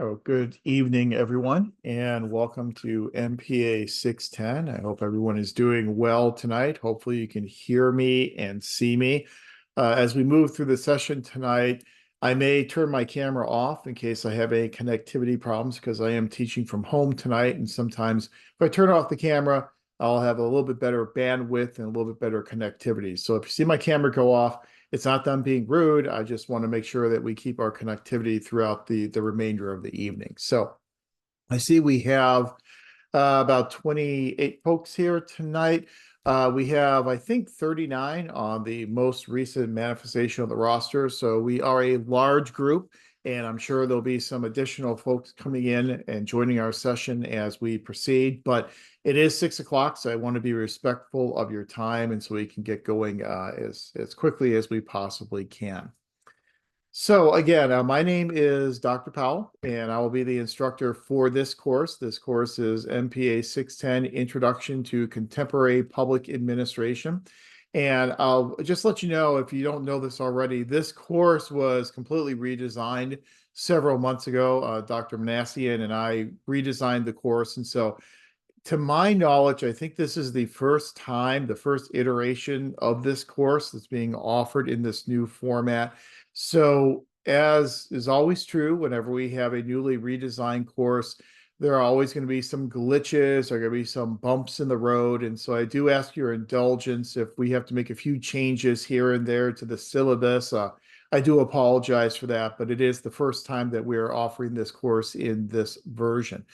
Oh, good evening, everyone, and welcome to MPA 610. I hope everyone is doing well tonight. Hopefully, you can hear me and see me. As we move through the session tonight, I may turn my camera off in case I have any connectivity problems because I am teaching from home tonight. And sometimes if I turn off the camera, I'll have a little bit better bandwidth and a little bit better connectivity. So if you see my camera go off, it's not them being rude. I just want to make sure that we keep our connectivity throughout the remainder of the evening. So I see we have about 28 folks here tonight. We have, I think, 39 on the most recent manifestation of the roster. So we are a large group, and I'm sure there'll be some additional folks coming in and joining our session as we proceed. But it is 6 o'clock, so I want to be respectful of your time, and so we can get going as quickly as we possibly can. So again, my name is Dr. Powell, and I will be the instructor for this course. This course is MPA 610, Introduction to Contemporary Public Administration. And I'll just let you know, if you don't know this already, this course was completely redesigned several months ago. Dr. Manassian and I redesigned the course. And so to my knowledge, I think this is the first time, the first iteration of this course that's being offered in this new format. So, as is always true, whenever we have a newly redesigned course, there are always going to be some glitches, there are going to be some bumps in the road. And so I do ask your indulgence if we have to make a few changes here and there to the syllabus. I do apologize for that, but it is the first time that we are offering this course in this version.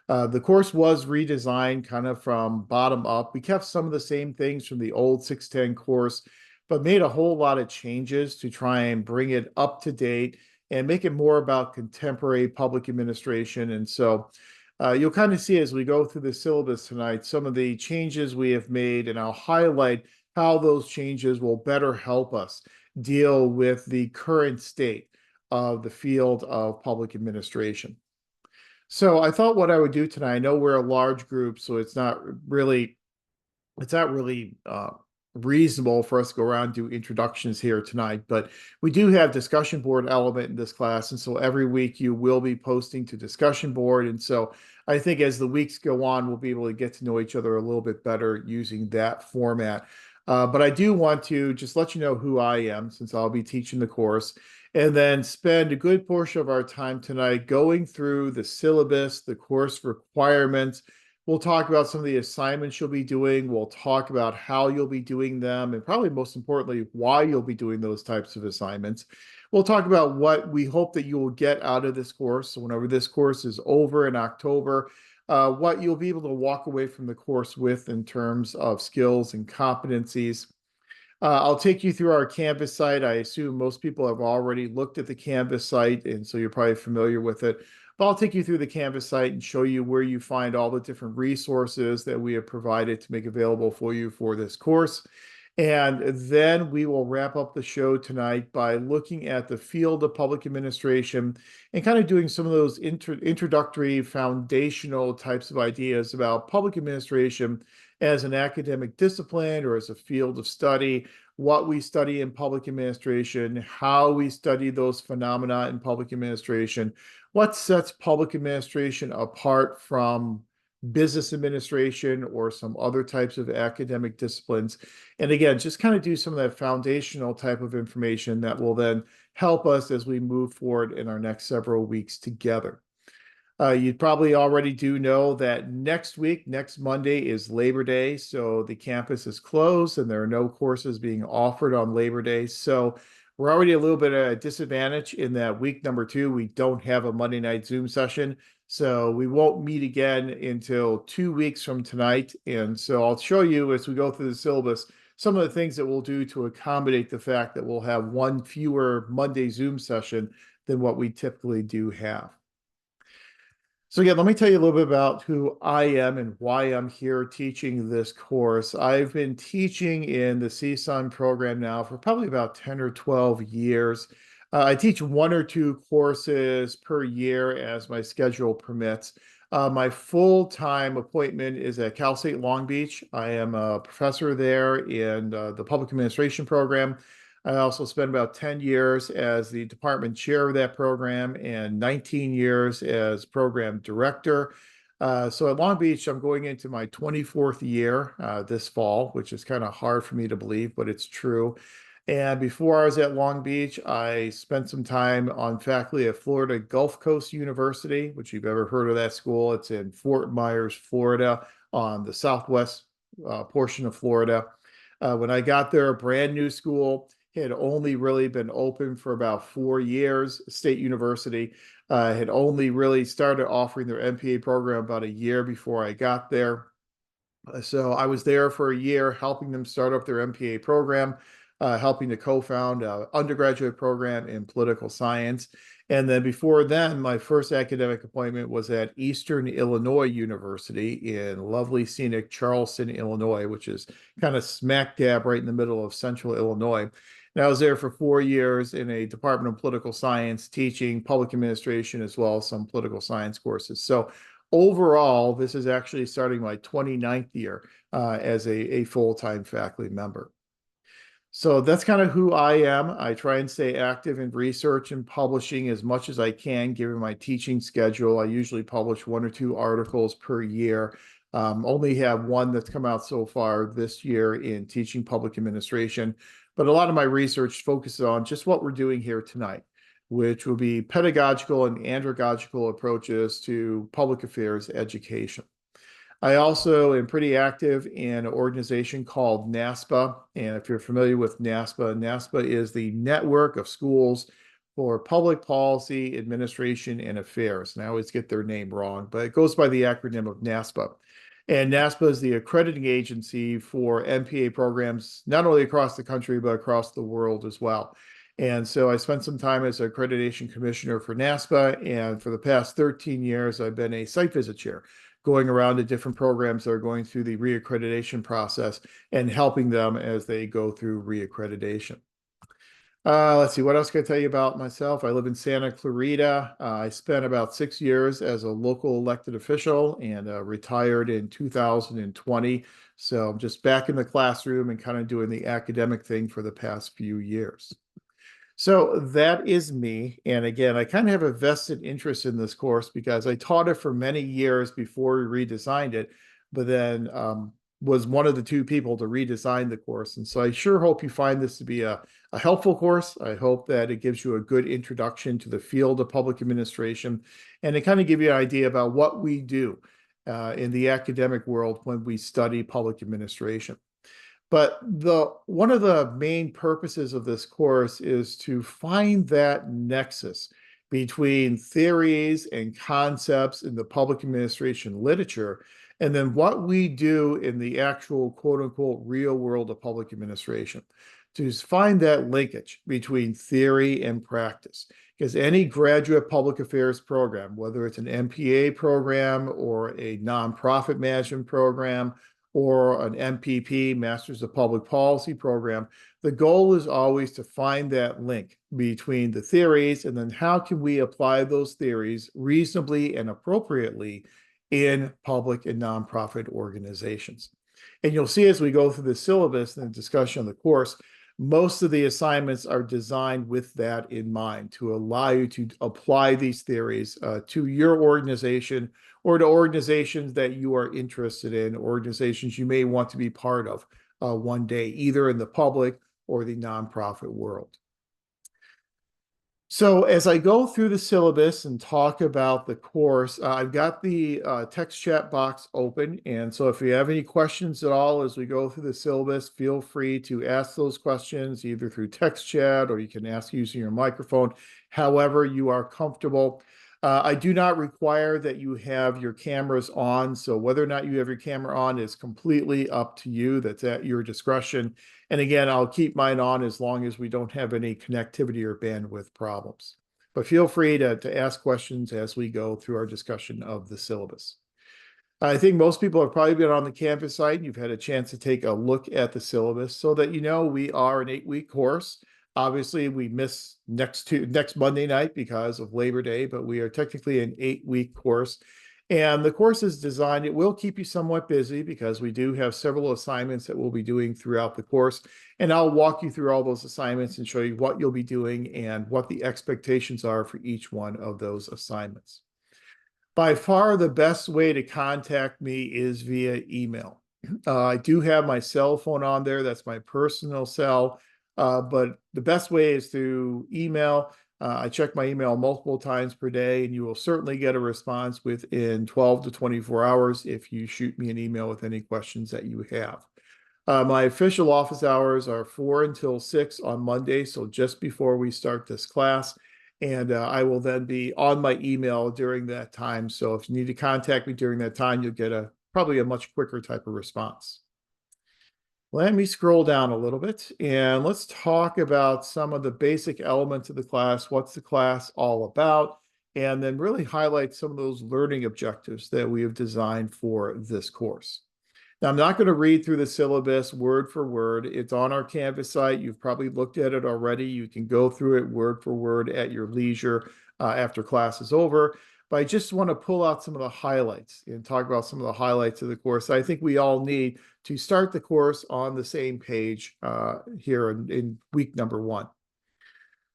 The course was redesigned kind of from bottom up. We kept some of the same things from the old 610 course, but made a whole lot of changes to try and bring it up to date and make it more about contemporary public administration. And so you'll kind of see as we go through the syllabus tonight, some of the changes we have made, and I'll highlight how those changes will better help us deal with the current state of the field of public administration. So I thought what I would do tonight, I know we're a large group, so it's not really reasonable for us to go around and do introductions here tonight, but we do have discussion board element in this class. And so every week you will be posting to discussion board. And so I think as the weeks go on, we'll be able to get to know each other a little bit better using that format. But I do want to just let you know who I am, since I'll be teaching the course, and then spend a good portion of our time tonight going through the syllabus, the course requirements. We'll talk about some of the assignments you'll be doing. We'll talk about how you'll be doing them, and probably most importantly, why you'll be doing those types of assignments. We'll talk about what we hope that you will get out of this course. So whenever this course is over in October, what you'll be able to walk away from the course with in terms of skills and competencies. I'll take you through our Canvas site. I assume most people have already looked at the Canvas site, and so you're probably familiar with it. But I'll take you through the Canvas site and show you where you find all the different resources that we have provided to make available for you for this course. And then we will wrap up the show tonight by looking at the field of public administration and kind of doing some of those introductory foundational types of ideas about public administration as an academic discipline or as a field of study, what we study in public administration, how we study those phenomena in public administration, what sets public administration apart from business administration or some other types of academic disciplines. And again, just kind of do some of that foundational type of information that will then help us as we move forward in our next several weeks together. You probably already do know that next week, next Monday, is Labor Day. So the campus is closed and there are no courses being offered on Labor Day. So we're already a little bit at a disadvantage in that week number 2, we don't have a Monday night Zoom session. So we won't meet again until 2 weeks from tonight. And so I'll show you as we go through the syllabus some of the things that we'll do to accommodate the fact that we'll have one fewer Monday Zoom session than what we typically do have. So again, let me tell you a little bit about who I am and why I'm here teaching this course. I've been teaching in the CSUN program now for probably about 10 or 12 years. I teach 1 or 2 courses per year as my schedule permits. My full-time appointment is at Cal State Long Beach. I am a professor there in the public administration program. I also spent about 10 years as the department chair of that program and 19 years as program director. So at Long Beach, I'm going into my 24th year this fall, which is kind of hard for me to believe, but it's true. And before I was at Long Beach, I spent some time on faculty at Florida Gulf Coast University, which you've ever heard of that school. It's in Fort Myers, Florida, on the southwest portion of Florida. When I got there, a brand new school, had only really been open for about 4 years. State University had only really started offering their MPA program about a year before I got there. So I was there for a year helping them start up their MPA program, helping to co-found an undergraduate program in political science. And then before then, my first academic appointment was at Eastern Illinois University in lovely scenic Charleston, Illinois, which is kind of smack dab right in the middle of central Illinois. And I was there for 4 years in a Department of Political Science, teaching public administration as well as some political science courses. So overall, this is actually starting my 29th year as a full-time faculty member. So that's kind of who I am. I try and stay active in research and publishing as much as I can, given my teaching schedule. I usually publish 1 or 2 articles per year. Only have one that's come out so far this year in teaching public administration. But a lot of my research focuses on just what we're doing here tonight, which will be pedagogical and andragogical approaches to public affairs education. I also am pretty active in an organization called NASPA. And if you're familiar with NASPA, NASPA is the Network of Schools for Public Policy, Administration, and Affairs. And I always get their name wrong, but it goes by the acronym of NASPA. And NASPA is the accrediting agency for MPA programs, not only across the country, but across the world as well. And so I spent some time as accreditation commissioner for NASPA. And for the past 13 years, I've been a site visit chair, going around to different programs that are going through the reaccreditation process and helping them as they go through reaccreditation. Let's see, what else can I tell you about myself? I live in Santa Clarita. I spent about 6 years as a local elected official and retired in 2020. So I'm just back in the classroom and kind of doing the academic thing for the past few years. So that is me. And again, I kind of have a vested interest in this course because I taught it for many years before we redesigned it, but then was one of the 2 people to redesign the course. And so I sure hope you find this to be a helpful course. I hope that it gives you a good introduction to the field of public administration and to kind of give you an idea about what we do in the academic world when we study public administration. But one of the main purposes of this course is to find that nexus between theories and concepts in the public administration literature, and then what we do in the actual quote unquote real world of public administration. To find that linkage between theory and practice. Because any graduate public affairs program, whether it's an MPA program or a nonprofit management program, or an MPP, Masters of Public Policy program, the goal is always to find that link between the theories and then how can we apply those theories reasonably and appropriately in public and nonprofit organizations. And you'll see as we go through the syllabus and the discussion of the course, most of the assignments are designed with that in mind to allow you to apply these theories to your organization or to organizations that you are interested in, organizations you may want to be part of one day, either in the public or the nonprofit world. So as I go through the syllabus and talk about the course, I've got the text chat box open. And so if you have any questions at all as we go through the syllabus, feel free to ask those questions either through text chat or you can ask using your microphone, however you are comfortable. I do not require that you have your cameras on. So whether or not you have your camera on is completely up to you. That's at your discretion. And again, I'll keep mine on as long as we don't have any connectivity or bandwidth problems. But feel free to ask questions as we go through our discussion of the syllabus. I think most people have probably been on the campus site and you've had a chance to take a look at the syllabus so that you know we are an 8-week course. Obviously, we miss next Monday night because of Labor Day, but we are technically an 8-week course. And the course is designed, it will keep you somewhat busy because we do have several assignments that we'll be doing throughout the course. And I'll walk you through all those assignments and show you what you'll be doing and what the expectations are for each one of those assignments. By far, the best way to contact me is via email. I do have my cell phone on there. That's my personal cell. But the best way is through email. I check my email multiple times per day, and you will certainly get a response within 12 to 24 hours if you shoot me an email with any questions that you have. My official office hours are 4 until 6 on Monday, so just before we start this class. And I will then be on my email during that time. So if you need to contact me during that time, you'll get probably a much quicker type of response. Let me scroll down a little bit and let's talk about some of the basic elements of the class. What's the class all about? And then really highlight some of those learning objectives that we have designed for this course. Now, I'm not going to read through the syllabus word for word. It's on our Canvas site. You've probably looked at it already. You can go through it word for word at your leisure after class is over. But I just want to pull out some of the highlights and talk about some of the highlights of the course I think we all need to start the course on the same page here in week number 1.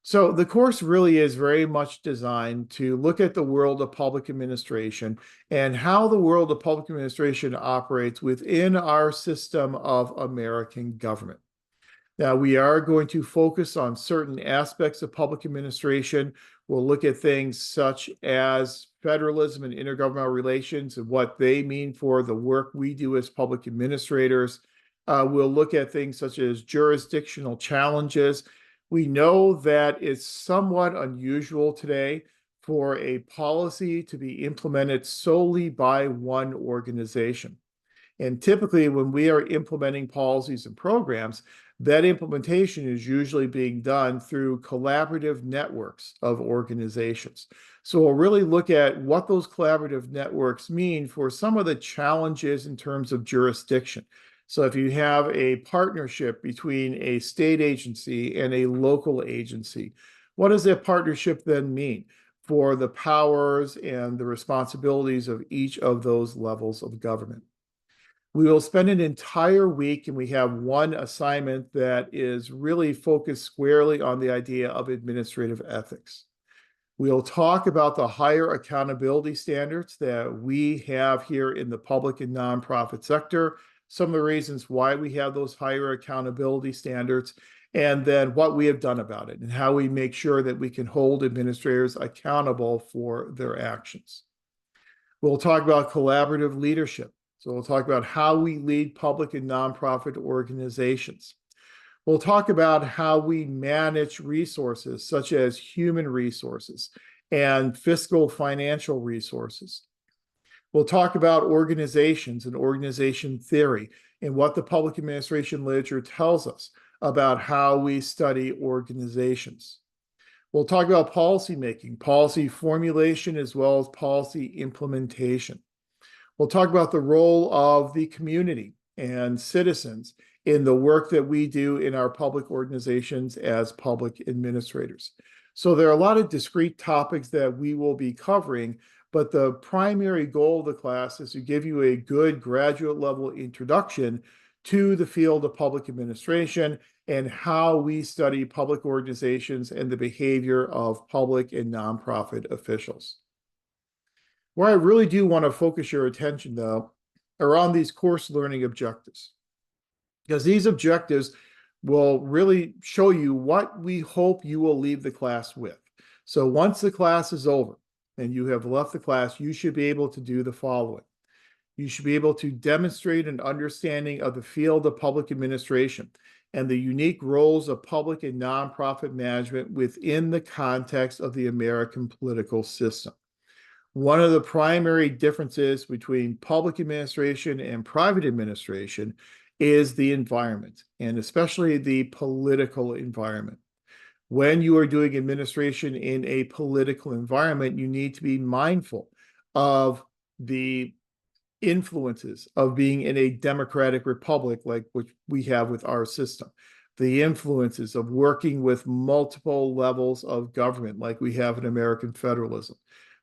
So the course really is very much designed to look at the world of public administration and how the world of public administration operates within our system of American government. Now, we are going to focus on certain aspects of public administration. We'll look at things such as federalism and intergovernmental relations and what they mean for the work we do as public administrators. We'll look at things such as jurisdictional challenges. We know that it's somewhat unusual today for a policy to be implemented solely by one organization. And typically, when we are implementing policies and programs, that implementation is usually being done through collaborative networks of organizations. So we'll really look at what those collaborative networks mean for some of the challenges in terms of jurisdiction. So if you have a partnership between a state agency and a local agency, what does that partnership then mean for the powers and the responsibilities of each of those levels of government? We will spend an entire week and we have one assignment that is really focused squarely on the idea of administrative ethics. We'll talk about the higher accountability standards that we have here in the public and nonprofit sector, some of the reasons why we have those higher accountability standards, and then what we have done about it and how we make sure that we can hold administrators accountable for their actions. We'll talk about collaborative leadership. So we'll talk about how we lead public and nonprofit organizations. We'll talk about how we manage resources, such as human resources and fiscal financial resources. We'll talk about organizations and organization theory and what the public administration literature tells us about how we study organizations. We'll talk about policy making, policy formulation, as well as policy implementation. We'll talk about the role of the community and citizens in the work that we do in our public organizations as public administrators. So there are a lot of discrete topics that we will be covering, but the primary goal of the class is to give you a good graduate level introduction to the field of public administration and how we study public organizations and the behavior of public and nonprofit officials. Where I really do want to focus your attention, though, are on these course learning objectives, because these objectives will really show you what we hope you will leave the class with. So once the class is over and you have left the class, you should be able to do the following. You should be able to demonstrate an understanding of the field of public administration and the unique roles of public and nonprofit management within the context of the American political system. One of the primary differences between public administration and private administration is the environment, and especially the political environment. When you are doing administration in a political environment, you need to be mindful of the influences of being in a democratic republic like which we have with our system, the influences of working with multiple levels of government like we have in American federalism,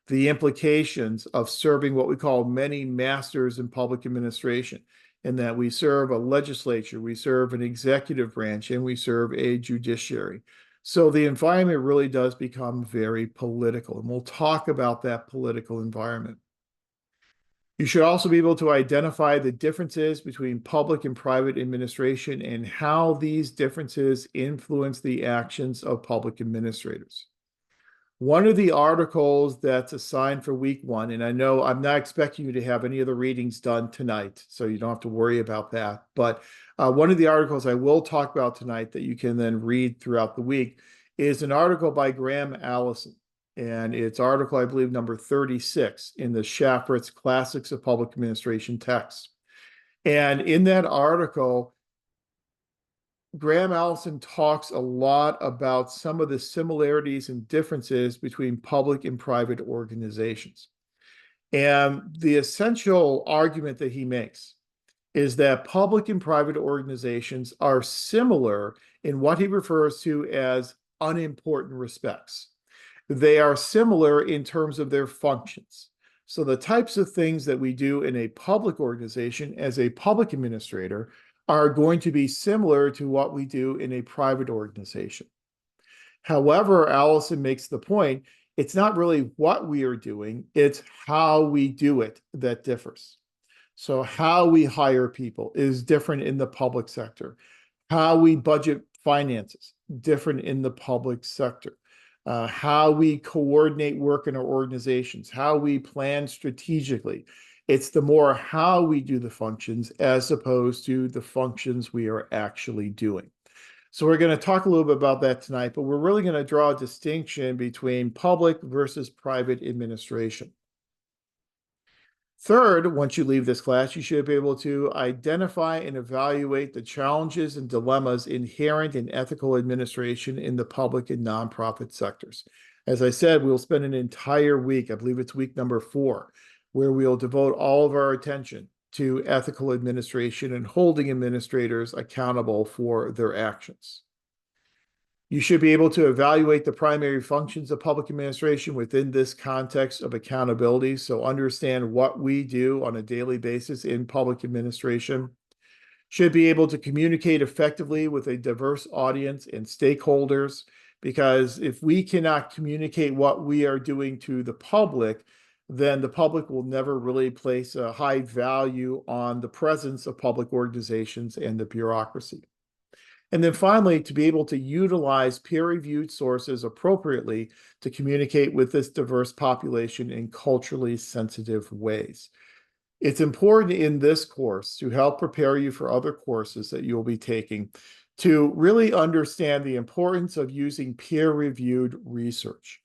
the implications of serving what we call many masters in public administration, in that we serve a legislature, we serve an executive branch, and we serve a judiciary. So the environment really does become very political, and we'll talk about that political environment. You should also be able to identify the differences between public and private administration and how these differences influence the actions of public administrators. One of the articles that's assigned for week one, and I know I'm not expecting you to have any of the readings done tonight, so you don't have to worry about that. But one of the articles I will talk about tonight that you can then read throughout the week is an article by Graham Allison. And it's article, I believe, number 36 in the Shaffer's Classics of Public Administration text. And in that article, Graham Allison talks a lot about some of the similarities and differences between public and private organizations. And the essential argument that he makes is that public and private organizations are similar in what he refers to as unimportant respects. They are similar in terms of their functions. So the types of things that we do in a public organization as a public administrator are going to be similar to what we do in a private organization. However, Allison makes the point, it's not really what we are doing, it's how we do it that differs. So how we hire people is different in the public sector. How we budget finances, different in the public sector. How we coordinate work in our organizations, how we plan strategically. It's the more how we do the functions as opposed to the functions we are actually doing. So we're going to talk a little bit about that tonight, but we're really going to draw a distinction between public versus private administration. Third, once you leave this class, you should be able to identify and evaluate the challenges and dilemmas inherent in ethical administration in the public and nonprofit sectors. As I said, we'll spend an entire week, I believe it's week number 4, where we'll devote all of our attention to ethical administration and holding administrators accountable for their actions. You should be able to evaluate the primary functions of public administration within this context of accountability. So understand what we do on a daily basis in public administration. Should be able to communicate effectively with a diverse audience and stakeholders, because if we cannot communicate what we are doing to the public, then the public will never really place a high value on the presence of public organizations and the bureaucracy. And then finally, to be able to utilize peer-reviewed sources appropriately to communicate with this diverse population in culturally sensitive ways. It's important in this course to help prepare you for other courses that you'll be taking to really understand the importance of using peer-reviewed research.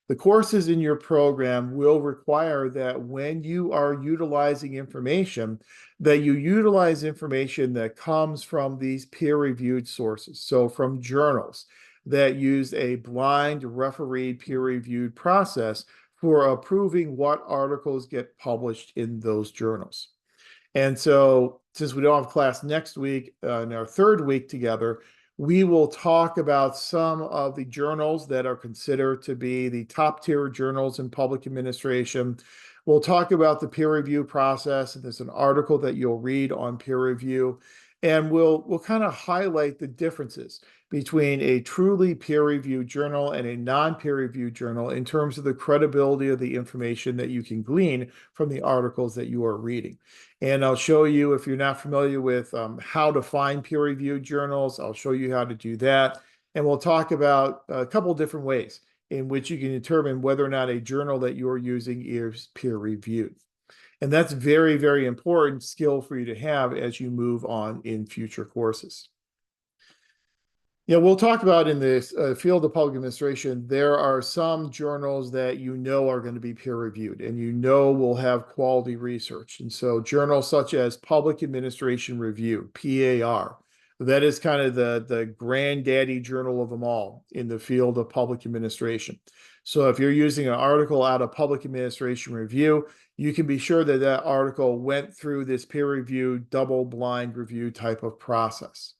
The courses in your program will require that when you are utilizing information, that you utilize information that comes from these peer-reviewed sources. So from journals that use a blind refereed peer-reviewed process for approving what articles get published in those journals. And so since we don't have class next week, in our third week together, we will talk about some of the journals that are considered to be the top tier journals in public administration. We'll talk about the peer review process, and there's an article that you'll read on peer review, and we'll kind of highlight the differences between a truly peer-reviewed journal and a non-peer-reviewed journal in terms of the credibility of the information that you can glean from the articles that you are reading. And I'll show you, if you're not familiar with how to find peer-reviewed journals, I'll show you how to do that. And we'll talk about a couple of different ways in which you can determine whether or not a journal that you're using is peer-reviewed. And that's very, very important skill for you to have as you move on in future courses. Yeah, we'll talk about in this field of public administration, there are some journals that you know are going to be peer reviewed and you know will have quality research. And so journals such as Public Administration Review, PAR, that is kind of the granddaddy journal of them all in the field of public administration. So if you're using an article out of Public Administration Review, you can be sure that that article went through this peer review, double-blind review type of process.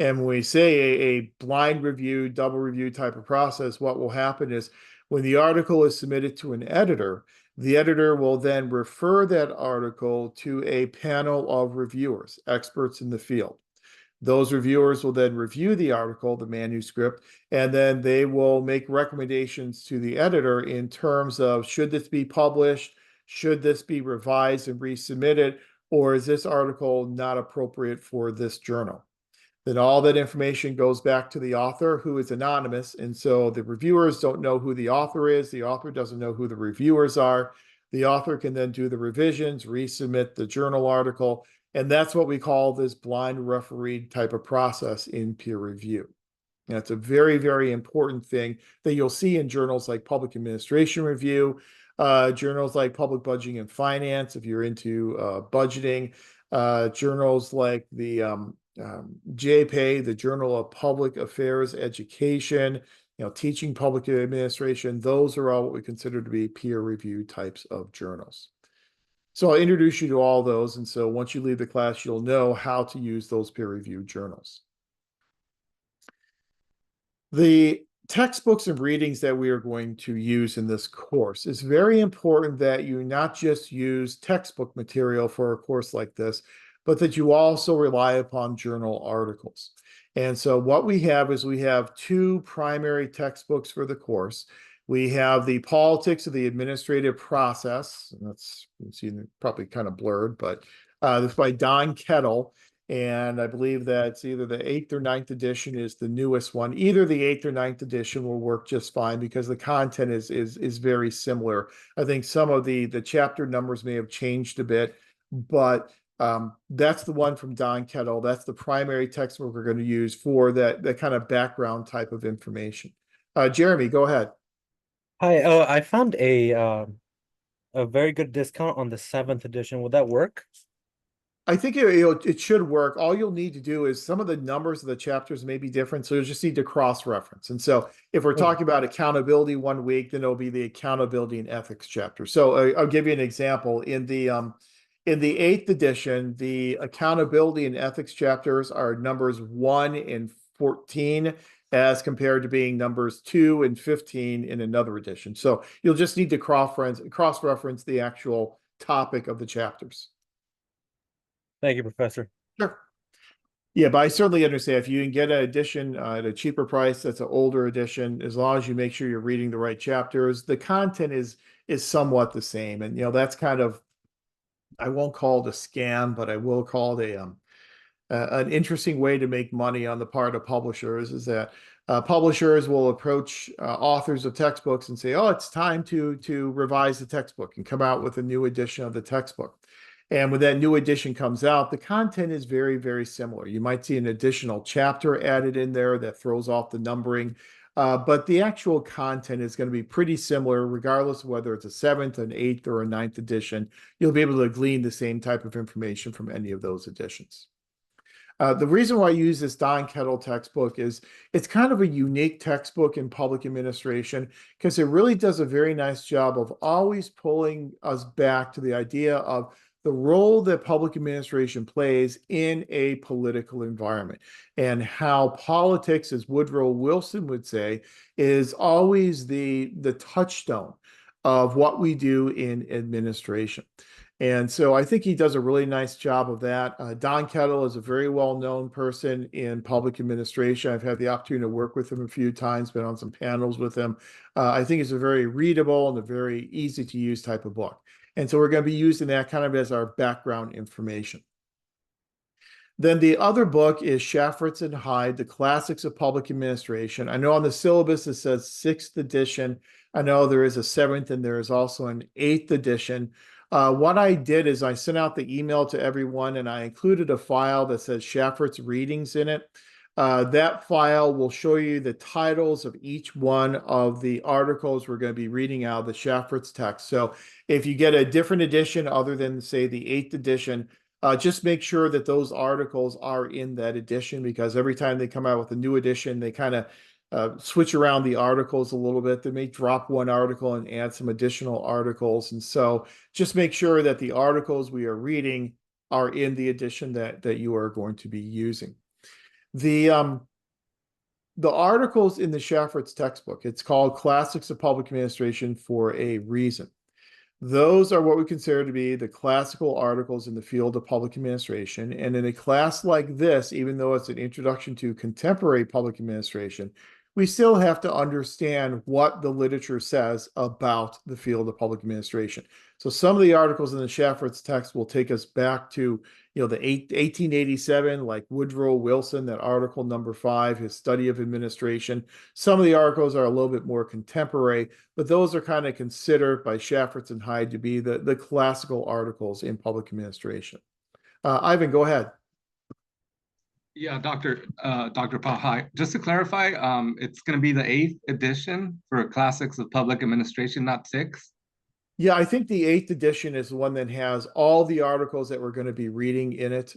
And when we say a blind review, double review type of process, what will happen is When the article is submitted to an editor, the editor will then refer that article to a panel of reviewers, experts in the field. Those reviewers will then review the article, the manuscript, and then they will make recommendations to the editor in terms of should this be published, should this be revised and resubmitted, or is this article not appropriate for this journal? Then all that information goes back to the author, who is anonymous. And so the reviewers don't know who the author is. The author doesn't know who the reviewers are. The author can then do the revisions, resubmit the journal article. And that's what we call this blind referee type of process in peer review. And it's a very, very important thing that you'll see in journals like Public Administration Review, journals like Public Budgeting and Finance, if you're into budgeting, journals like the JPA, the Journal of Public Affairs Education, teaching public administration. Those are all what we consider to be peer review types of journals. So I'll introduce you to all those. And so once you leave the class, you'll know how to use those peer review journals. The textbooks and readings that we are going to use in this course, it's very important that you not just use textbook material for a course like this, but that you also rely upon journal articles. And so what we have is we have two primary textbooks for the course. We have the Politics of the Administrative Process. That's, you can see, probably kind of blurred, but this is by Don Kettle. And I believe that's either the 8th or 9th edition is the newest one. Either the 8th or 9th edition will work just fine because the content is very similar. I think some of the chapter numbers may have changed a bit, but that's the one from Don Kettle. That's the primary textbook we're going to use for that kind of background type of information. Jeremy, go ahead. Hi, I found a very good discount on the 7th edition. Would that work? I think it should work. All you'll need to do is some of the numbers of the chapters may be different, so you'll just need to cross-reference. And so if we're Okay. talking about accountability one week, then it'll be the accountability and ethics chapter. So I'll give you an example. In the 8th edition, the accountability and ethics chapters are numbers 1 and 14 as compared to being numbers 2 and 15 in another edition. So you'll just need to cross-reference the actual topic of the chapters. Thank you, Professor. Sure. Yeah, but I certainly understand if you can get an edition at a cheaper price, that's an older edition, as long as you make sure you're reading the right chapters, the content is somewhat the same. And that's kind of, I won't call it a scam, but I will call it an interesting way to make money on the part of publishers is that publishers will approach authors of textbooks and say, oh, it's time to revise the textbook and come out with a new edition of the textbook. And when that new edition comes out, the content is very, very similar. You might see an additional chapter added in there that throws off the numbering, but the actual content is going to be pretty similar, regardless of whether it's a 7th, an 8th, or a 9th edition. You'll be able to glean the same type of information from any of those editions. The reason why I use this Don Kettle textbook is it's kind of a unique textbook in public administration because it really does a very nice job of always pulling us back to the idea of the role that public administration plays in a political environment and how politics, as Woodrow Wilson would say, is always the touchstone of what we do in administration. And so I think he does a really nice job of that. Don Kettle is a very well-known person in public administration. I've had the opportunity to work with him a few times, been on some panels with him. I think it's a very readable and a very easy to use type of book. And so we're going to be using that kind of as our background information. Then the other book is Shafritz and Hyde, The Classics of Public Administration. I know on the syllabus it says 6th edition. I know there is a 7th and there is also an 8th edition. What I did is I sent out the email to everyone and I included a file that says Shafritz readings in it. That file will show you the titles of each one of the articles we're going to be reading out of the Shafritz text. So if you get a different edition other than, say, the 8th edition, just make sure that those articles are in that edition because every time they come out with a new edition, they kind of switch around the articles a little bit. They may drop one article and add some additional articles. And so just make sure that the articles we are reading are in the edition that you are going to be using. The the articles in the Shaffer's textbook, it's called Classics of Public Administration for a reason. Those are what we consider to be the classical articles in the field of public administration. And in a class like this, even though it's an introduction to contemporary public administration, we still have to understand what the literature says about the field of public administration. So some of the articles in the Shaffer's text will take us back to, the 1887, like Woodrow Wilson, that article number 5, his study of administration. Some of the articles are a little bit more contemporary, but those are kind of considered by Shaffer's and Hyde to be the classical articles in public administration. Ivan, go ahead. Yeah, Dr. Pa, hi. Just to clarify, it's going to be the eighth edition for Classics of Public Administration, not six. Yeah, I think the 8th edition is the one that has all the articles that we're going to be reading in it.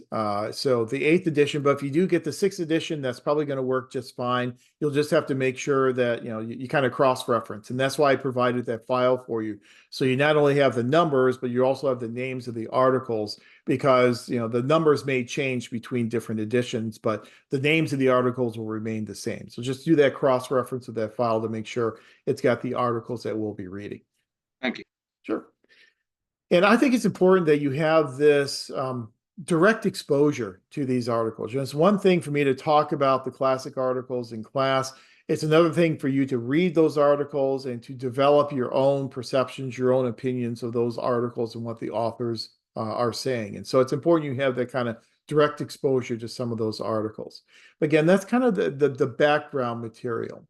So the 8th edition, but if you do get the 6th edition, that's probably going to work just fine. You'll just have to make sure that, you kind of cross-reference. And that's why I provided that file for you. So you not only have the numbers, but you also have the names of the articles because, the numbers may change between different editions, but the names of the articles will remain the same. So just do that cross-reference of that file to make sure it's got the articles that we'll be reading. Thank you. Sure. And I think it's important that you have this direct exposure to these articles. It's one thing for me to talk about the classic articles in class. It's another thing for you to read those articles and to develop your own perceptions, your own opinions of those articles and what the authors are saying. And so it's important you have that kind of direct exposure to some of those articles. Again, that's kind of the background material.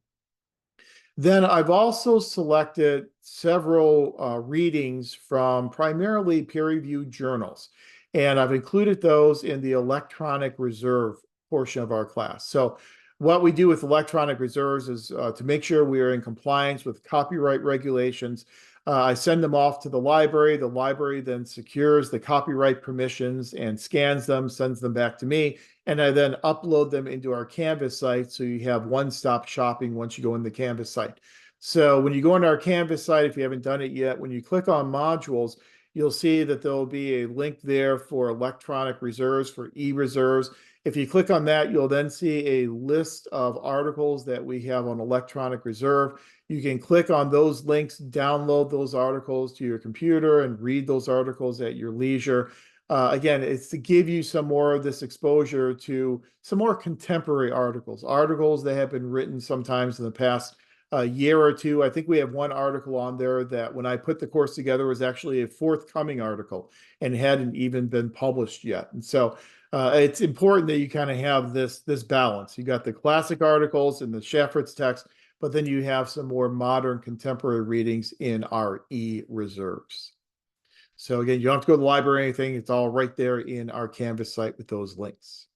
Then I've also selected several readings from primarily peer-reviewed journals, and I've included those in the electronic reserve portion of our class. So what we do with electronic reserves is to make sure we are in compliance with copyright regulations. I send them off to the library. The library then secures the copyright permissions and scans them, sends them back to me, and I then upload them into our Canvas site so you have one-stop shopping once you go in the Canvas site. So when you go into our Canvas site, if you haven't done it yet, when you click on modules, you'll see that there will be a link there for electronic reserves, for e-reserves. If you click on that, you'll then see a list of articles that we have on electronic reserve. You can click on those links, download those articles to your computer, and read those articles at your leisure. Again, it's to give you some more of this exposure to some more contemporary articles that have been written sometimes in the past year or two. I think we have one article on there that when I put the course together was actually a forthcoming article and hadn't even been published yet. And so it's important that you kind of have this balance. You got the classic articles in the Shaffer's text, but then you have some more modern contemporary readings in our e-reserves. So again, you don't have to go to the library or anything. It's all right there in our Canvas site with those links.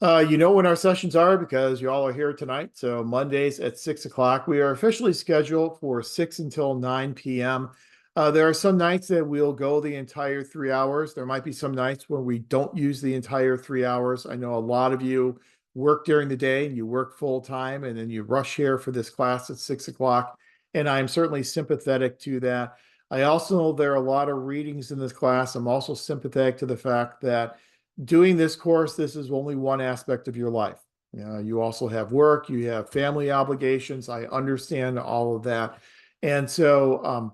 You know when our sessions are because you all are here tonight. So Mondays at 6 o'clock, we are officially scheduled for 6 until 9 p.m. There are some nights that we'll go the entire 3 hours. There might be some nights where we don't use the entire 3 hours. I know a lot of you work during the day and you work full time and then you rush here for this class at 6 o'clock. And I'm certainly sympathetic to that. I also know there are a lot of readings in this class. I'm also sympathetic to the fact that doing this course, this is only one aspect of your life. You also have work, you have family obligations. I understand all of that. And so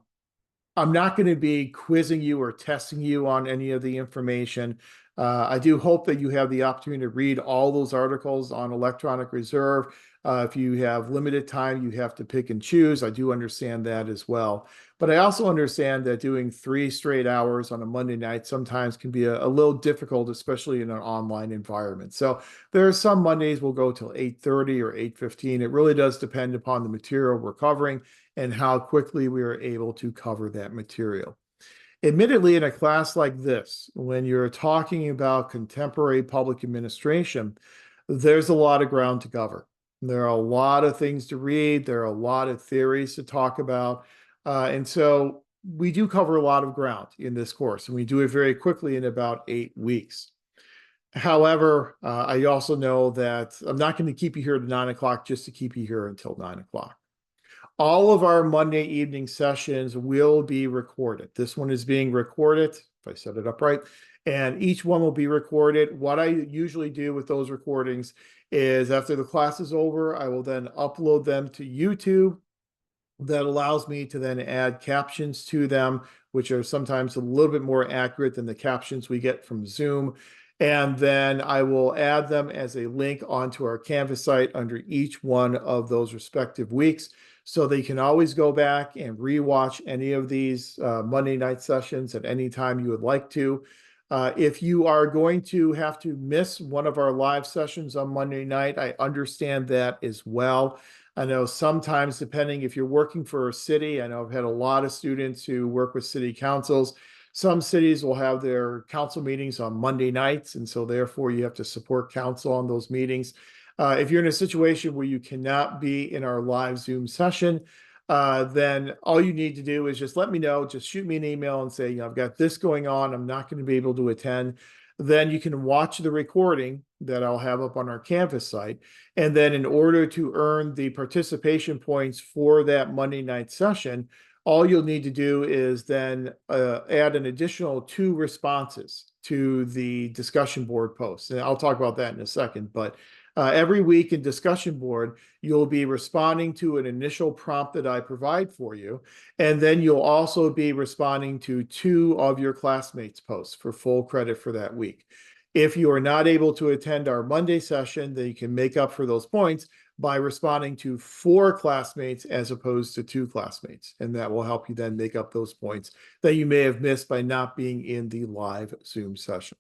I'm not going to be quizzing you or testing you on any of the information. I do hope that you have the opportunity to read all those articles on electronic reserve. If you have limited time, you have to pick and choose. I do understand that as well. But I also understand that doing 3 straight hours on a Monday night sometimes can be a little difficult, especially in an online environment. So there are some Mondays we'll go till 8:30 or 8:15. It really does depend upon the material we're covering and how quickly we are able to cover that material. Admittedly, in a class like this, when you're talking about contemporary public administration, there's a lot of ground to cover. There are a lot of things to read. There are a lot of theories to talk about. And so we do cover a lot of ground in this course, and we do it very quickly in about 8 weeks. However, I also know that I'm not going to keep you here to 9 o'clock just to keep you here until 9 o'clock. All of our Monday evening sessions will be recorded. This one is being recorded if I set it up right. And each one will be recorded. What I usually do with those recordings is after the class is over, I will then upload them to YouTube. That allows me to then add captions to them, which are sometimes a little bit more accurate than the captions we get from Zoom. And then I will add them as a link onto our Canvas site under each one of those respective weeks. So they can always go back and rewatch any of these Monday night sessions at any time you would like to. If you are going to have to miss one of our live sessions on Monday night, I understand that as well. I know sometimes, depending if you're working for a city, I know I've had a lot of students who work with city councils. Some cities will have their council meetings on Monday nights, and so therefore you have to support council on those meetings. If you're in a situation where you cannot be in our live Zoom session, then all you need to do is just let me know, just shoot me an email and say, I've got this going on, I'm not going to be able to attend. Then you can watch the recording that I'll have up on our Canvas site. And then in order to earn the participation points for that Monday night session, all you'll need to do is then add an additional 2 responses to the discussion board post. And I'll talk about that in a second, but every week in discussion board, you'll be responding to an initial prompt that I provide for you. And then you'll also be responding to 2 of your classmates' posts for full credit for that week. If you are not able to attend our Monday session, then you can make up for those points by responding to 4 classmates as opposed to 2 classmates. And that will help you then make up those points that you may have missed by not being in the live Zoom session.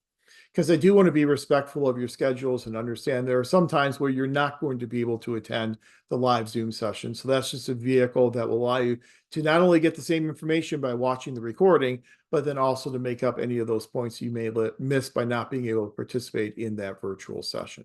Because I do want to be respectful of your schedules and understand there are some times where you're not going to be able to attend the live Zoom session. So that's just a vehicle that will allow you to not only get the same information by watching the recording, but then also to make up any of those points you may miss by not being able to participate in that virtual session.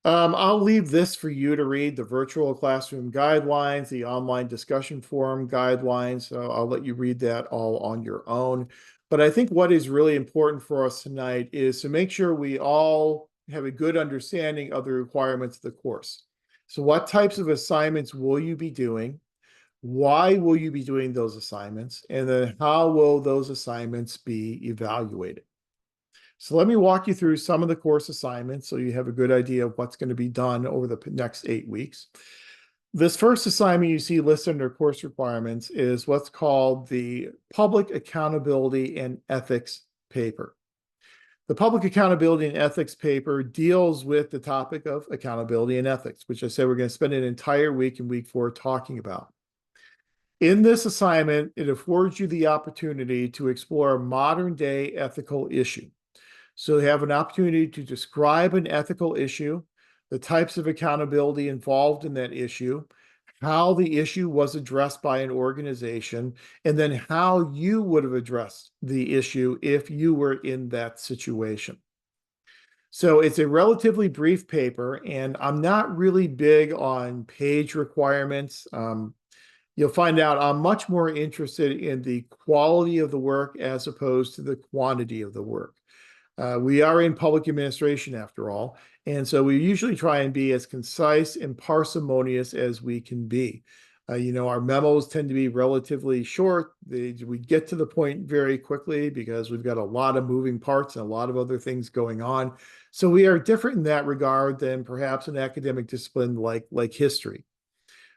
I'll leave this for you to read, the virtual classroom guidelines, the online discussion forum guidelines. So I'll let you read that all on your own. But I think what is really important for us tonight is to make sure we all have a good understanding of the requirements of the course. So what types of assignments will you be doing? Why will you be doing those assignments? And then how will those assignments be evaluated? So let me walk you through some of the course assignments so you have a good idea of what's going to be done over the next 8 weeks. This first assignment you see listed under course requirements is what's called the Public Accountability and Ethics paper. The Public Accountability and Ethics paper deals with the topic of accountability and ethics, which I said we're going to spend an entire week in week 4 talking about. In this assignment, it affords you the opportunity to explore a modern day ethical issue. So you have an opportunity to describe an ethical issue, the types of accountability involved in that issue, how the issue was addressed by an organization, and then how you would have addressed the issue if you were in that situation. So it's a relatively brief paper, and I'm not really big on page requirements. You'll find out I'm much more interested in the quality of the work as opposed to the quantity of the work. We are in public administration after all, and so we usually try and be as concise and parsimonious as we can be. Our memos tend to be relatively short. We get to the point very quickly because we've got a lot of moving parts and a lot of other things going on. So we are different in that regard than perhaps an academic discipline like history.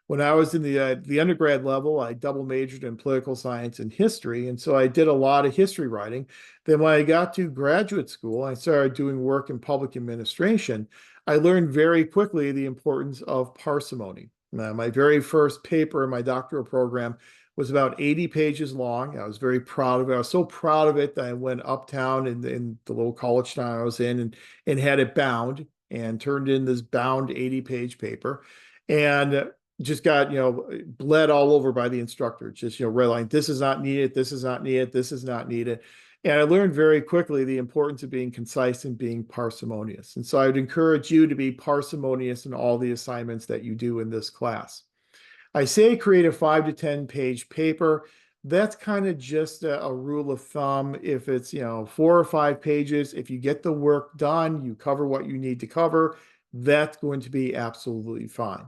When I was in the undergrad level, I double majored in political science and history, and so I did a lot of history writing. Then when I got to graduate school, I started doing work in public administration. I learned very quickly the importance of parsimony. My very first paper in my doctoral program was about 80 pages long. I was very proud of it. I was so proud of it that I went uptown in the little college town I was in and had it bound and turned in this bound 80-page paper. And just got, bled all over by the instructor. Just, redlining, this is not needed, this is not needed, this is not needed. And I learned very quickly the importance of being concise and being parsimonious. And so I would encourage you to be parsimonious in all the assignments that you do in this class. I say create a 5 to 10 page paper. That's kind of just a rule of thumb. If it's, 4 or 5 pages, if you get the work done, you cover what you need to cover, that's going to be absolutely fine.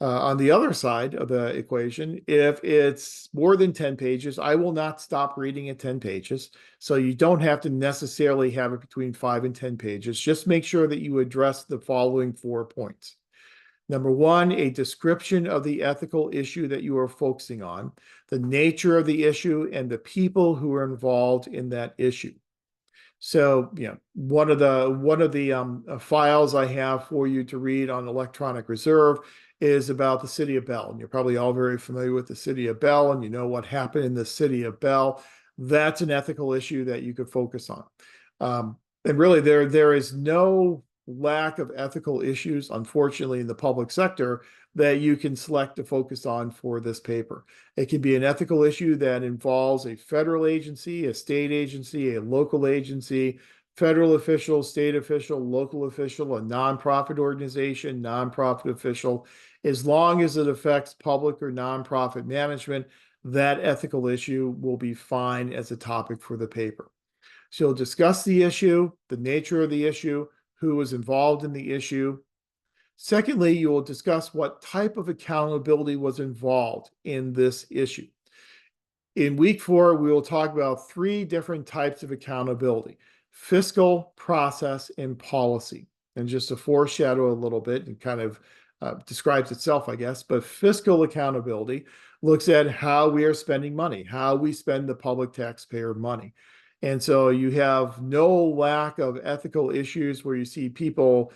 On the other side of the equation, if it's more than 10 pages, I will not stop reading at 10 pages. So you don't have to necessarily have it between 5 and 10 pages. Just make sure that you address the following 4 points. Number one, a description of the ethical issue that you are focusing on, the nature of the issue, and the people who are involved in that issue. So, one of the files I have for you to read on electronic reserve is about the city of Bell. And you're probably all very familiar with the city of Bell, and you know what happened in the city of Bell. That's an ethical issue that you could focus on. And really, there is no lack of ethical issues, unfortunately, in the public sector that you can select to focus on for this paper. It can be an ethical issue that involves a federal agency, a state agency, a local agency, federal official, state official, local official, a nonprofit organization, nonprofit official. As long as it affects public or nonprofit management, that ethical issue will be fine as a topic for the paper. So you'll discuss the issue, the nature of the issue, who was involved in the issue. Secondly, you will discuss what type of accountability was involved in this issue. In week 4, we will talk about 3 different types of accountability: fiscal, process, and policy. And just to foreshadow a little bit, and kind of describes itself, I guess, but fiscal accountability looks at how we are spending money, how we spend the public taxpayer money. And so you have no lack of ethical issues where you see people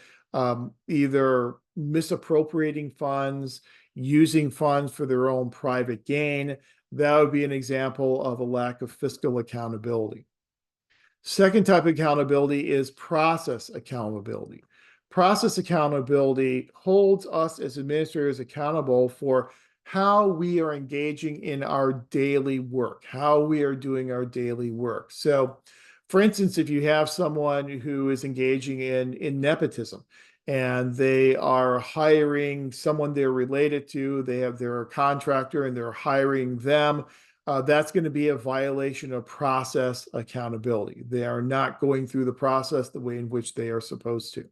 either misappropriating funds, using funds for their own private gain. That would be an example of a lack of fiscal accountability. Second type of accountability is process accountability. Process accountability holds us as administrators accountable for how we are engaging in our daily work, how we are doing our daily work. So, for instance, if you have someone who is engaging in nepotism and they are hiring someone they're related to, they have their contractor and they're hiring them, that's going to be a violation of process accountability. They are not going through the process the way in which they are supposed to.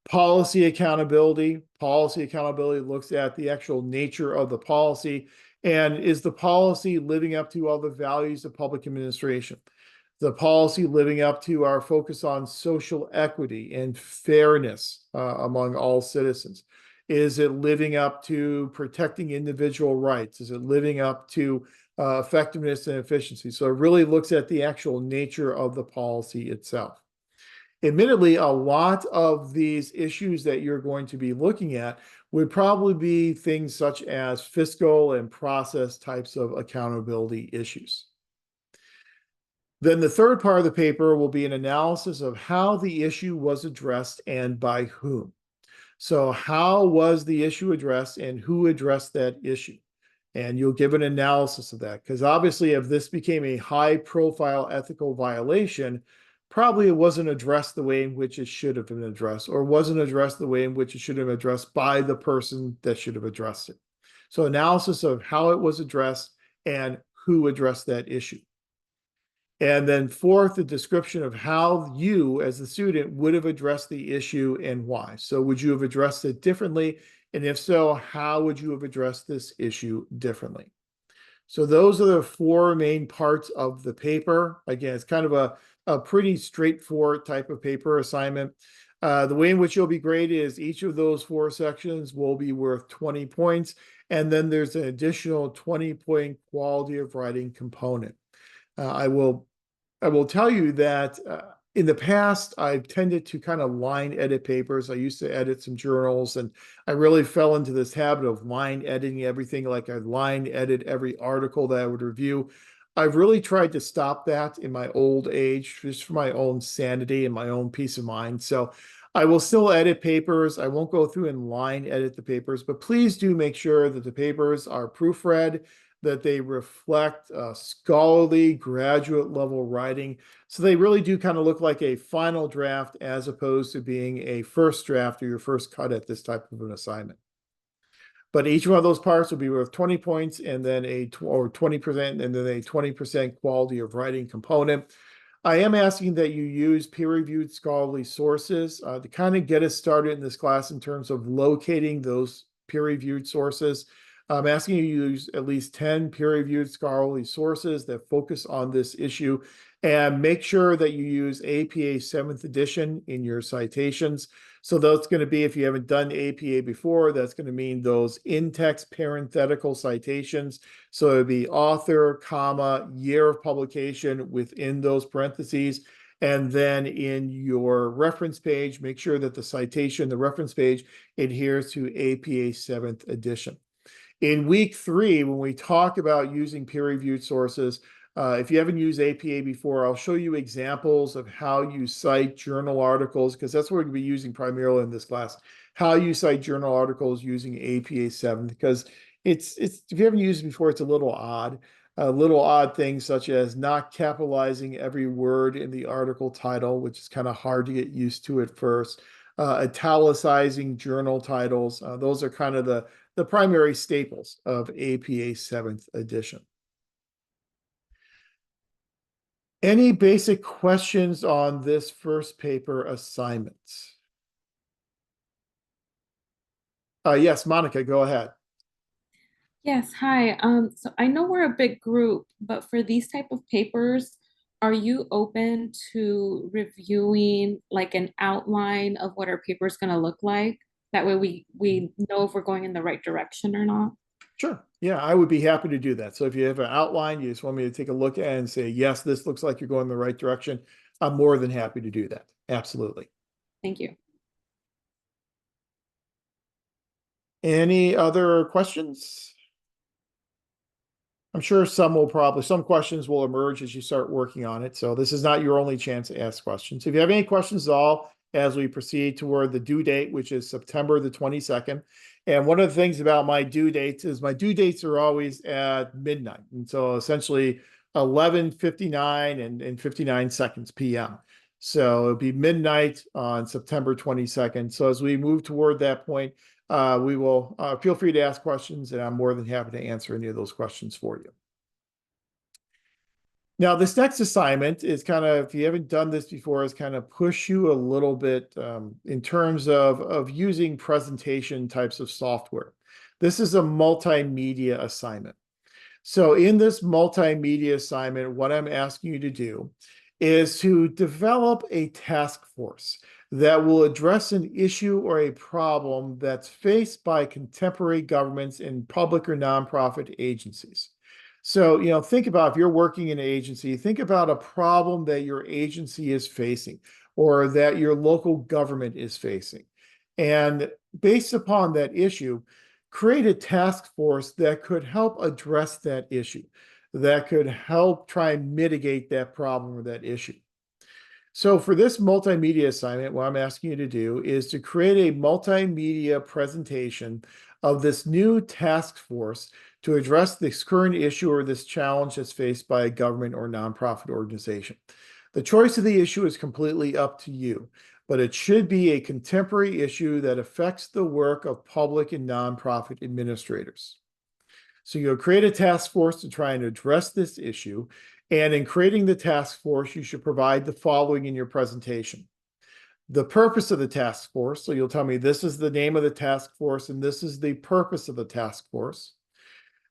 Policy accountability. Policy accountability looks at the actual nature of the policy, and is the policy living up to all the values of public administration? The policy living up to our focus on social equity and fairness among all citizens? Is it living up to protecting individual rights? Is it living up to effectiveness and efficiency? So it really looks at the actual nature of the policy itself. Admittedly, a lot of these issues that you're going to be looking at would probably be things such as fiscal and process types of accountability issues. Then the third part of the paper will be an analysis of how the issue was addressed and by whom. So how was the issue addressed and who addressed that issue? And you'll give an analysis of that, because obviously if this became a high-profile ethical violation, probably it wasn't addressed the way in which it should have been addressed, or wasn't addressed the way in which it should have been addressed by the person that should have addressed it. So analysis of how it was addressed and who addressed that issue. And then fourth, the description of how you as the student would have addressed the issue and why. So would you have addressed it differently? And if so, how would you have addressed this issue differently? So those are the 4 main parts of the paper. Again, it's kind of a pretty straightforward type of paper assignment. The way in which you'll be graded is each of those 4 sections will be worth 20 points. And then there's an additional 20-point quality of writing component. I will tell you that in the past, I've tended to kind of line edit papers. I used to edit some journals, and I really fell into this habit of line editing everything. Like I line edit every article that I would review. I've really tried to stop that in my old age, just for my own sanity and my own peace of mind. So I will still edit papers. I won't go through and line edit the papers, but please do make sure that the papers are proofread, that they reflect scholarly graduate level writing. So they really do kind of look like a final draft as opposed to being a first draft or your first cut at this type of an assignment. But each one of those parts will be worth 20 points and then or 20% and then a 20% quality of writing component. I am asking that you use peer-reviewed scholarly sources to kind of get us started in this class in terms of locating those peer-reviewed sources. I'm asking you to use at least 10 peer-reviewed scholarly sources that focus on this issue, and make sure that you use APA 7th edition in your citations. So that's going to be, if you haven't done APA before, that's going to mean those in-text parenthetical citations. So it'd be author, comma, year of publication within those parentheses. And then in your reference page, make sure that the citation, the reference page, adheres to APA 7th edition. In week 3, when we talk about using peer-reviewed sources, if you haven't used APA before, I'll show you examples of how you cite journal articles, because that's what we're going to be using primarily in this class, how you cite journal articles using APA 7, because it's if you haven't used it before, it's a little odd. Little odd things such as not capitalizing every word in the article title, which is kind of hard to get used to at first. Italicizing journal titles. Those are kind of the primary staples of APA 7th edition. Any basic questions on this first paper assignment? Yes, Monica, go ahead. Yes, hi. So I know we're a big group, but for these type of papers, are you open to reviewing like an outline of what our paper is going to look like? That way we know if we're going in the right direction or not. Sure. Yeah, I would be happy to do that. So if you have an outline, you just want me to take a look at it and say, yes, this looks like you're going in the right direction, I'm more than happy to do that. Absolutely. Thank you. Any other questions? I'm sure some questions will emerge as you start working on it. So this is not your only chance to ask questions. If you have any questions at all as we proceed toward the due date, which is September the 22nd. And one of the things about my due dates is my due dates are always at midnight. And so essentially 11:59 and 59 seconds PM. So it'll be midnight on September 22nd. So as we move toward that point, we will feel free to ask questions, and I'm more than happy to answer any of those questions for you. Now, this next assignment is kind of, if you haven't done this before, is kind of push you a little bit in terms of using presentation types of software. This is a multimedia assignment. So in this multimedia assignment, what I'm asking you to do is to develop a task force that will address an issue or a problem that's faced by contemporary governments and public or nonprofit agencies. So, think about, if you're working in an agency, think about a problem that your agency is facing or that your local government is facing. And based upon that issue, create a task force that could help address that issue, that could help try and mitigate that problem or that issue. So for this multimedia assignment, what I'm asking you to do is to create a multimedia presentation of this new task force to address this current issue or this challenge that's faced by a government or nonprofit organization. The choice of the issue is completely up to you, but it should be a contemporary issue that affects the work of public and nonprofit administrators. So you'll create a task force to try and address this issue. And in creating the task force, you should provide the following in your presentation. The purpose of the task force. So you'll tell me this is the name of the task force and this is the purpose of the task force.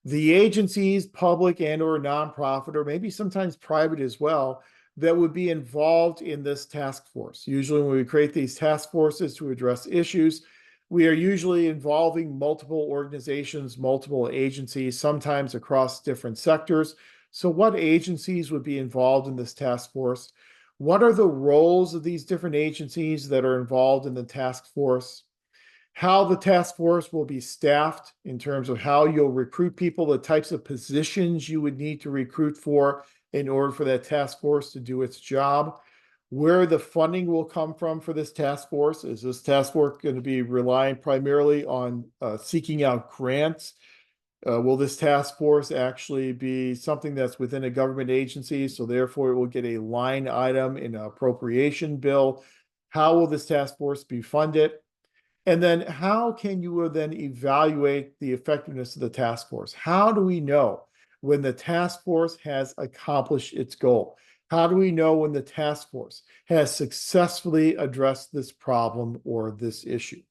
The agencies, public and or nonprofit, or maybe sometimes private as well, that would be involved in this task force. Usually when we create these task forces to address issues, we are usually involving multiple organizations, multiple agencies, sometimes across different sectors. So what agencies would be involved in this task force? What are the roles of these different agencies that are involved in the task force? How the task force will be staffed in terms of how you'll recruit people, the types of positions you would need to recruit for in order for that task force to do its job. Where the funding will come from for this task force. Is this task force going to be relying primarily on seeking out grants? Will this task force actually be something that's within a government agency, so therefore it will get a line item in an appropriation bill? How will this task force be funded? And then how can you then evaluate the effectiveness of the task force? How do we know when the task force has accomplished its goal? How do we know when the task force has successfully addressed this problem or this issue?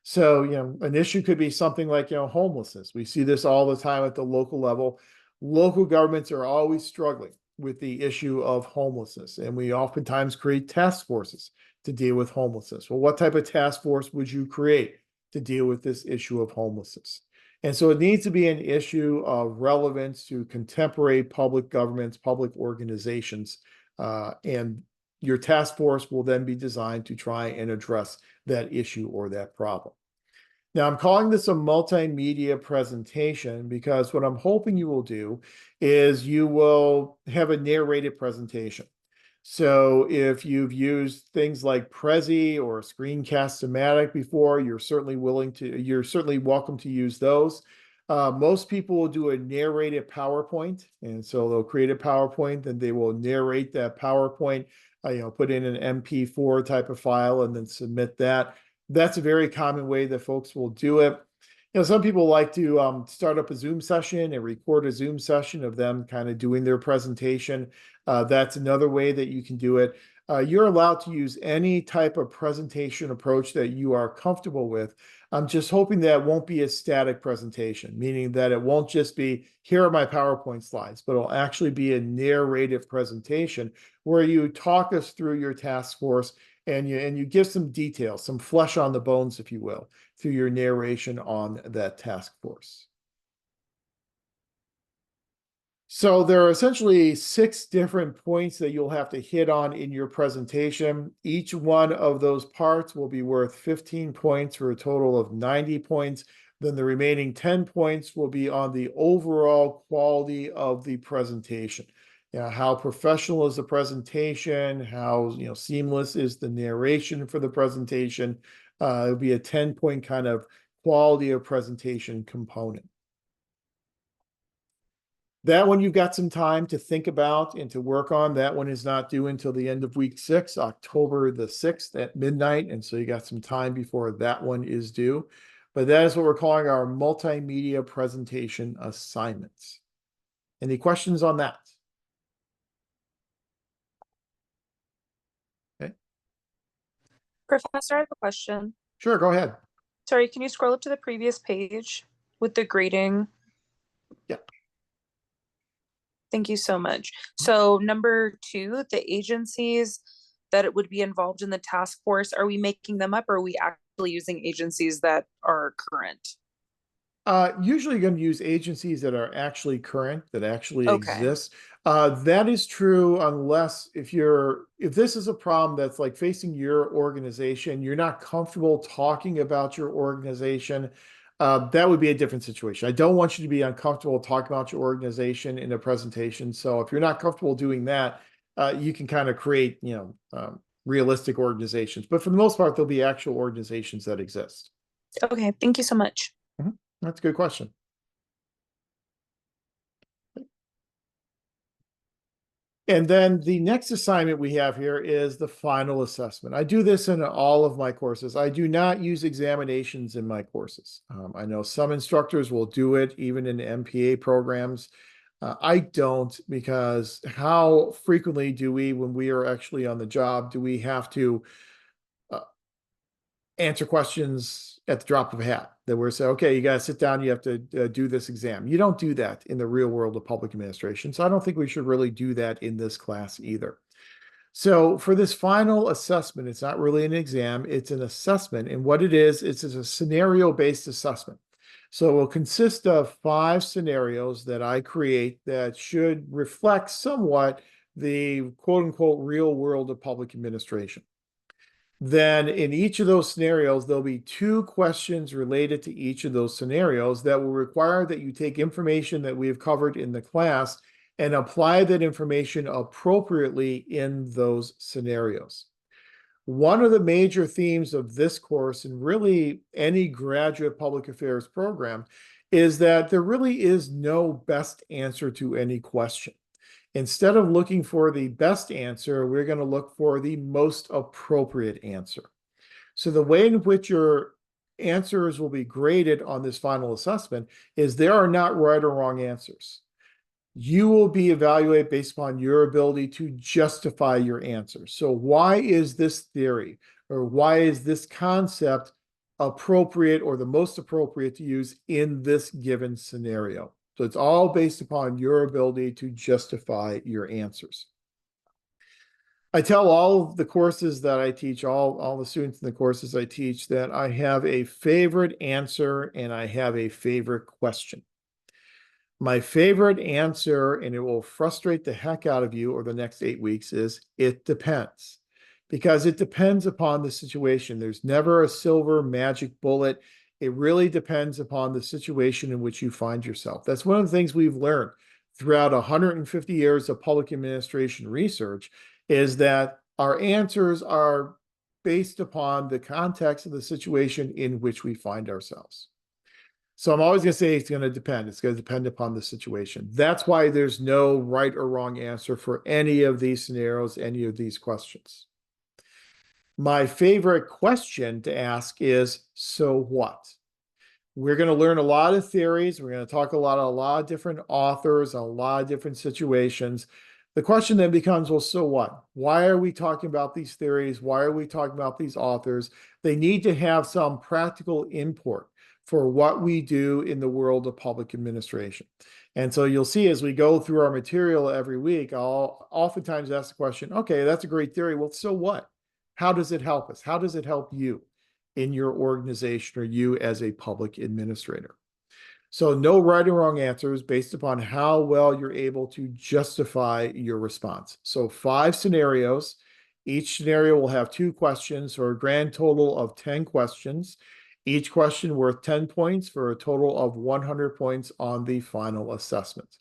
So, an issue could be something like, homelessness. We see this all the time at the local level. Local governments are always struggling with the issue of homelessness, and we oftentimes create task forces to deal with homelessness. Well, what type of task force would you create to deal with this issue of homelessness? And so it needs to be an issue of relevance to contemporary public governments, public organizations, and your task force will then be designed to try and address that issue or that problem. Now, I'm calling this a multimedia presentation because what I'm hoping you will do is you will have a narrated presentation. So if you've used things like Prezi or Screencast-O-Matic before, you're certainly welcome to use those. Most people will do a narrated PowerPoint, and so they'll create a PowerPoint, then they will narrate that PowerPoint, put in an MP4 type of file and then submit that. That's a very common way that folks will do it. Some people like to start up a Zoom session and record a Zoom session of them kind of doing their presentation. That's another way that you can do it. You're allowed to use any type of presentation approach that you are comfortable with. I'm just hoping that it won't be a static presentation, meaning that it won't just be, here are my PowerPoint slides, but it'll actually be a narrative presentation where you talk us through your task force and you give some details, some flesh on the bones, if you will, through your narration on that task force. So there are essentially 6 different points that you'll have to hit on in your presentation. Each one of those parts will be worth 15 points for a total of 90 points. Then the remaining 10 points will be on the overall quality of the presentation. How professional is the presentation? How seamless is the narration for the presentation? It'll be a 10-point kind of quality of presentation component. That one you've got some time to think about and to work on. That one is not due until the end of week 6, October the 6th at midnight. And so you got some time before that one is due. But that is what we're calling our multimedia presentation assignments. Any questions on that? Okay. Professor, I have a question. Sure, go ahead. Sorry, can you scroll up to the previous page with the grading? Yeah. Thank you so much. So number 2, the agencies that it would be involved in the task force, are we making them up or are we actually using agencies that are current? Usually you're going to use agencies that are actually current, that actually Okay. exist. That is true unless if this is a problem that's like facing your organization, you're not comfortable talking about your organization, that would be a different situation. I don't want you to be uncomfortable talking about your organization in a presentation. So if you're not comfortable doing that, you can kind of create, realistic organizations. But for the most part, there'll be actual organizations that exist. Okay, thank you so much. That's a good question. And then the next assignment we have here is the final assessment. I do this in all of my courses. I do not use examinations in my courses. I know some instructors will do it even in MPA programs. I don't, because how frequently do we, when we are actually on the job, do we have to answer questions at the drop of a hat that we're saying, okay, you got to sit down, you have to do this exam. You don't do that in the real world of public administration. So I don't think we should really do that in this class either. So for this final assessment, it's not really an exam, it's an assessment. And what it is, it's a scenario-based assessment. So it will consist of 5 scenarios that I create that should reflect somewhat the quote unquote real world of public administration. Then in each of those scenarios, there'll be 2 questions related to each of those scenarios that will require that you take information that we have covered in the class and apply that information appropriately in those scenarios. One of the major themes of this course, and really any graduate public affairs program, is that there really is no best answer to any question. Instead of looking for the best answer, we're going to look for the most appropriate answer. So the way in which your answers will be graded on this final assessment is there are not right or wrong answers. You will be evaluated based upon your ability to justify your answer. So why is this theory or why is this concept appropriate or the most appropriate to use in this given scenario. So it's all based upon your ability to justify your answers. I tell all of the courses that I teach, all the students in the courses I teach, that I have a favorite answer and I have a favorite question. My favorite answer, and it will frustrate the heck out of you over the next 8 weeks, is it depends. Because it depends upon the situation. There's never a silver magic bullet. It really depends upon the situation in which you find yourself. That's one of the things we've learned throughout 150 years of public administration research, is that our answers are based upon the context of the situation in which we find ourselves. So I'm always going to say it's going to depend. It's going to depend upon the situation. That's why there's no right or wrong answer for any of these scenarios, any of these questions. My favorite question to ask is, so what? We're going to learn a lot of theories. We're going to talk a lot of different authors, a lot of different situations. The question then becomes, well, so what? Why are we talking about these theories? Why are we talking about these authors? They need to have some practical import for what we do in the world of public administration. And so you'll see as we go through our material every week, I'll oftentimes ask the question, okay, that's a great theory. Well, so what? How does it help us? How does it help you in your organization or you as a public administrator? So no right or wrong answers based upon how well you're able to justify your response. So 5 scenarios. Each scenario will have 2 questions, or a grand total of 10 questions. Each question worth 10 points for a total of 100 points on the final assessment.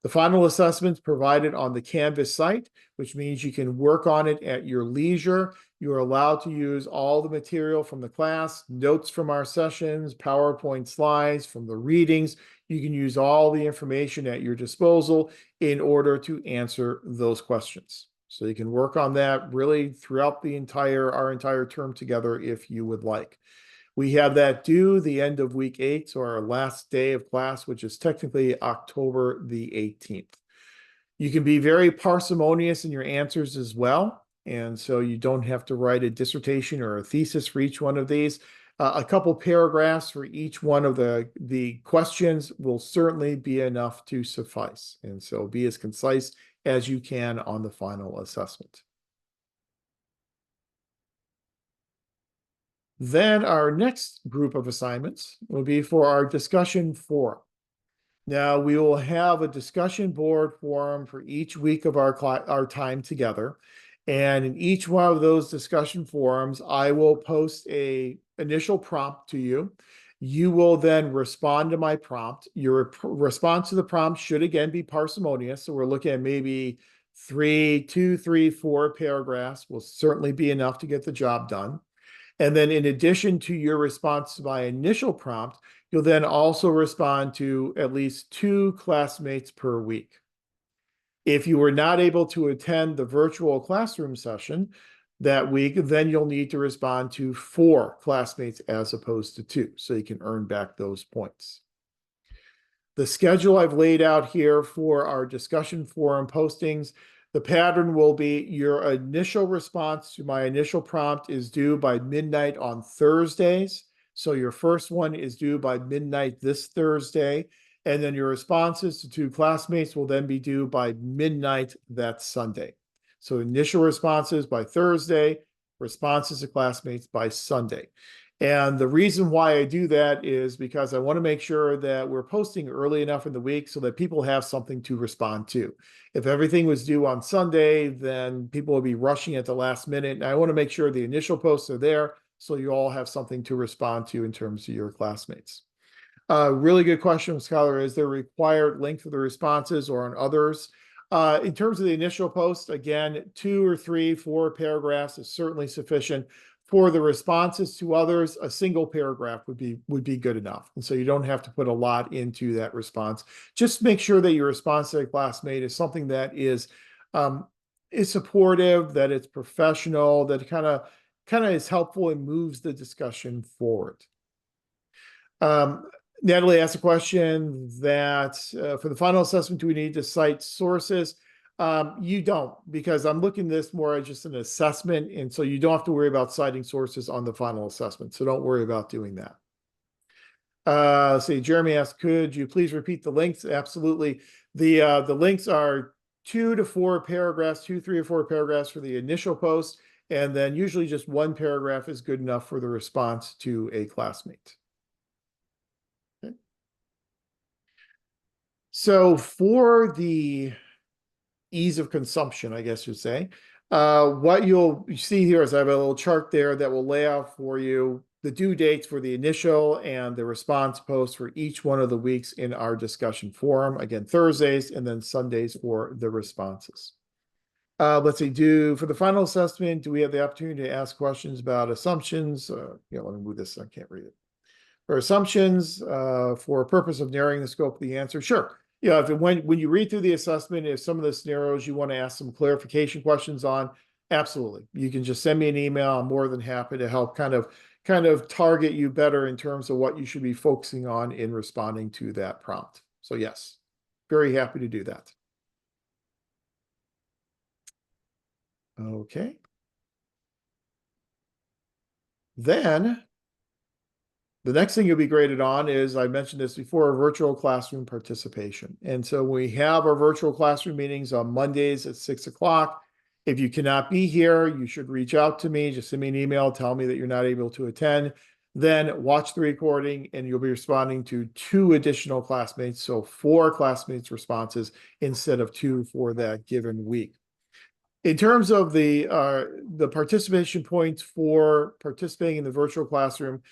The final assessment is provided on the Canvas site, which means you can work on it at your leisure. You are allowed to use all the material from the class, notes from our sessions, PowerPoint slides from the readings. You can use all the information at your disposal in order to answer those questions. So you can work on that really throughout our entire term together if you would like. We have that due the end of week 8, so our last day of class, which is technically October the 18th. You can be very parsimonious in your answers as well. And so you don't have to write a dissertation or a thesis for each one of these. A couple paragraphs for each one of the questions will certainly be enough to suffice. And so be as concise as you can on the final assessment. Then our next group of assignments will be for our discussion forum. Now we will have a discussion board forum for each week of our time together. And in each one of those discussion forums, I will post an initial prompt to you. You will then respond to my prompt. Your response to the prompt should again be parsimonious. So we're looking at maybe 2, 3, 4 paragraphs will certainly be enough to get the job done. And then in addition to your response to my initial prompt, you'll then also respond to at least 2 classmates per week. If you were not able to attend the virtual classroom session that week, then you'll need to respond to 4 classmates as opposed to 2, so you can earn back those points. The schedule I've laid out here for our discussion forum postings, the pattern will be your initial response to my initial prompt is due by midnight on Thursdays. So your first one is due by midnight this Thursday. And then your responses to 2 classmates will then be due by midnight that Sunday. So initial responses by Thursday, responses to classmates by Sunday. And the reason why I do that is because I want to make sure that we're posting early enough in the week so that people have something to respond to. If everything was due on Sunday, then people will be rushing at the last minute. And I want to make sure the initial posts are there so you all have something to respond to in terms of your classmates. Really good question, Scholar. Is there a required link for the responses or on others? In terms of the initial post, again, 2 or 3, 4 paragraphs is certainly sufficient. For the responses to others, a single paragraph would be good enough. And so you don't have to put a lot into that response. Just make sure that your response to a classmate is something that is supportive, that it's professional, that kind of is helpful and moves the discussion forward. Natalie asked a question that for the final assessment, do we need to cite sources? You don't, because I'm looking this more as just an assessment, and so you don't have to worry about citing sources on the final assessment. So don't worry about doing that. See, Jeremy asked, could you please repeat the links? Absolutely. The links are 2 to 4 paragraphs, 2, 3, or 4 paragraphs for the initial post, and then usually just 1 paragraph is good enough for the response to a classmate. Okay. So for the ease of consumption, I guess you'd say, what you'll see here is I have a little chart there that will lay out for you the due dates for the initial and the response posts for each one of the weeks in our discussion forum. Again, Thursdays and then Sundays for the responses. Let's see, for the final assessment, do we have the opportunity to ask questions about assumptions? Let me move this, I can't read it. For assumptions, for a purpose of narrowing the scope of the answer, sure. Yeah, when you read through the assessment, if some of the scenarios you want to ask some clarification questions on, absolutely. You can just send me an email. I'm more than happy to help kind of target you better in terms of what you should be focusing on in responding to that prompt. So yes, very happy to do that. Okay. Then the next thing you'll be graded on is, I mentioned this before, virtual classroom participation. And so we have our virtual classroom meetings on Mondays at 6 o'clock. If you cannot be here, you should reach out to me. Just send me an email, tell me that you're not able to attend. Then watch the recording and you'll be responding to 2 additional classmates. So 4 classmates' responses instead of 2 for that given week. In terms of the participation points for participating in the virtual classroom,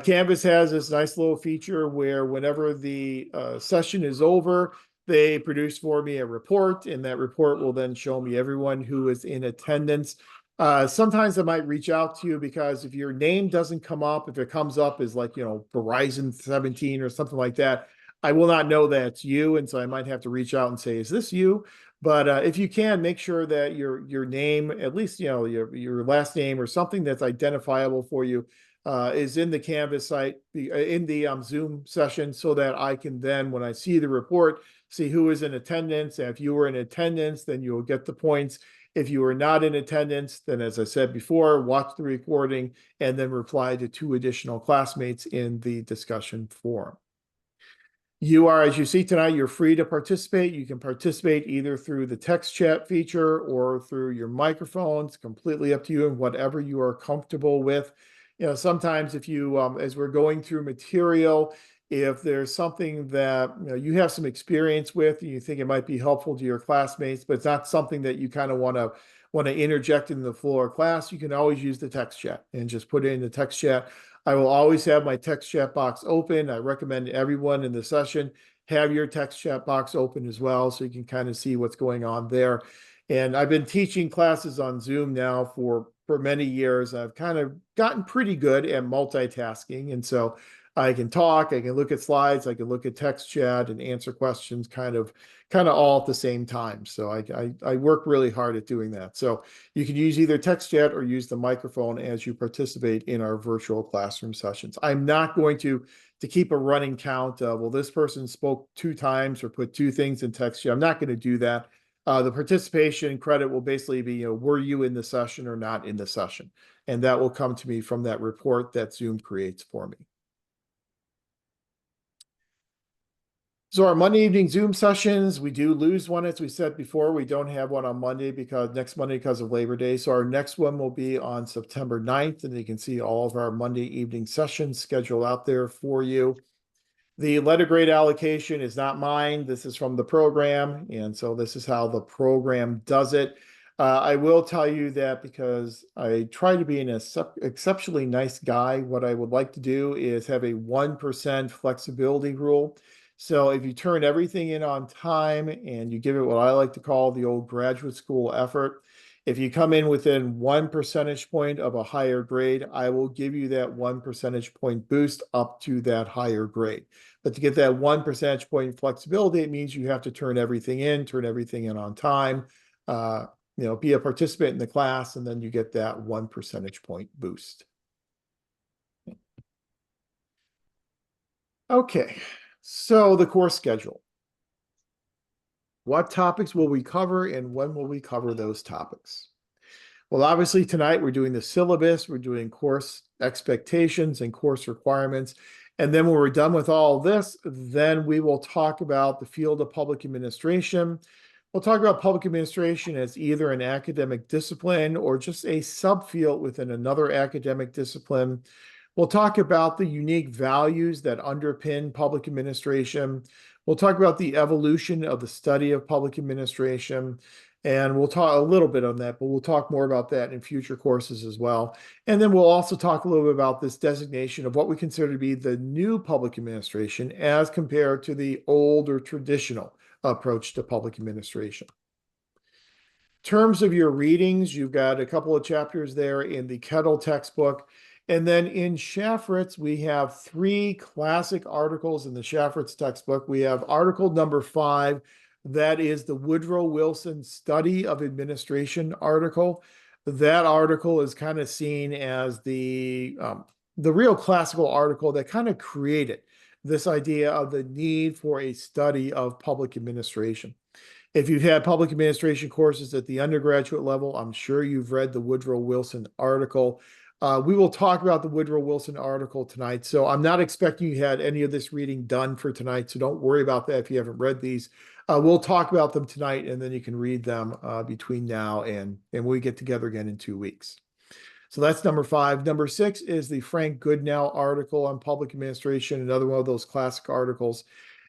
Canvas has this nice little feature where whenever the session is over, they produce for me a report, and that report will then show me everyone who is in attendance. Sometimes I might reach out to you because if your name doesn't come up, if it comes up as like, Verizon 17 or something like that, I will not know that it's you. And so I might have to reach out and say, is this you? But if you can, make sure that your name, at least your last name or something that's identifiable for you, is in the Canvas site, in the Zoom session, so that I can then, when I see the report, see who is in attendance. And if you were in attendance, then you will get the points. If you are not in attendance, then as I said before, watch the recording and then reply to 2 additional classmates in the discussion forum. You are, as you see tonight, you're free to participate. You can participate either through the text chat feature or through your microphones, completely up to you and whatever you are comfortable with. Sometimes if you, as we're going through material, if there's something that you have some experience with and you think it might be helpful to your classmates, but it's not something that you kind of want to interject in the flow of class, you can always use the text chat and just put it in the text chat. I will always have my text chat box open. I recommend everyone in the session have your text chat box open as well, so you can kind of see what's going on there. And I've been teaching classes on Zoom now for many years. I've kind of gotten pretty good at multitasking. And so I can talk, I can look at slides, I can look at text chat and answer questions kind of all at the same time. So I work really hard at doing that. So you can use either text chat or use the microphone as you participate in our virtual classroom sessions. I'm not going to keep a running count of, well, this person spoke 2 times or put 2 things in text chat. I'm not going to do that. The participation credit will basically be, were you in the session or not in the session? And that will come to me from that report that Zoom creates for me. So our Monday evening Zoom sessions, we do lose one, as we said before. We don't have one on Monday next Monday because of Labor Day. So our next one will be on September 9th, and you can see all of our Monday evening sessions scheduled out there for you. The letter grade allocation is not mine. This is from the program. And so this is how the program does it. I will tell you that because I try to be an exceptionally nice guy, what I would like to do is have a 1% flexibility rule. So if you turn everything in on time and you give it what I like to call the old graduate school effort, if you come in within 1 percentage point of a higher grade, I will give you that 1 percentage point boost up to that higher grade. But to get that 1 percentage point flexibility, it means you have to turn everything in on time, be a participant in the class, and then you get that 1 percentage point boost. Okay, so the course schedule. What topics will we cover and when will we cover those topics? Well, obviously tonight we're doing the syllabus, we're doing course expectations and course requirements. And then when we're done with all this, then we will talk about the field of public administration. We'll talk about public administration as either an academic discipline or just a subfield within another academic discipline. We'll talk about the unique values that underpin public administration. We'll talk about the evolution of the study of public administration. And we'll talk a little bit on that, but we'll talk more about that in future courses as well. And then we'll also talk a little bit about this designation of what we consider to be the new public administration as compared to the old or traditional approach to public administration. In terms of your readings, you've got a couple of chapters there in the Kettle textbook. And then in Shaffritt's, we have 3 classic articles in the Shaffritt's textbook. We have article number 5, that is the Woodrow Wilson Study of Administration article. That article is kind of seen as the real classical article that kind of created this idea of the need for a study of public administration. If you've had public administration courses at the undergraduate level, I'm sure you've read the Woodrow Wilson article. We will talk about the Woodrow Wilson article tonight, so I'm not expecting you had any of this reading done for tonight, so don't worry about that if you haven't read these. We'll talk about them tonight, and then you can read them between now and we get together again in 2 weeks. So that's number 5. Number 6 is the Frank Goodnow article on public administration, another one of those classic articles.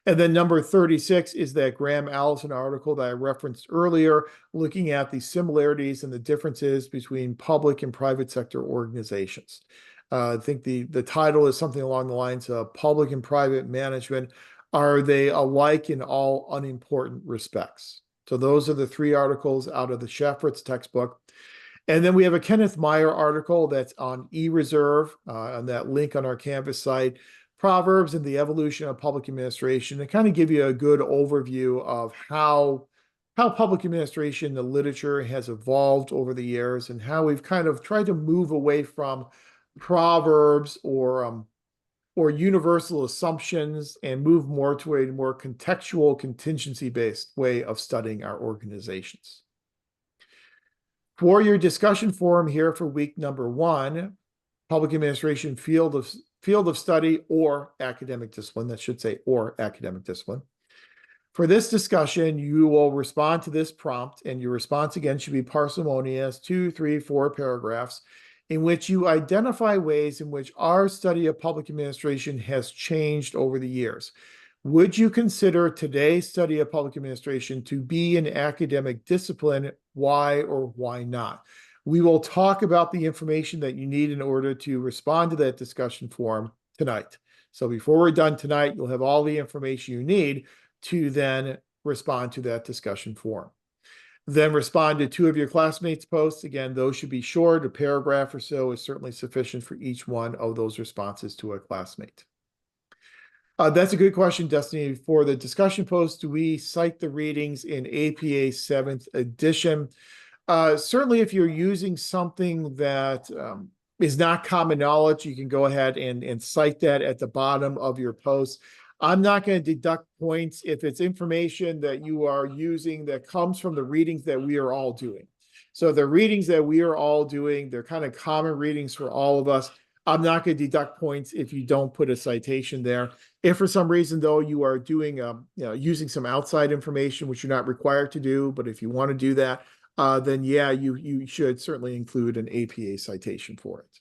And then number 36 is that Graham Allison article that I referenced earlier, looking at the similarities and the differences between public and private sector organizations. I think the title is something along the lines of public and private management. Are they alike in all unimportant respects? So those are the 3 articles out of the Shaffritt's textbook. And then we have a Kenneth Meyer article that's on eReserve, on that link on our Canvas site. Proverbs and the Evolution of Public Administration, to kind of give you a good overview of how public administration, the literature has evolved over the years and how we've kind of tried to move away from proverbs or universal assumptions and move more to a more contextual, contingency-based way of studying our organizations. For your discussion forum here for week number 1, public administration field of study or academic discipline, that should say or academic discipline. For this discussion, you will respond to this prompt, and your response again should be parsimonious, 2, 3, 4 paragraphs, in which you identify ways in which our study of public administration has changed over the years. Would you consider today's study of public administration to be an academic discipline? Why or why not? We will talk about the information that you need in order to respond to that discussion forum tonight. So before we're done tonight, you'll have all the information you need to then respond to that discussion forum. Then respond to 2 of your classmates' posts. Again, those should be short. A paragraph or so is certainly sufficient for each one of those responses to a classmate. That's a good question, Destiny. For the discussion post, do we cite the readings in APA 7th edition? Certainly, if you're using something that is not common knowledge, you can go ahead and cite that at the bottom of your post. I'm not going to deduct points if it's information that you are using that comes from the readings that we are all doing. So the readings that we are all doing, they're kind of common readings for all of us. I'm not going to deduct points if you don't put a citation there. If for some reason, though, you are doing, using some outside information, which you're not required to do, but if you want to do that, then yeah, you should certainly include an APA citation for it.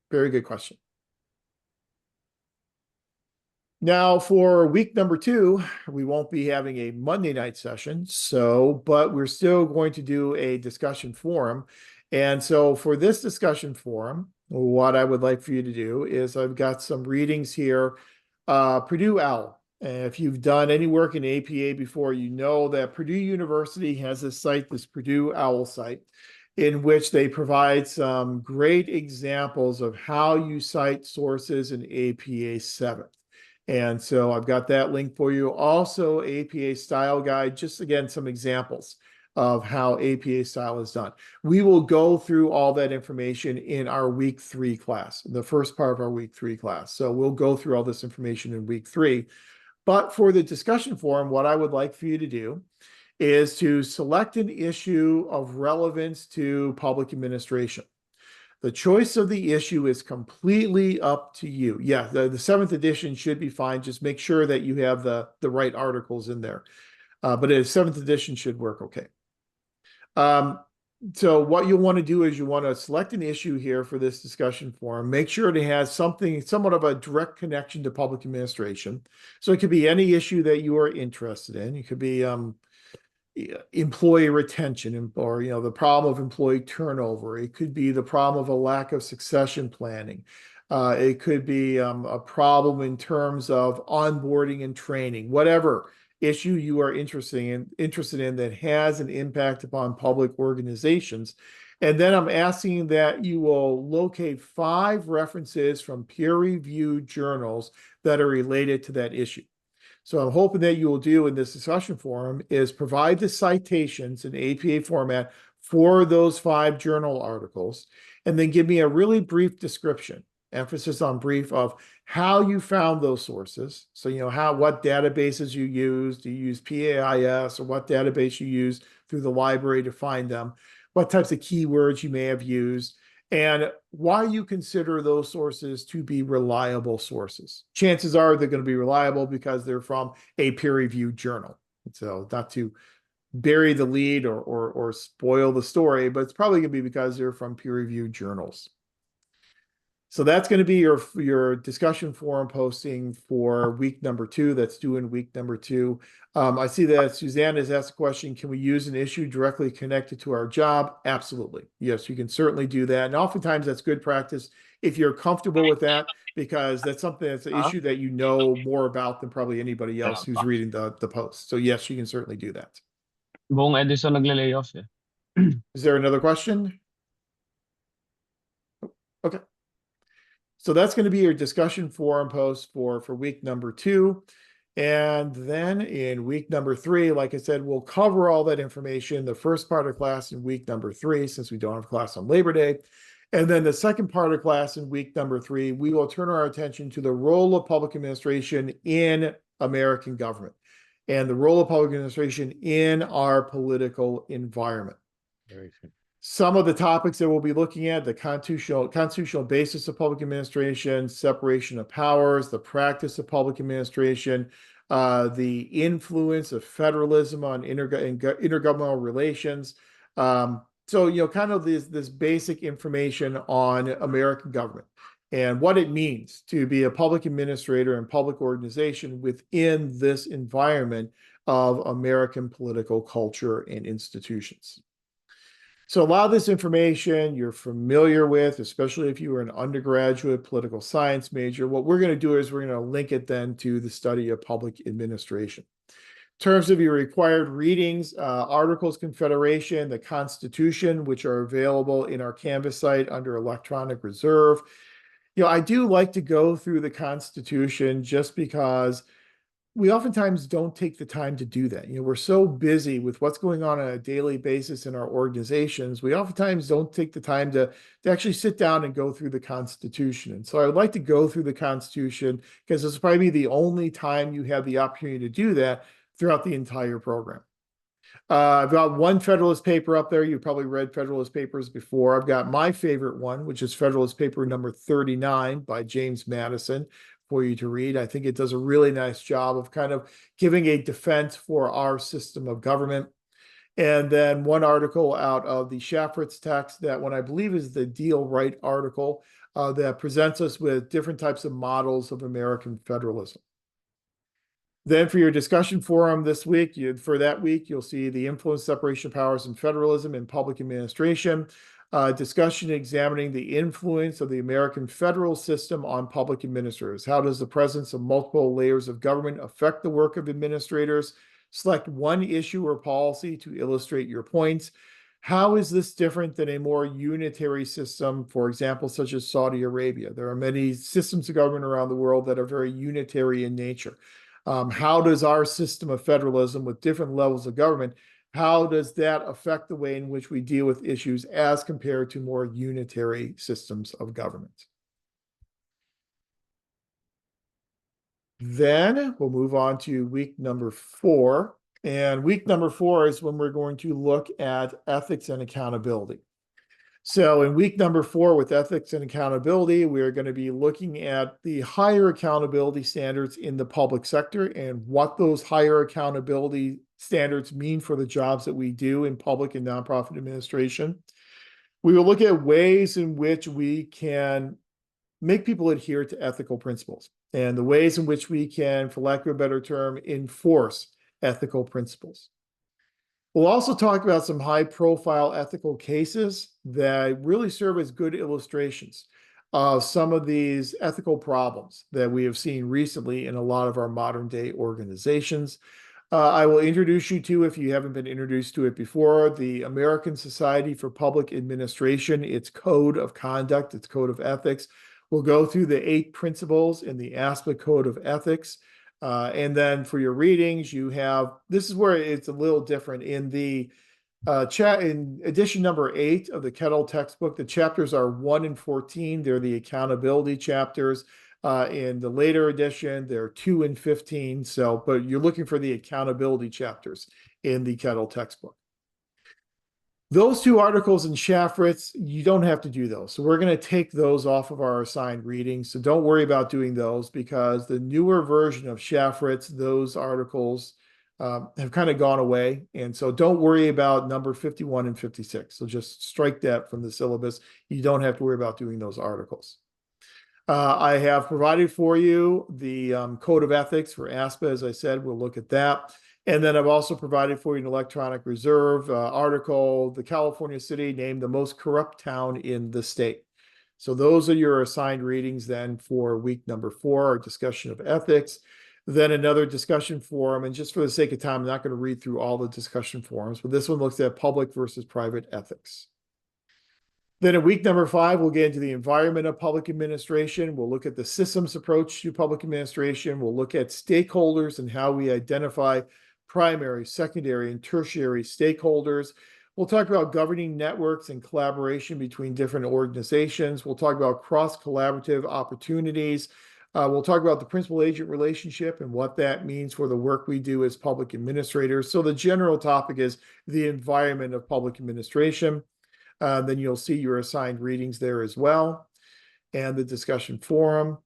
Very good question. Now for week number 2, we won't be having a Monday night session, but we're still going to do a discussion forum. And so for this discussion forum, what I would like for you to do is I've got some readings here. Purdue OWL. And if you've done any work in APA before, you know that Purdue University has this site, this Purdue OWL site, in which they provide some great examples of how you cite sources in APA 7. And so I've got that link for you. Also, APA style guide, just again, some examples of how APA style is done. We will go through all that information in our week 3 class, the first part of our week 3 class. So we'll go through all this information in week 3. But for the discussion forum, what I would like for you to do is to select an issue of relevance to public administration. The choice of the issue is completely up to you. Yeah, the seventh edition should be fine. Just make sure that you have the right articles in there. But a seventh edition should work okay. So what you'll want to do is you want to select an issue here for this discussion forum. Make sure it has something, somewhat of a direct connection to public administration. So it could be any issue that you are interested in. It could be employee retention, or the problem of employee turnover. It could be the problem of a lack of succession planning. It could be a problem in terms of onboarding and training. Whatever issue you are interested in that has an impact upon public organizations. And then I'm asking that you will locate 5 references from peer-reviewed journals that are related to that issue. So I'm hoping that you will do in this discussion forum is provide the citations in APA format for those 5 journal articles, and then give me a really brief description, emphasis on brief, of how you found those sources. So, what databases you use. Do you use PAIS, or what database you use through the library to find them? What types of keywords you may have used, and why you consider those sources to be reliable sources. Chances are they're going to be reliable because they're from a peer-reviewed journal. So not to bury the lead or spoil the story, but it's probably going to be because they're from peer-reviewed journals. So that's going to be your discussion forum posting for week number 2. That's due in week number 2. I see that Suzanne has asked a question, can we use an issue directly connected to our job? Absolutely. Yes, you can certainly do that. And oftentimes that's good practice if you're comfortable with that, because that's something that's an issue that you know more about than probably anybody else who's reading the post. So yes, you can certainly do that. Buong Edison nagle-layoff eh. Is there another question? Okay. So that's going to be your discussion forum post for week number 2. And then in week number 3, like I said, we'll cover all that information, the first part of class in week number 3, since we don't have class on Labor Day. And then the second part of class in week number 3, we will turn our attention to the role of public administration in American government and the role of public administration in our political environment. Very good. Some of the topics that we'll be looking at: the constitutional basis of public administration, separation of powers, the practice of public administration, the influence of federalism on intergovernmental relations. So, kind of this basic information on American government and what it means to be a public administrator and public organization within this environment of American political culture and institutions. So a lot of this information you're familiar with, especially if you were an undergraduate political science major. What we're going to do is we're going to link it then to the study of public administration. In terms of your required readings, Articles Confederation, the Constitution, which are available in our Canvas site under Electronic Reserve. I do like to go through the Constitution just because we oftentimes don't take the time to do that. We're so busy with what's going on a daily basis in our organizations. We oftentimes don't take the time to actually sit down and go through the Constitution. And so I would like to go through the Constitution because this will probably be the only time you have the opportunity to do that throughout the entire program. I've got one Federalist paper up there. You've probably read Federalist papers before. I've got my favorite one, which is Federalist paper number 39 by James Madison, for you to read. I think it does a really nice job of kind of giving a defense for our system of government. And then one article out of the Shafritz text, that one I believe is the Deal Right article, that presents us with different types of models of American federalism. Then for your discussion forum this week, for that week, you'll see the influence, separation of powers, and federalism in public administration. Discussion examining the influence of the American federal system on public administrators. How does the presence of multiple layers of government affect the work of administrators? Select one issue or policy to illustrate your points. How is this different than a more unitary system, for example, such as Saudi Arabia? There are many systems of government around the world that are very unitary in nature. How does our system of federalism with different levels of government, how does that affect the way in which we deal with issues as compared to more unitary systems of government? Then we'll move on to week number 4. And week number 4 is when we're going to look at ethics and accountability. So in week number 4 with ethics and accountability, we're going to be looking at the higher accountability standards in the public sector and what those higher accountability standards mean for the jobs that we do in public and nonprofit administration. We will look at ways in which we can make people adhere to ethical principles and the ways in which we can, for lack of a better term, enforce ethical principles. We'll also talk about some high-profile ethical cases that really serve as good illustrations of some of these ethical problems that we have seen recently in a lot of our modern-day organizations. I will introduce you to, if you haven't been introduced to it before, the American Society for Public Administration, its code of conduct, its code of ethics. We'll go through the 8 principles in the ASPA Code of Ethics. And then for your readings, you have, this is where it's a little different. In the in edition number 8 of the Kettle textbook, the chapters are 1 and 14. They're the accountability chapters. In the later edition, they're 2 and 15. So, but you're looking for the accountability chapters in the Kettle textbook. Those 2 articles in Shafritz, you don't have to do those. So we're going to take those off of our assigned readings. So don't worry about doing those, because the newer version of Shafritz, those articles have kind of gone away. And so don't worry about number 51 and 56. So just strike that from the syllabus. You don't have to worry about doing those articles. I have provided for you the Code of Ethics for ASPA. As I said, we'll look at that. And then I've also provided for you an electronic reserve article, the California city named the most corrupt town in the state. So those are your assigned readings then for week number 4, our discussion of ethics. Then another discussion forum, and just for the sake of time, I'm not going to read through all the discussion forums, but this one looks at public versus private ethics. Then in week number 5, we'll get into the environment of public administration. We'll look at the systems approach to public administration. We'll look at stakeholders and how we identify primary, secondary, and tertiary stakeholders. We'll talk about governing networks and collaboration between different organizations. We'll talk about cross-collaborative opportunities. We'll talk about the principal-agent relationship and what that means for the work we do as public administrators. So the general topic is the environment of public administration. Then you'll see your assigned readings there as well, and the discussion forum.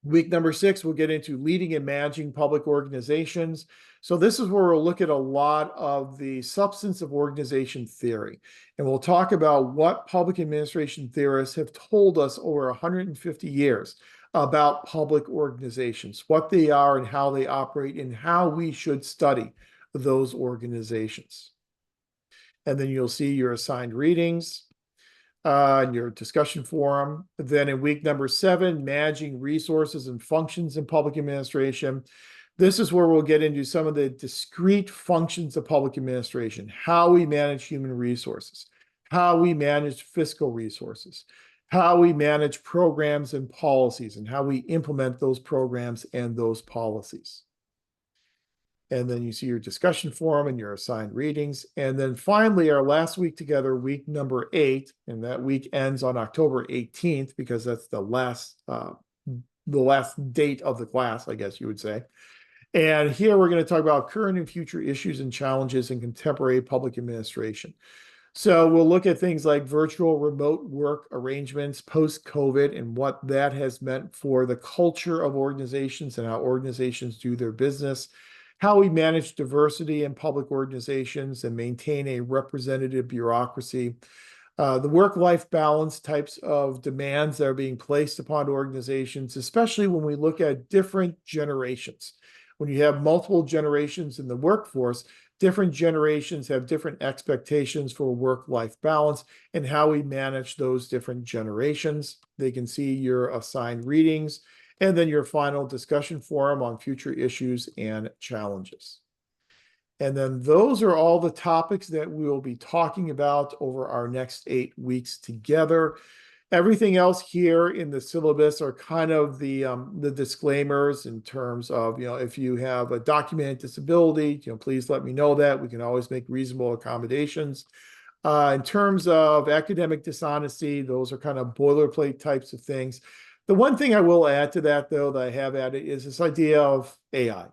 Week number 6, we'll get into leading and managing public organizations. So this is where we'll look at a lot of the substance of organization theory. And we'll talk about what public administration theorists have told us over 150 years about public organizations, what they are and how they operate, and how we should study those organizations. And then you'll see your assigned readings and your discussion forum. Then in week number 7, managing resources and functions in public administration. This is where we'll get into some of the discrete functions of public administration, how we manage human resources, how we manage fiscal resources, how we manage programs and policies, and how we implement those programs and those policies. And then you see your discussion forum and your assigned readings. And then finally, our last week together, week number 8, and that week ends on October 18th, because that's the last date of the class, I guess you would say. And here we're going to talk about current and future issues and challenges in contemporary public administration. So we'll look at things like virtual remote work arrangements post-COVID and what that has meant for the culture of organizations and how organizations do their business, how we manage diversity in public organizations and maintain a representative bureaucracy, the work-life balance types of demands that are being placed upon organizations, especially when we look at different generations. When you have multiple generations in the workforce, different generations have different expectations for work-life balance and how we manage those different generations. They can see your assigned readings and then your final discussion forum on future issues and challenges. And then those are all the topics that we will be talking about over our next 8 weeks together. Everything else here in the syllabus are kind of the disclaimers in terms of, if you have a documented disability, please let me know that. We can always make reasonable accommodations. In terms of academic dishonesty, those are kind of boilerplate types of things. The one thing I will add to that, though, that I have added is this idea of AI.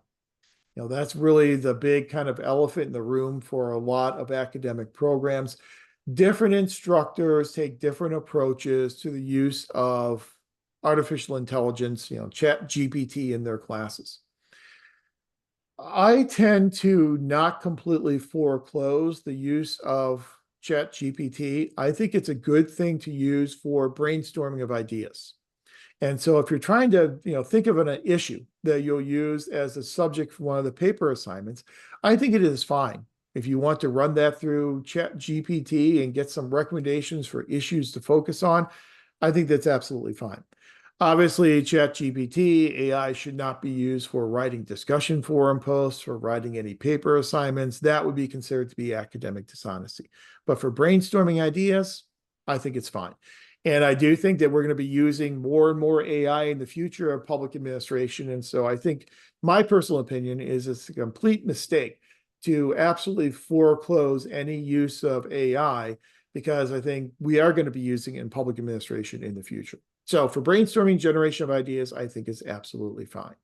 That's really the big kind of elephant in the room for a lot of academic programs. Different instructors take different approaches to the use of artificial intelligence, Chat GPT in their classes. I tend to not completely foreclose the use of Chat GPT. I think it's a good thing to use for brainstorming of ideas. And so if you're trying to, think of an issue that you'll use as a subject for one of the paper assignments, I think it is fine. If you want to run that through Chat GPT and get some recommendations for issues to focus on, I think that's absolutely fine. Obviously, Chat GPT, AI should not be used for writing discussion forum posts or writing any paper assignments. That would be considered to be academic dishonesty. But for brainstorming ideas, I think it's fine. And I do think that we're going to be using more and more AI in the future of public administration. And so I think my personal opinion is it's a complete mistake to absolutely foreclose any use of AI, because I think we are going to be using it in public administration in the future. So for brainstorming, generation of ideas, I think is absolutely fine.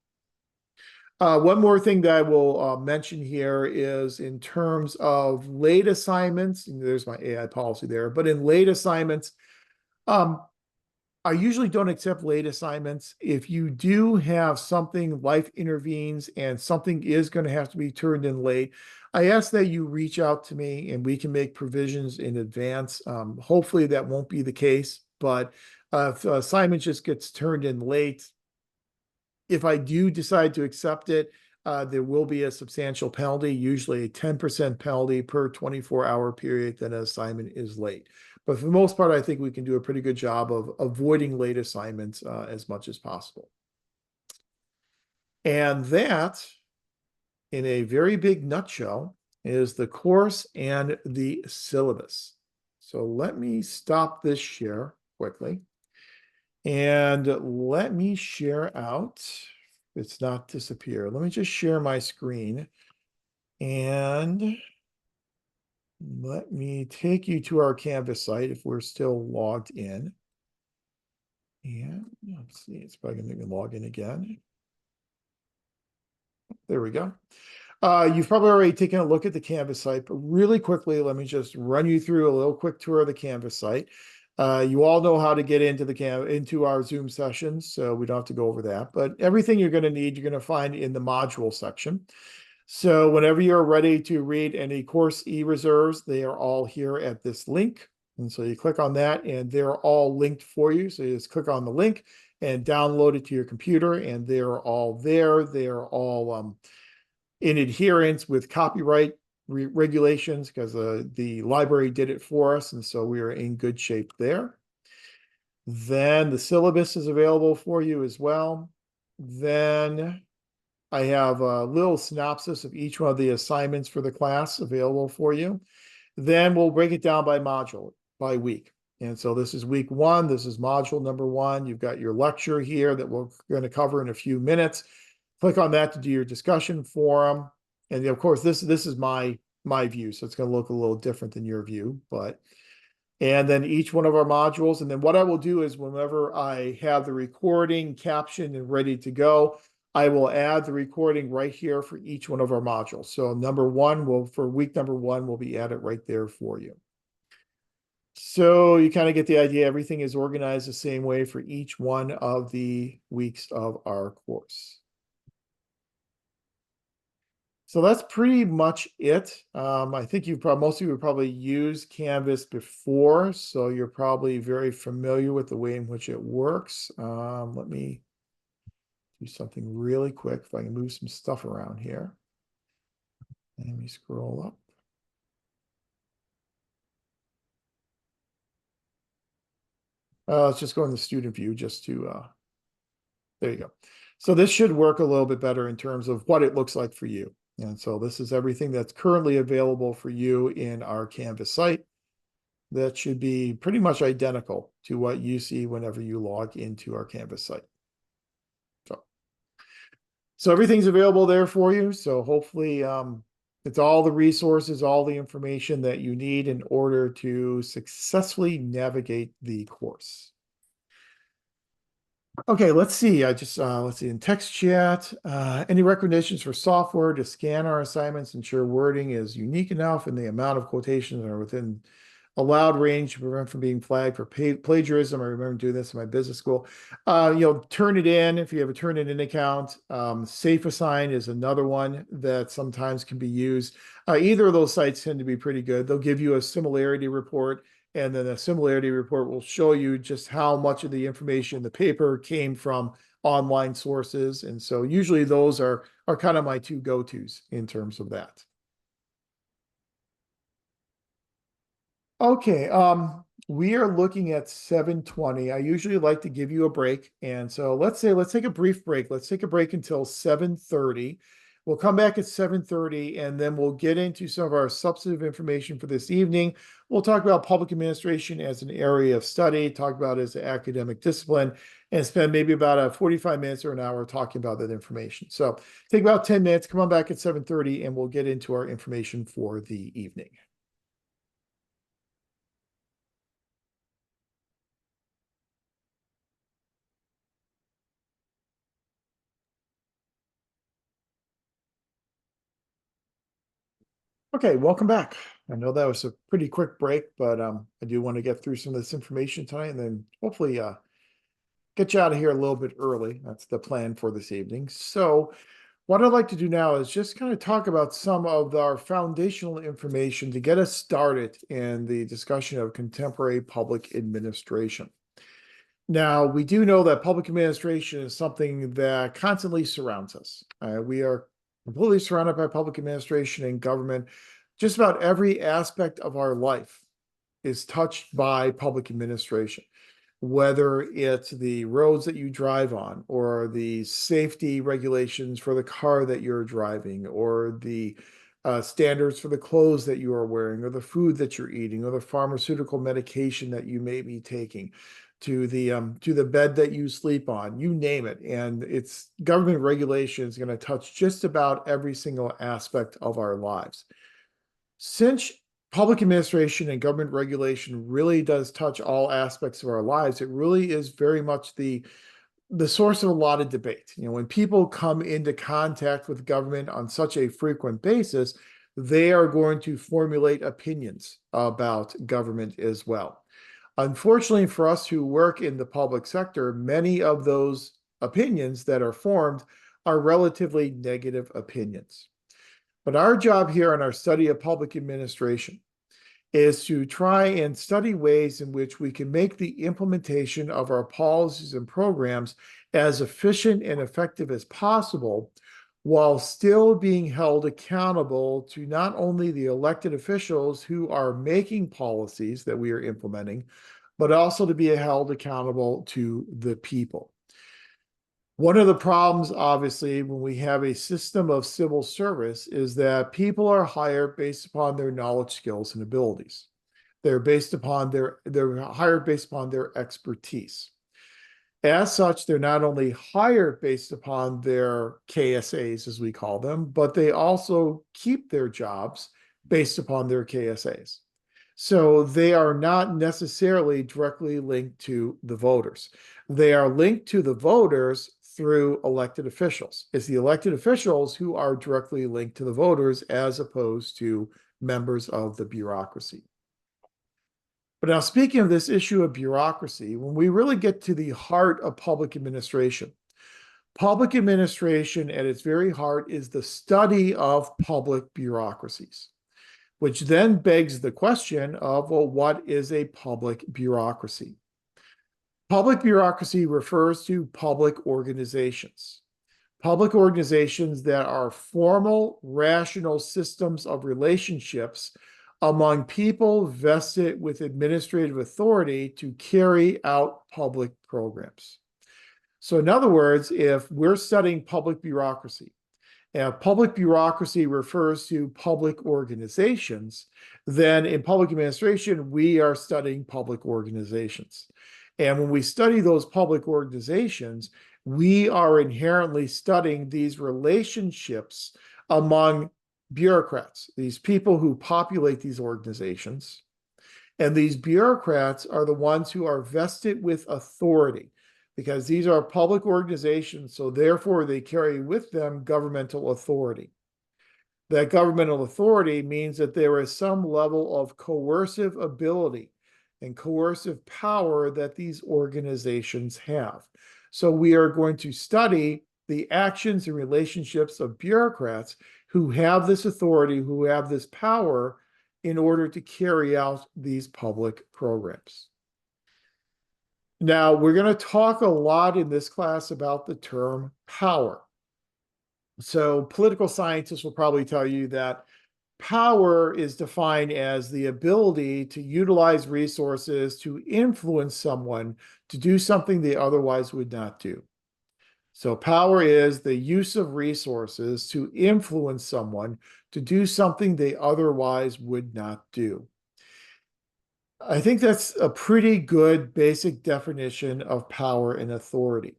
One more thing that I will mention here is in terms of late assignments, and there's my AI policy there, but in late assignments, I usually don't accept late assignments. If you do have something, life intervenes, and something is going to have to be turned in late, I ask that you reach out to me and we can make provisions in advance. Hopefully that won't be the case, but if the assignment just gets turned in late, if I do decide to accept it, there will be a substantial penalty, usually a 10% penalty per 24-hour period that an assignment is late. But for the most part, I think we can do a pretty good job of avoiding late assignments as much as possible. And that, in a very big nutshell, is the course and the syllabus. So let me stop this share quickly. And let me share out. It's not disappear. Let me just share my screen. And let me take you to our Canvas site if we're still logged in. And let's see, it's probably going to make me log in again. There we go. You've probably already taken a look at the Canvas site, but really quickly, let me just run you through a little quick tour of the Canvas site. You all know how to get into into our Zoom sessions, so we don't have to go over that. But everything you're going to need, you're going to find in the module section. So whenever you're ready to read any course e-reserves, they are all here at this link. And so you click on that and they're all linked for you. So you just click on the link and download it to your computer, and they're all there. They're all in adherence with copyright regulations, because the library did it for us. And so we are in good shape there. Then the syllabus is available for you as well. Then I have a little synopsis of each one of the assignments for the class available for you. Then we'll break it down by module, by week. And so this is week 1. This is module number 1. You've got your lecture here that we're going to cover in a few minutes. Click on that to do your discussion forum. And of course, this is my view, so it's going to look a little different than your view. And then each one of our modules. And then what I will do is whenever I have the recording captioned and ready to go, I will add the recording right here for each one of our modules. So for week number 1 will be added right there for you. So you kind of get the idea. Everything is organized the same way for each one of the weeks of our course. So that's pretty much it. I think most of you have probably used Canvas before, so you're probably very familiar with the way in which it works. Let me do something really quick if I can move some stuff around here. Let me scroll up. Let's just go in the student view just to, there you go. So this should work a little bit better in terms of what it looks like for you. And so this is everything that's currently available for you in our Canvas site. That should be pretty much identical to what you see whenever you log into our Canvas site. So everything's available there for you. So hopefully it's all the resources, all the information that you need in order to successfully navigate the course. Okay, let's see. Let's see in text chat. Any recommendations for software to scan our assignments, ensure wording is unique enough and the amount of quotations are within allowed range to prevent from being flagged for plagiarism. I remember doing this in my business school. Turn it in if you have a turn it in account. Safe Assign is another one that sometimes can be used. Either of those sites tend to be pretty good. They'll give you a similarity report, and then a similarity report will show you just how much of the information in the paper came from online sources. And so usually those are kind of my two go-tos in terms of that. Okay, we are looking at 7:20. I usually like to give you a break. And so let's take a brief break. Let's take a break until 7:30. We'll come back at 7:30 and then we'll get into some of our substantive information for this evening. We'll talk about public administration as an area of study, talk about it as an academic discipline, and spend maybe about 45 minutes or an hour talking about that information. So take about 10 minutes, come on back at 7:30, and we'll get into our information for the evening. Okay, welcome back. I know that was a pretty quick break, but I do want to get through some of this information tonight and then hopefully get you out of here a little bit early. That's the plan for this evening. So what I'd like to do now is just kind of talk about some of our foundational information to get us started in the discussion of contemporary public administration. Now, we do know that public administration is something that constantly surrounds us. We are completely surrounded by public administration and government. Just about every aspect of our life is touched by public administration, whether it's the roads that you drive on, or the safety regulations for the car that you're driving, or the standards for the clothes that you are wearing, or the food that you're eating, or the pharmaceutical medication that you may be taking, to the bed that you sleep on, you name it. And it's government regulation is going to touch just about every single aspect of our lives. Since public administration and government regulation really does touch all aspects of our lives, it really is very much the source of a lot of debate. When people come into contact with government on such a frequent basis, they are going to formulate opinions about government as well. Unfortunately for us who work in the public sector, many of those opinions that are formed are relatively negative opinions. But our job here in our study of public administration is to try and study ways in which we can make the implementation of our policies and programs as efficient and effective as possible, while still being held accountable to not only the elected officials who are making policies that we are implementing, but also to be held accountable to the people. One of the problems, obviously, when we have a system of civil service is that people are hired based upon their knowledge, skills, and abilities. They're hired based upon their expertise. As such, they're not only hired based upon their KSAs, as we call them, but they also keep their jobs based upon their KSAs. So they are not necessarily directly linked to the voters. They are linked to the voters through elected officials. It's the elected officials who are directly linked to the voters as opposed to members of the bureaucracy. But now, speaking of this issue of bureaucracy, when we really get to the heart of public administration at its very heart is the study of public bureaucracies, which then begs the question of, well, what is a public bureaucracy? Public bureaucracy refers to public organizations that are formal, rational systems of relationships among people vested with administrative authority to carry out public programs. So in other words, if we're studying public bureaucracy, and public bureaucracy refers to public organizations, then in public administration, we are studying public organizations. And when we study those public organizations, we are inherently studying these relationships among bureaucrats, these people who populate these organizations. And these bureaucrats are the ones who are vested with authority. because these are public organizations, so therefore they carry with them governmental authority. That governmental authority means that there is some level of coercive ability and coercive power that these organizations have. So we are going to study the actions and relationships of bureaucrats who have this authority, who have this power in order to carry out these public programs. Now, we're going to talk a lot in this class about the term power. So political scientists will probably tell you that power is defined as the ability to utilize resources to influence someone to do something they otherwise would not do. So power is the use of resources to influence someone to do something they otherwise would not do. I think that's a pretty good basic definition of power and authority.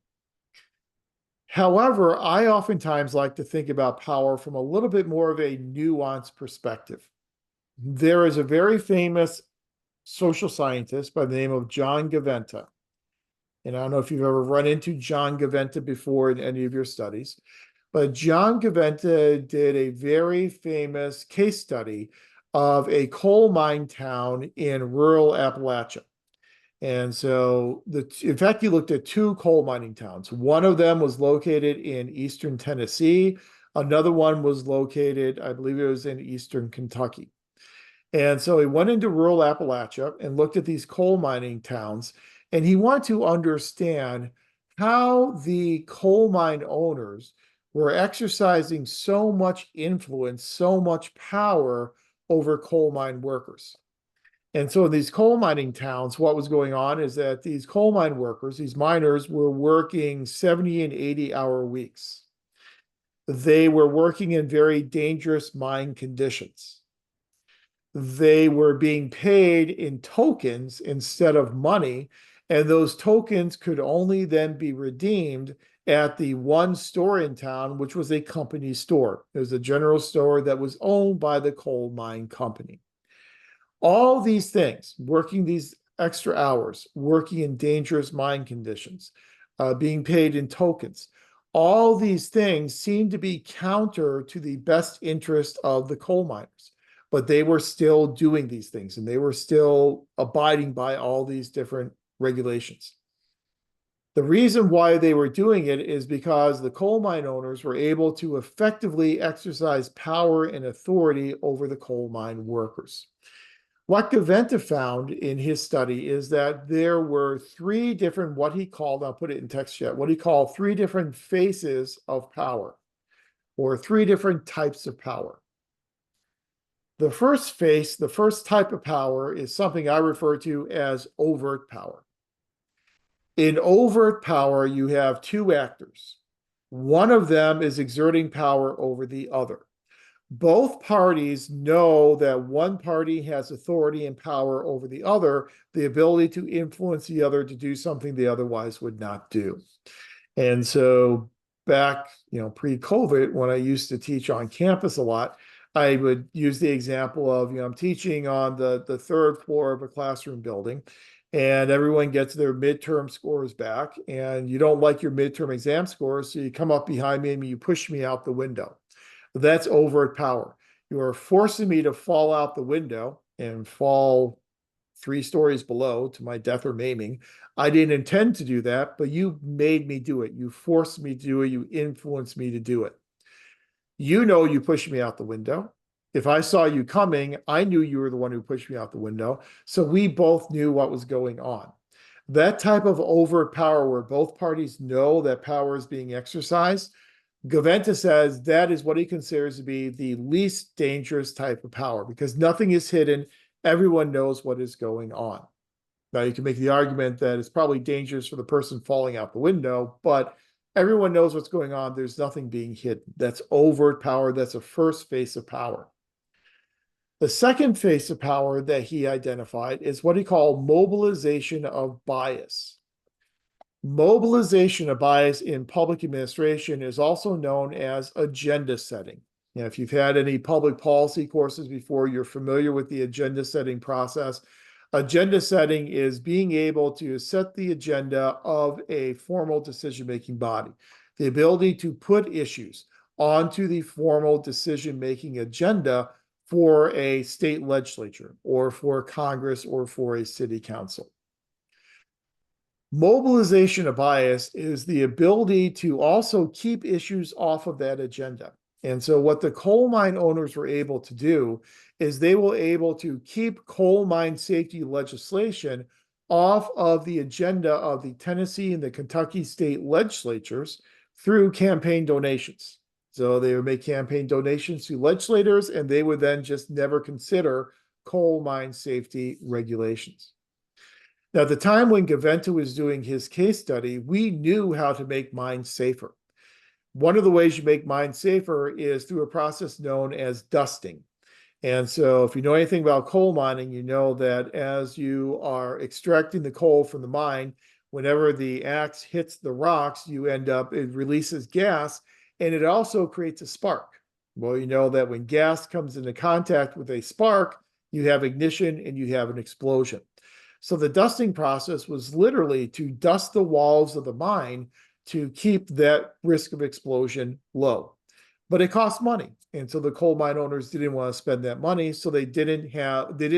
However, I oftentimes like to think about power from a little bit more of a nuanced perspective. There is a very famous social scientist by the name of John Gaventa. And I don't know if you've ever run into John Gaventa before in any of your studies, but John Gaventa did a very famous case study of a coal mine town in rural Appalachia. And so, in fact, he looked at two coal mining towns. One of them was located in eastern Tennessee. Another one was located, I believe it was in eastern Kentucky. And so he went into rural Appalachia and looked at these coal mining towns, and he wanted to understand how the coal mine owners were exercising so much influence, so much power over coal mine workers. And so in these coal mining towns, what was going on is that these coal mine workers, these miners, were working 70 and 80-hour weeks. They were working in very dangerous mine conditions. They were being paid in tokens instead of money, and those tokens could only then be redeemed at the one store in town, which was a company store. It was a general store that was owned by the coal mine company. All these things, working these extra hours, working in dangerous mine conditions, being paid in tokens, all these things seem to be counter to the best interest of the coal miners. But they were still doing these things, and they were still abiding by all these different regulations. The reason why they were doing it is because the coal mine owners were able to effectively exercise power and authority over the coal mine workers. What Gaventa found in his study is that there were three different, what he called, I'll put it in text chat, what he called three different faces of power, or three different types of power. The first face, the first type of power is something I refer to as overt power. In overt power, you have two actors. One of them is exerting power over the other. Both parties know that one party has authority and power over the other, the ability to influence the other to do something they otherwise would not do. And so back, pre-COVID, when I used to teach on campus a lot, I would use the example of, I'm teaching on the third floor of a classroom building, and everyone gets their midterm scores back, and you don't like your midterm exam scores, so you come up behind me and you push me out the window. That's overt power. You are forcing me to fall out the window and fall 3 stories below to my death or maiming. I didn't intend to do that, but you made me do it. You forced me to do it. You influenced me to do it. You pushed me out the window. If I saw you coming, I knew you were the one who pushed me out the window. So we both knew what was going on. That type of overt power where both parties know that power is being exercised, Gaventa says that is what he considers to be the least dangerous type of power, because nothing is hidden. Everyone knows what is going on. Now, you can make the argument that it's probably dangerous for the person falling out the window, but everyone knows what's going on. There's nothing being hidden. That's overt power. That's a first face of power. The second face of power that he identified is what he called mobilization of bias. Mobilization of bias in public administration is also known as agenda setting. If you've had any public policy courses before, you're familiar with the agenda setting process. Agenda setting is being able to set the agenda of a formal decision-making body, the ability to put issues onto the formal decision-making agenda for a state legislature or for Congress or for a city council. Mobilization of bias is the ability to also keep issues off of that agenda. And so what the coal mine owners were able to do is they were able to keep coal mine safety legislation off of the agenda of the Tennessee and the Kentucky state legislatures through campaign donations. So they would make campaign donations to legislators, and they would then just never consider coal mine safety regulations. Now, at the time when Gaventa was doing his case study, we knew how to make mines safer. One of the ways you make mines safer is through a process known as dusting. And so if you know anything about coal mining, you know that as you are extracting the coal from the mine, whenever the axe hits the rocks, you end up, it releases gas, and it also creates a spark. Well, you know that when gas comes into contact with a spark, you have ignition and you have an explosion. So the dusting process was literally to dust the walls of the mine to keep that risk of explosion low. But it cost money. And so the coal mine owners didn't want to spend that money. So they didn't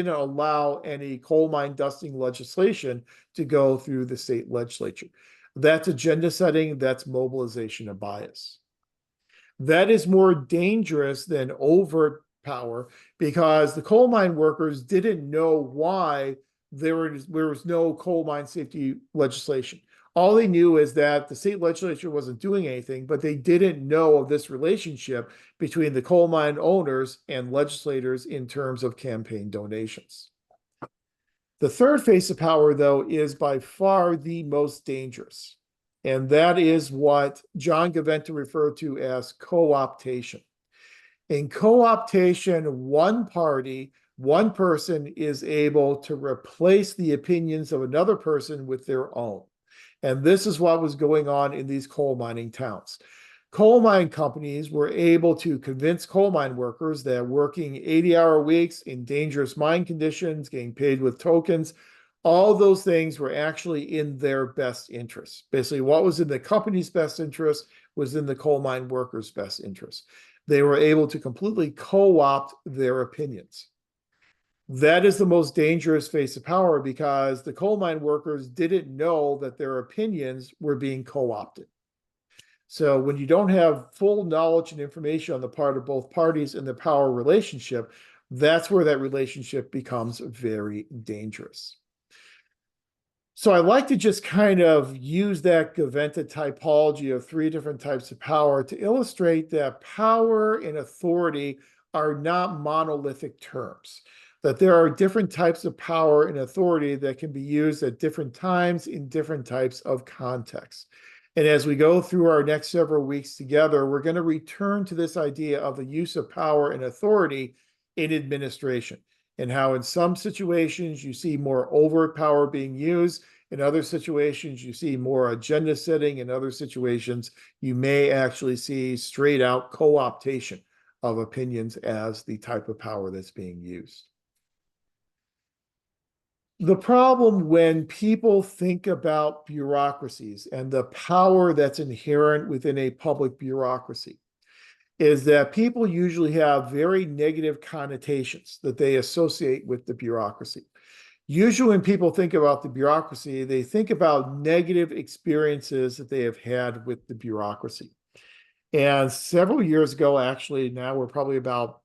allow any coal mine dusting legislation to go through the state legislature. That's agenda setting, that's mobilization of bias. That is more dangerous than overt power because the coal mine workers didn't know why there was no coal mine safety legislation. All they knew is that the state legislature wasn't doing anything, but they didn't know of this relationship between the coal mine owners and legislators in terms of campaign donations. The third face of power, though, is by far the most dangerous. And that is what John Gaventa referred to as co-optation. In co-optation, one party, one person is able to replace the opinions of another person with their own. And this is what was going on in these coal mining towns. Coal mine companies were able to convince coal mine workers that working 80-hour weeks in dangerous mine conditions, getting paid with tokens, all those things were actually in their best interest. Basically, what was in the company's best interest was in the coal mine workers' best interest. They were able to completely co-opt their opinions. That is the most dangerous face of power because the coal mine workers didn't know that their opinions were being co-opted. So when you don't have full knowledge and information on the part of both parties in the power relationship, that's where that relationship becomes very dangerous. So I like to just kind of use that Gaventa typology of three different types of power to illustrate that power and authority are not monolithic terms, that there are different types of power and authority that can be used at different times in different types of contexts. And as we go through our next several weeks together, we're going to return to this idea of the use of power and authority in administration, and how in some situations you see more overt power being used. In other situations, you see more agenda setting. In other situations, you may actually see straight out co-optation of opinions as the type of power that's being used. The problem when people think about bureaucracies and the power that's inherent within a public bureaucracy is that people usually have very negative connotations that they associate with the bureaucracy. Usually when people think about the bureaucracy, they think about negative experiences that they have had with the bureaucracy. And several years ago, actually, now we're probably about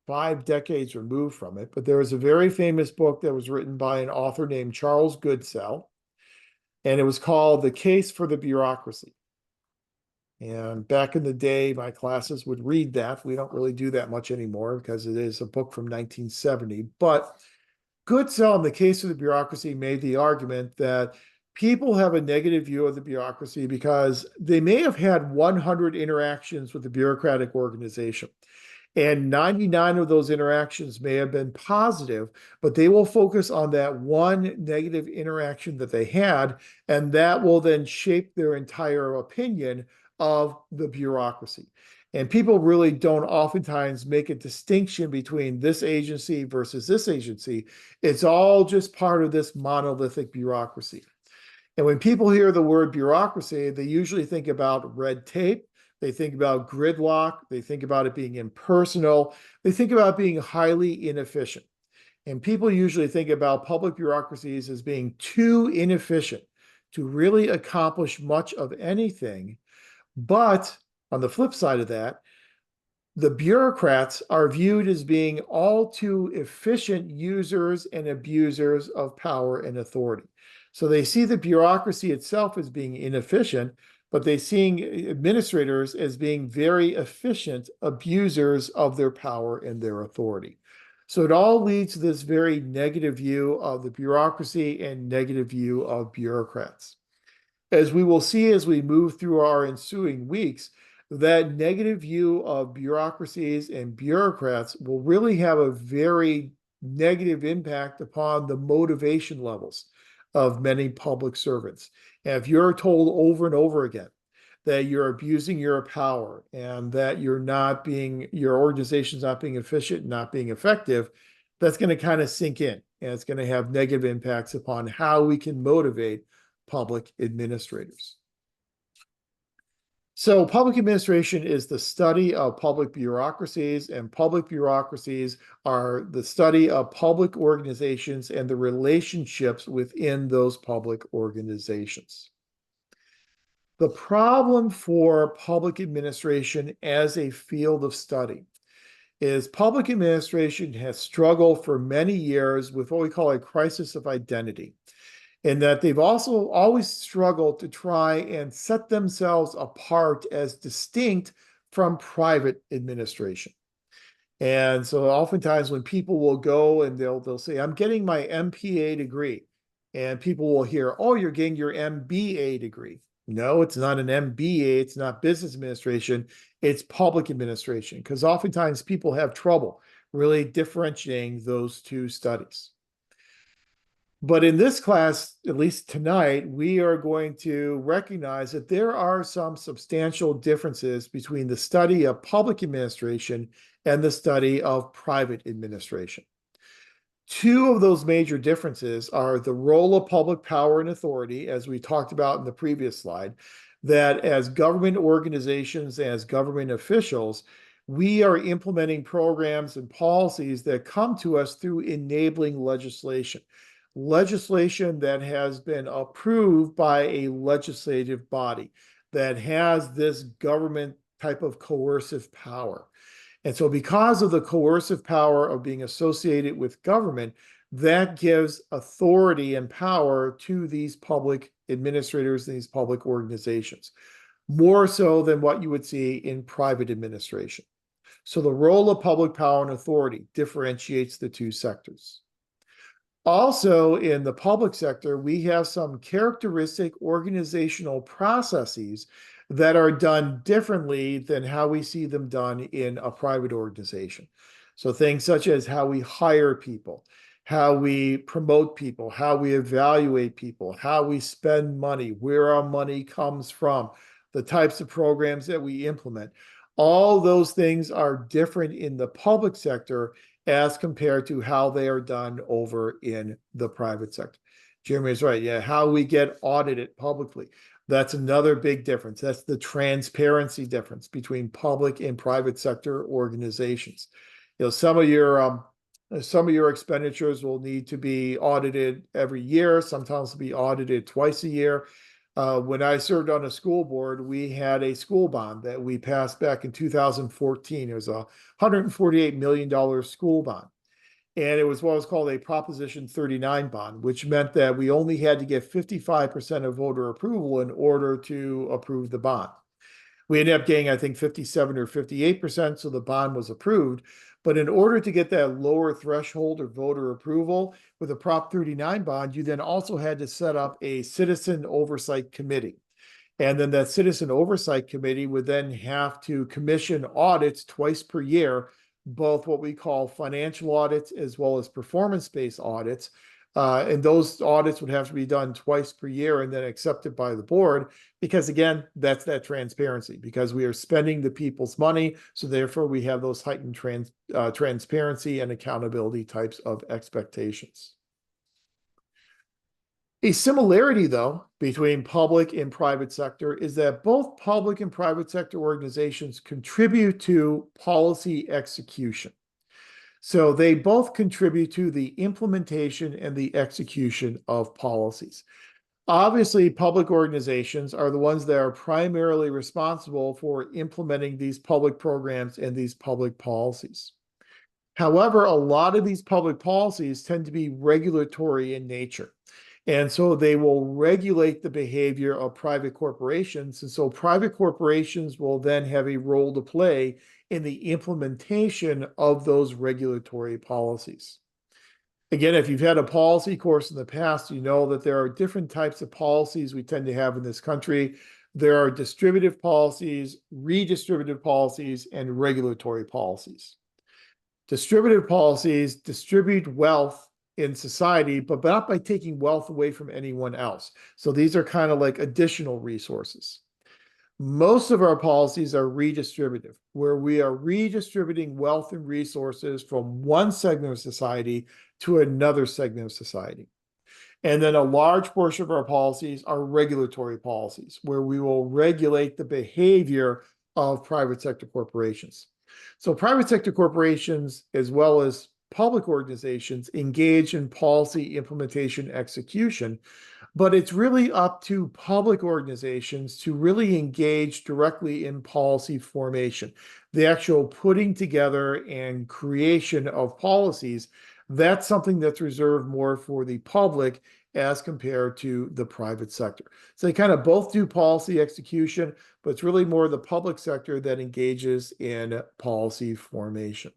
5 decades removed from it, but there was a very famous book that was written by an author named Charles Goodsell, and it was called The Case for the Bureaucracy. And back in the day, my classes would read that. We don't really do that much anymore because it is a book from 1970. But Goodsell, in The Case of the Bureaucracy, made the argument that people have a negative view of the bureaucracy because they may have had 100 interactions with the bureaucratic organization. And 99 of those interactions may have been positive, but they will focus on that one negative interaction that they had, and that will then shape their entire opinion of the bureaucracy. And people really don't oftentimes make a distinction between this agency versus this agency. It's all just part of this monolithic bureaucracy. And when people hear the word bureaucracy, they usually think about red tape. They think about gridlock. They think about it being impersonal. They think about being highly inefficient. And people usually think about public bureaucracies as being too inefficient to really accomplish much of anything. But on the flip side of that, the bureaucrats are viewed as being all too efficient users and abusers of power and authority. So they see the bureaucracy itself as being inefficient, but they see administrators as being very efficient abusers of their power and their authority. So it all leads to this very negative view of the bureaucracy and negative view of bureaucrats. As we will see as we move through our ensuing weeks, that negative view of bureaucracies and bureaucrats will really have a very negative impact upon the motivation levels of many public servants. And if you're told over and over again that you're abusing your power and that your organization's not being efficient, not being effective, that's going to kind of sink in, and it's going to have negative impacts upon how we can motivate public administrators. So public administration is the study of public bureaucracies, and public bureaucracies are the study of public organizations and the relationships within those public organizations. The problem for public administration as a field of study is public administration has struggled for many years with what we call a crisis of identity, in that they've also always struggled to try and set themselves apart as distinct from private administration. And so oftentimes when people will go and they'll say, I'm getting my MPA degree, and people will hear, oh, you're getting your MBA degree. No, it's not an MBA. It's not business administration. It's public administration, because oftentimes people have trouble really differentiating those two studies. But in this class, at least tonight, we are going to recognize that there are some substantial differences between the study of public administration and the study of private administration. Two of those major differences are the role of public power and authority, as we talked about in the previous slide, that as government organizations, as government officials, we are implementing programs and policies that come to us through enabling legislation that has been approved by a legislative body that has this government type of coercive power. And so because of the coercive power of being associated with government, that gives authority and power to these public administrators and these public organizations, more so than what you would see in private administration. So the role of public power and authority differentiates the two sectors. Also, in the public sector, we have some characteristic organizational processes that are done differently than how we see them done in a private organization. So things such as how we hire people, how we promote people, how we evaluate people, how we spend money, where our money comes from, the types of programs that we implement. All those things are different in the public sector as compared to how they are done over in the private sector. Jeremy is right. Yeah, how we get audited publicly. That's another big difference. That's the transparency difference between public and private sector organizations. You know, some of your expenditures will need to be audited every year. Sometimes be audited twice a year. When I served on a school board, we had a school bond that we passed back in 2014. It was a $148 million school bond. And it was what was called a Proposition 39 bond, which meant that we only had to get 55% of voter approval in order to approve the bond. We ended up getting, I think, 57 or 58%, so the bond was approved. But in order to get that lower threshold of voter approval with a Prop 39 bond, you then also had to set up a citizen oversight committee. And then that citizen oversight committee would then have to commission audits twice per year, both what we call financial audits as well as performance-based audits, And those audits would have to be done twice per year and then accepted by the board, because again, that's that transparency, because we are spending the people's money. So therefore we have those heightened transparency and accountability types of expectations. A similarity, though, between public and private sector is that both public and private sector organizations contribute to policy execution. So they both contribute to the implementation and the execution of policies. Obviously, public organizations are the ones that are primarily responsible for implementing these public programs and these public policies. However, a lot of these public policies tend to be regulatory in nature. And so they will regulate the behavior of private corporations. And so private corporations will then have a role to play in the implementation of those regulatory policies. Again, if you've had a policy course in the past, you know that there are different types of policies we tend to have in this country. There are distributive policies, redistributive policies, and regulatory policies. Distributive policies distribute wealth in society, but not by taking wealth away from anyone else. So these are kind of like additional resources. Most of our policies are redistributive, where we are redistributing wealth and resources from one segment of society to another segment of society. And then a large portion of our policies are regulatory policies, where we will regulate the behavior of private sector corporations. So private sector corporations, as well as public organizations, engage in policy implementation execution, but it's really up to public organizations to really engage directly in policy formation. The actual putting together and creation of policies, that's something that's reserved more for the public as compared to the private sector. So they kind of both do policy execution, but it's really more the public sector that engages in policy formation.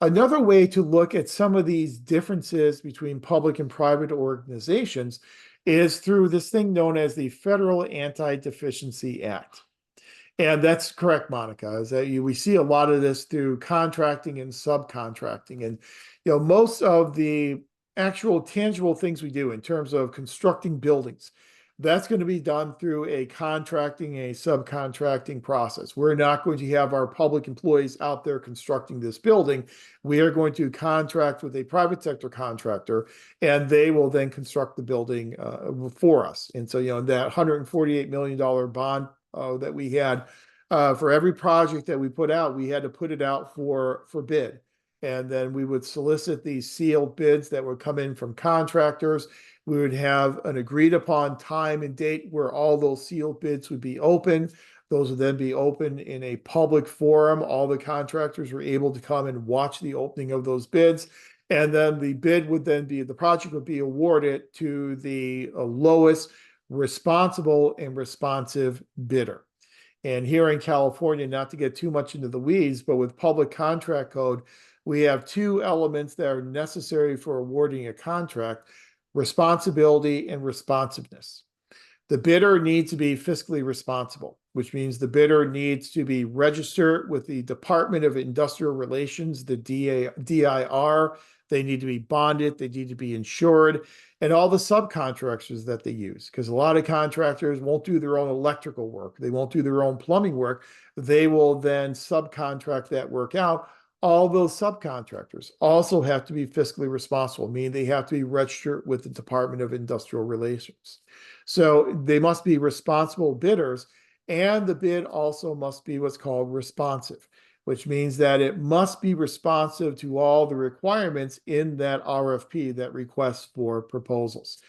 Another way to look at some of these differences between public and private organizations is through this thing known as the Federal Anti-Deficiency Act. And that's correct, Monica, is that we see a lot of this through contracting and subcontracting. And most of the actual tangible things we do in terms of constructing buildings, that's going to be done through a contracting, a subcontracting process. We're not going to have our public employees out there constructing this building. We are going to contract with a private sector contractor, and they will then construct the building for us. And so, that $148 million bond that we had for every project that we put out, we had to put it out for bid. And then we would solicit these sealed bids that would come in from contractors. We would have an agreed upon time and date where all those sealed bids would be open. Those would then be open in a public forum. All the contractors were able to come and watch the opening of those bids. And then the bid would then be, the project would be awarded to the lowest responsible and responsive bidder. And here in California, not to get too much into the weeds, but with public contract code, we have two elements that are necessary for awarding a contract: responsibility and responsiveness. The bidder needs to be fiscally responsible, which means the bidder needs to be registered with the Department of Industrial Relations, the DIR. They need to be bonded, they need to be insured, and all the subcontractors that they use, because a lot of contractors won't do their own electrical work, they won't do their own plumbing work, they will then subcontract that work out. All those subcontractors also have to be fiscally responsible, meaning they have to be registered with the Department of Industrial Relations. So they must be responsible bidders, and the bid also must be what's called responsive, which means that it must be responsive to all the requirements in that RFP, that request for proposals.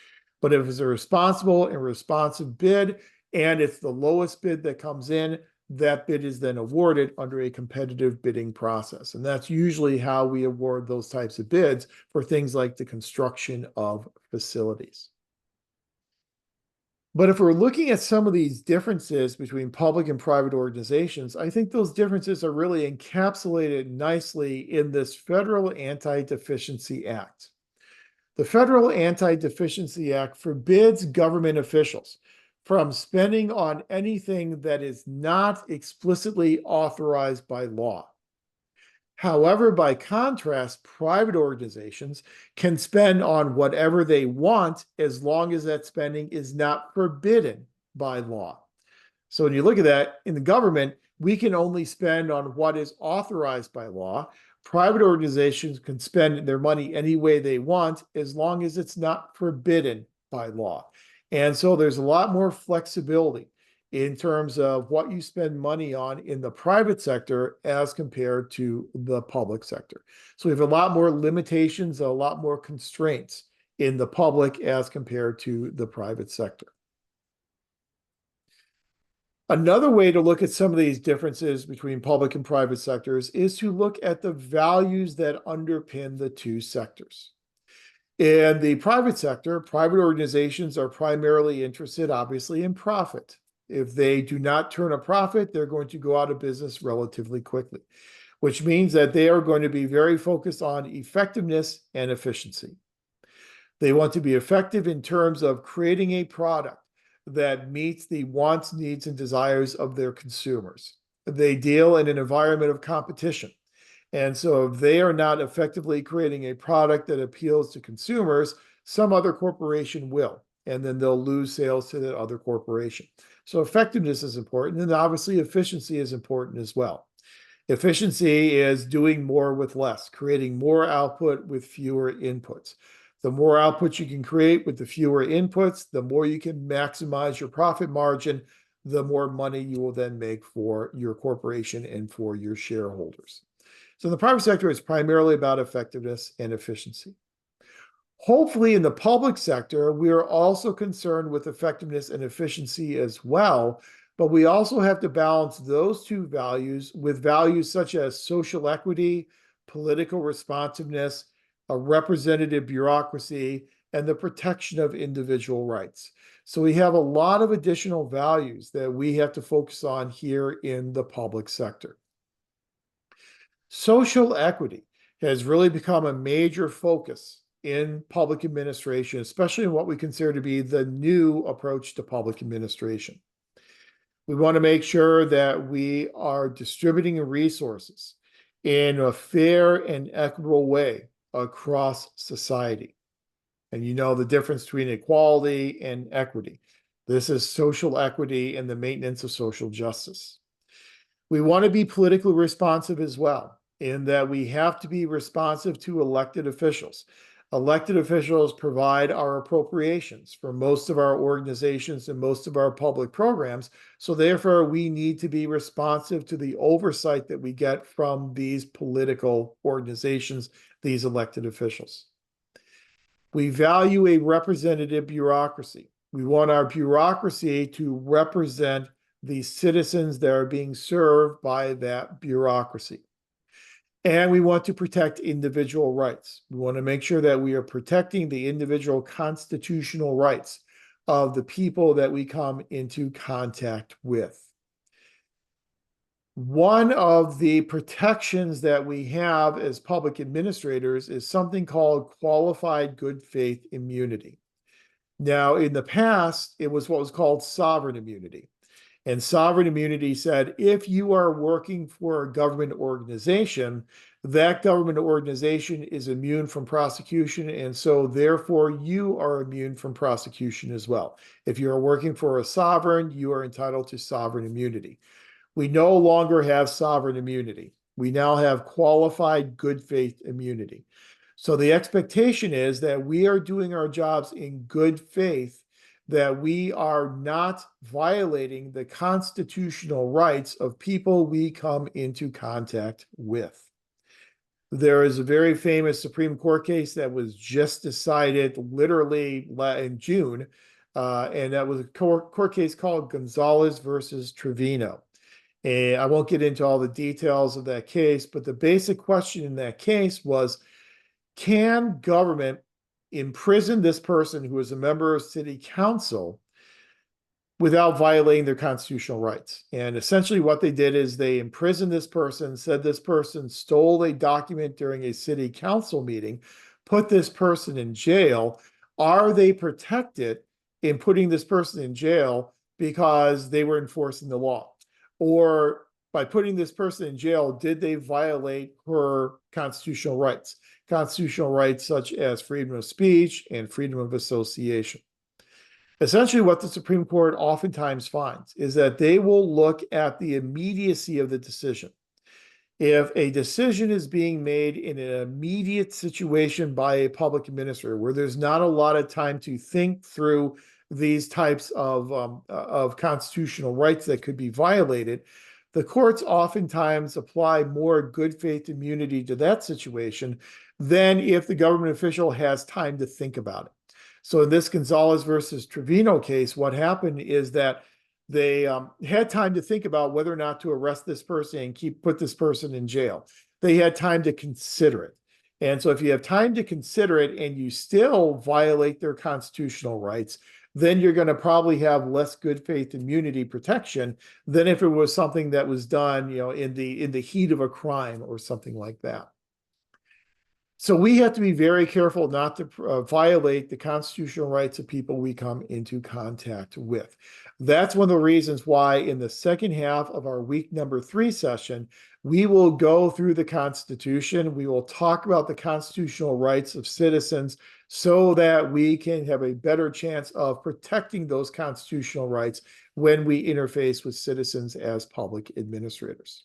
But if it's a responsible and responsive bid, and it's the lowest bid that comes in, that bid is then awarded under a competitive bidding process. And that's usually how we award those types of bids for things like the construction of facilities. But if we're looking at some of these differences between public and private organizations, I think those differences are really encapsulated nicely in this Federal Anti-Deficiency Act. The Federal Anti-Deficiency Act forbids government officials from spending on anything that is not explicitly authorized by law. However, by contrast, private organizations can spend on whatever they want as long as that spending is not forbidden by law. So when you look at that in the government, we can only spend on what is authorized by law. Private organizations can spend their money any way they want as long as it's not forbidden by law. And so there's a lot more flexibility in terms of what you spend money on in the private sector as compared to the public sector. So we have a lot more limitations, a lot more constraints in the public as compared to the private sector. Another way to look at some of these differences between public and private sectors is to look at the values that underpin the two sectors. In the private sector, private organizations are primarily interested, obviously, in profit. If they do not turn a profit, they're going to go out of business relatively quickly, which means that they are going to be very focused on effectiveness and efficiency. They want to be effective in terms of creating a product that meets the wants, needs, and desires of their consumers. They deal in an environment of competition. And so if they are not effectively creating a product that appeals to consumers, some other corporation will, and then they'll lose sales to that other corporation. So effectiveness is important, and obviously efficiency is important as well. Efficiency is doing more with less, creating more output with fewer inputs. The more output you can create with the fewer inputs, the more you can maximize your profit margin, the more money you will then make for your corporation and for your shareholders. So the private sector is primarily about effectiveness and efficiency. Hopefully, in the public sector, we are also concerned with effectiveness and efficiency as well, but we also have to balance those two values with values such as social equity, political responsiveness, a representative bureaucracy, and the protection of individual rights. So we have a lot of additional values that we have to focus on here in the public sector. Social equity has really become a major focus in public administration, especially in what we consider to be the new approach to public administration. We want to make sure that we are distributing resources in a fair and equitable way across society. And you know the difference between equality and equity. This is social equity and the maintenance of social justice. We want to be politically responsive as well, in that we have to be responsive to elected officials. Elected officials provide our appropriations for most of our organizations and most of our public programs. So therefore, we need to be responsive to the oversight that we get from these political organizations, these elected officials. We value a representative bureaucracy. We want our bureaucracy to represent the citizens that are being served by that bureaucracy. And we want to protect individual rights. We want to make sure that we are protecting the individual constitutional rights of the people that we come into contact with. One of the protections that we have as public administrators is something called qualified good faith immunity. Now, in the past, it was what was called sovereign immunity. And sovereign immunity said, if you are working for a government organization, that government organization is immune from prosecution, and so therefore you are immune from prosecution as well. If you are working for a sovereign, you are entitled to sovereign immunity. We no longer have sovereign immunity. We now have qualified good faith immunity. So the expectation is that we are doing our jobs in good faith, that we are not violating the constitutional rights of people we come into contact with. There is a very famous Supreme Court case that was just decided literally in June, and that was a court case called Gonzalez versus Trevino. And I won't get into all the details of that case, but the basic question in that case was, can government imprison this person who is a member of city council without violating their constitutional rights? And essentially what they did is they imprisoned this person, said this person stole a document during a city council meeting, put this person in jail. Are they protected in putting this person in jail because they were enforcing the law? Or by putting this person in jail, did they violate her constitutional rights? Constitutional rights such as freedom of speech and freedom of association. Essentially, what the Supreme Court oftentimes finds is that they will look at the immediacy of the decision. If a decision is being made in an immediate situation by a public administrator where there's not a lot of time to think through these types of constitutional rights that could be violated, the courts oftentimes apply more good faith immunity to that situation than if the government official has time to think about it. So in this Gonzalez versus Trevino case, what happened is that they had time to think about whether or not to arrest this person and put this person in jail. They had time to consider it. And so if you have time to consider it and you still violate their constitutional rights, then you're going to probably have less good faith immunity protection than if it was something that was done, in the heat of a crime or something like that. So we have to be very careful not to violate the constitutional rights of people we come into contact with. That's one of the reasons why in the second half of our week number 3 session, we will go through the Constitution. We will talk about the constitutional rights of citizens so that we can have a better chance of protecting those constitutional rights when we interface with citizens as public administrators.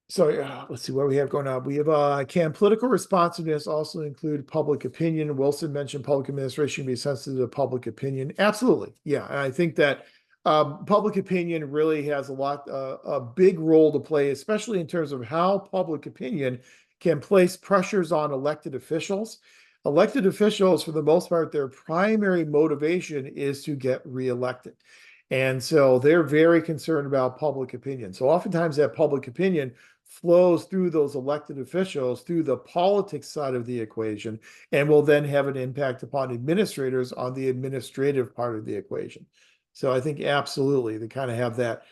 So let's see what we have going on. We have can political responsiveness also include public opinion? Wilson mentioned public administration be sensitive to public opinion. Absolutely. Yeah. And I think that public opinion really has a big role to play, especially in terms of how public opinion can place pressures on elected officials. Elected officials, for the most part, their primary motivation is to get reelected. And so they're very concerned about public opinion. So oftentimes that public opinion flows through those elected officials, through the politics side of the equation, and will then have an impact upon administrators on the administrative part of the equation. So I think absolutely they kind of have that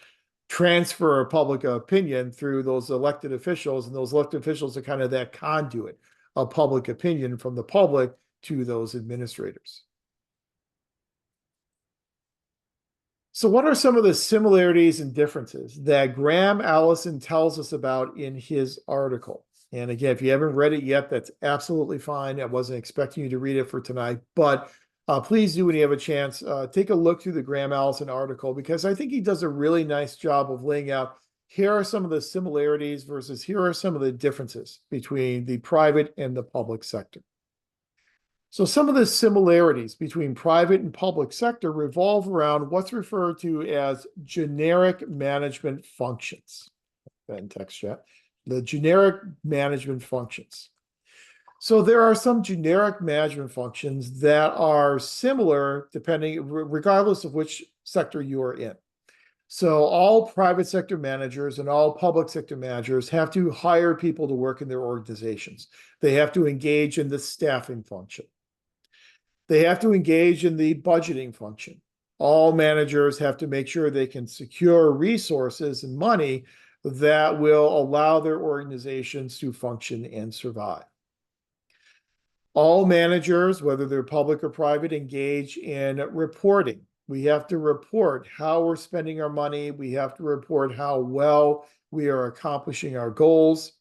transfer of public opinion through those elected officials, and those elected officials are kind of that conduit of public opinion from the public to those administrators. So what are some of the similarities and differences that Graham Allison tells us about in his article? And again, if you haven't read it yet, that's absolutely fine. I wasn't expecting you to read it for tonight, but please do when you have a chance, take a look through the Graham Allison article, because I think he does a really nice job of laying out, here are some of the similarities versus here are some of the differences between the private and the public sector. So some of the similarities between private and public sector revolve around what's referred to as generic management functions. In text chat, the generic management functions. So there are some generic management functions that are similar regardless of which sector you are in. So all private sector managers and all public sector managers have to hire people to work in their organizations. They have to engage in the staffing function. They have to engage in the budgeting function. All managers have to make sure they can secure resources and money that will allow their organizations to function and survive. All managers, whether they're public or private, engage in reporting. We have to report how we're spending our money. We have to report how well we are accomplishing our goals.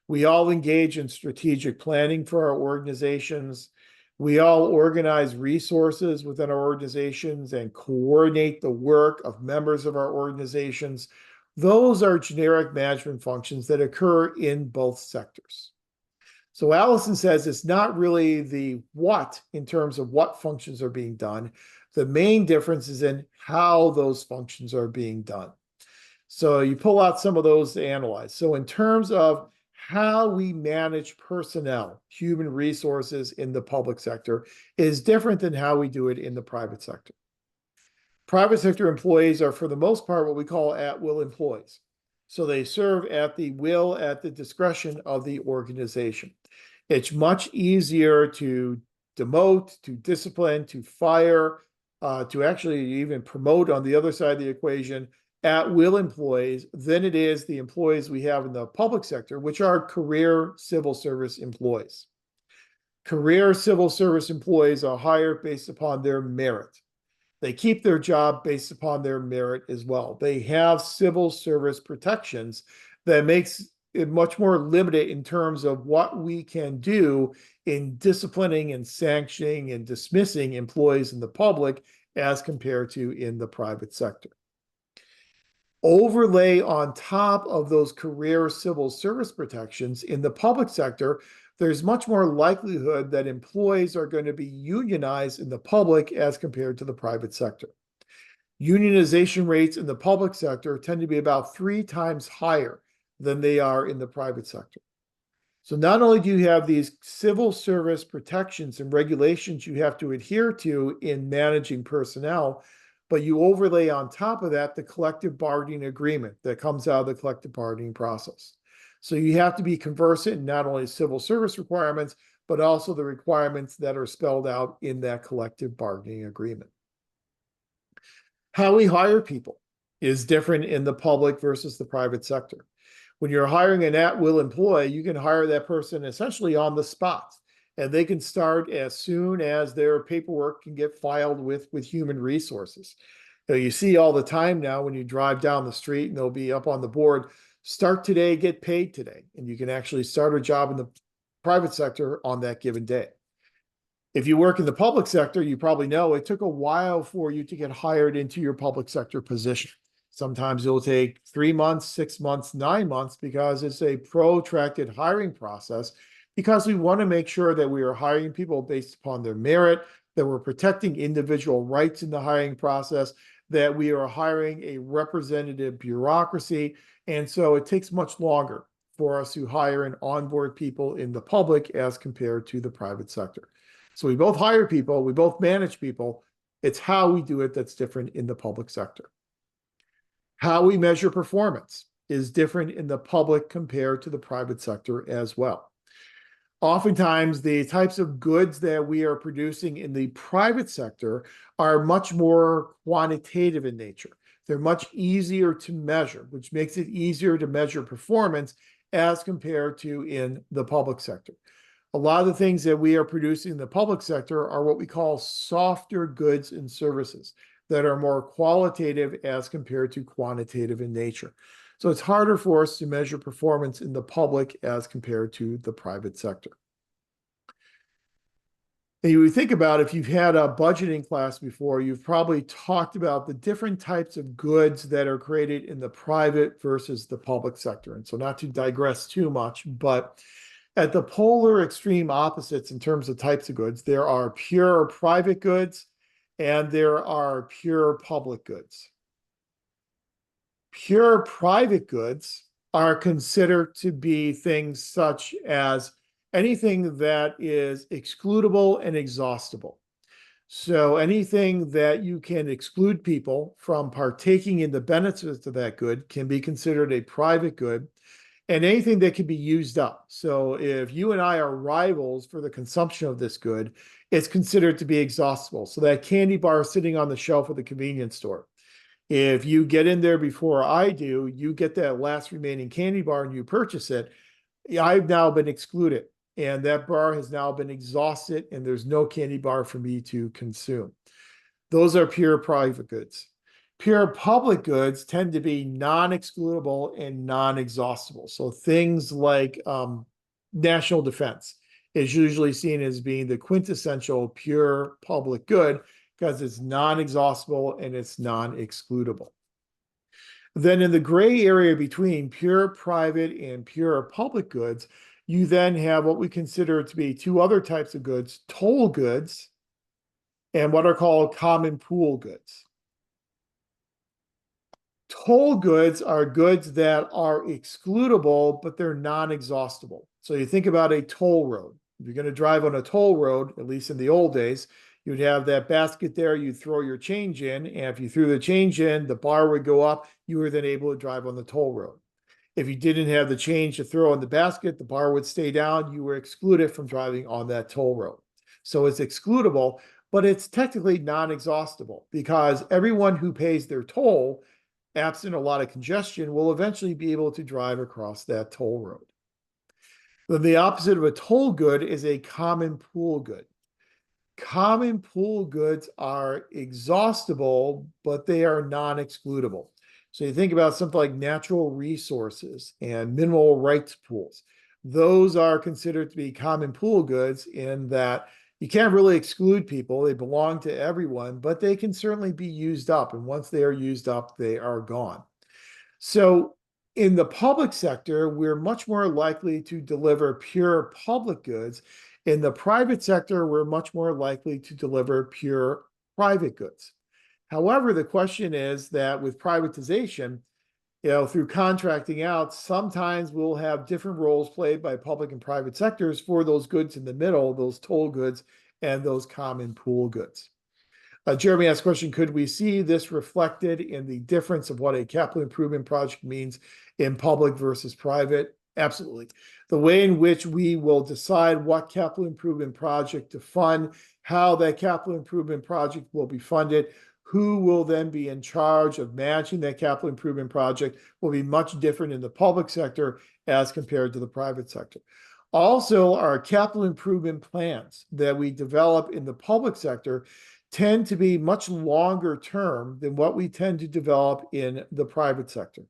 We all engage in strategic planning for our organizations. We all organize resources within our organizations and coordinate the work of members of our organizations. Those are generic management functions that occur in both sectors. So Allison says it's not really the what in terms of what functions are being done. The main difference is in how those functions are being done. So you pull out some of those to analyze. So in terms of how we manage personnel, human resources in the public sector is different than how we do it in the private sector. Private sector employees are, for the most part, what we call at-will employees. So they serve at the will, at the discretion of the organization. It's much easier to demote, to discipline, to fire, to actually even promote on the other side of the equation at-will employees than it is the employees we have in the public sector, which are career civil service employees. Career civil service employees are hired based upon their merit. They keep their job based upon their merit as well. They have civil service protections that makes it much more limited in terms of what we can do in disciplining and sanctioning and dismissing employees in the public as compared to in the private sector. Overlay on top of those career civil service protections in the public sector, there's much more likelihood that employees are going to be unionized in the public as compared to the private sector. Unionization rates in the public sector tend to be about 3 times higher than they are in the private sector. So not only do you have these civil service protections and regulations you have to adhere to in managing personnel, but you overlay on top of that the collective bargaining agreement that comes out of the collective bargaining process. So you have to be conversant in not only civil service requirements, but also the requirements that are spelled out in that collective bargaining agreement. How we hire people is different in the public versus the private sector. When you're hiring an at-will employee, you can hire that person essentially on the spot, and they can start as soon as their paperwork can get filed with human resources. You see all the time now when you drive down the street and they'll be up on the board, start today, get paid today. And you can actually start a job in the private sector on that given day. If you work in the public sector, you probably know it took a while for you to get hired into your public sector position. Sometimes it'll take 3 months, 6 months, 9 months, because it's a protracted hiring process, because we want to make sure that we are hiring people based upon their merit, that we're protecting individual rights in the hiring process, that we are hiring a representative bureaucracy. And so it takes much longer for us to hire and onboard people in the public as compared to the private sector. So we both hire people, we both manage people. It's how we do it that's different in the public sector. How we measure performance is different in the public compared to the private sector as well. Oftentimes, the types of goods that we are producing in the private sector are much more quantitative in nature. They're much easier to measure, which makes it easier to measure performance as compared to in the public sector. A lot of the things that we are producing in the public sector are what we call softer goods and services that are more qualitative as compared to quantitative in nature. So it's harder for us to measure performance in the public as compared to the private sector. And you think about, if you've had a budgeting class before, you've probably talked about the different types of goods that are created in the private versus the public sector. And so not to digress too much, but at the polar extreme opposites in terms of types of goods, there are pure private goods and there are pure public goods. Pure private goods are considered to be things such as anything that is excludable and exhaustible. So anything that you can exclude people from partaking in the benefits of that good can be considered a private good, and anything that can be used up. So if you and I are rivals for the consumption of this good, it's considered to be exhaustible. So that candy bar sitting on the shelf of the convenience store, if you get in there before I do, you get that last remaining candy bar and you purchase it, I've now been excluded, and that bar has now been exhausted, and there's no candy bar for me to consume. Those are pure private goods. Pure public goods tend to be non-excludable and non-exhaustible. So things like national defense is usually seen as being the quintessential pure public good because it's non-exhaustible and it's non-excludable. Then in the gray area between pure private and pure public goods, you then have what we consider to be 2 other types of goods: toll goods and what are called common pool goods. Toll goods are goods that are excludable, but they're non-exhaustible. So you think about a toll road. If you're going to drive on a toll road, at least in the old days, you'd have that basket there, you'd throw your change in, and if you threw the change in, the bar would go up, you were then able to drive on the toll road. If you didn't have the change to throw in the basket, the bar would stay down, you were excluded from driving on that toll road. So it's excludable, but it's technically non-exhaustible, because everyone who pays their toll, absent a lot of congestion, will eventually be able to drive across that toll road. Then the opposite of a toll good is a common pool good. common pool goods are exhaustible, but they are non-excludable. So you think about something like natural resources and mineral rights pools. Those are considered to be common pool goods in that you can't really exclude people. They belong to everyone, but they can certainly be used up. And once they are used up, they are gone. So in the public sector, we're much more likely to deliver pure public goods. In the private sector, we're much more likely to deliver pure private goods. However, the question is that with privatization, through contracting out, sometimes we'll have different roles played by public and private sectors for those goods in the middle, those toll goods and those common pool goods. Jeremy asked a question, could we see this reflected in the difference of what a capital improvement project means in public versus private? Absolutely. The way in which we will decide what capital improvement project to fund, how that capital improvement project will be funded, who will then be in charge of managing that capital improvement project will be much different in the public sector as compared to the private sector. Also, our capital improvement plans that we develop in the public sector tend to be much longer term than what we tend to develop in the private sector.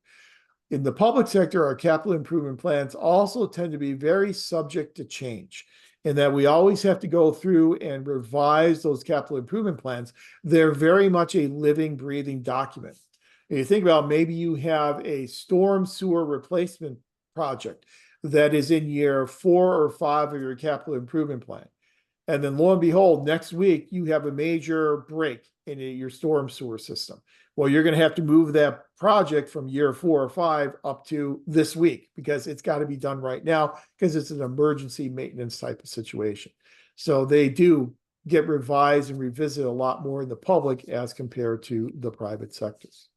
In the public sector, our capital improvement plans also tend to be very subject to change in that we always have to go through and revise those capital improvement plans. They're very much a living, breathing document. And you think about maybe you have a storm sewer replacement project that is in year 4 or 5 of your capital improvement plan. And then lo and behold, next week you have a major break in your storm sewer system. Well, you're going to have to move that project from year 4 or 5 up to this week because it's got to be done right now because it's an emergency maintenance type of situation. So they do get revised and revisited a lot more in the public as compared to the private sectors.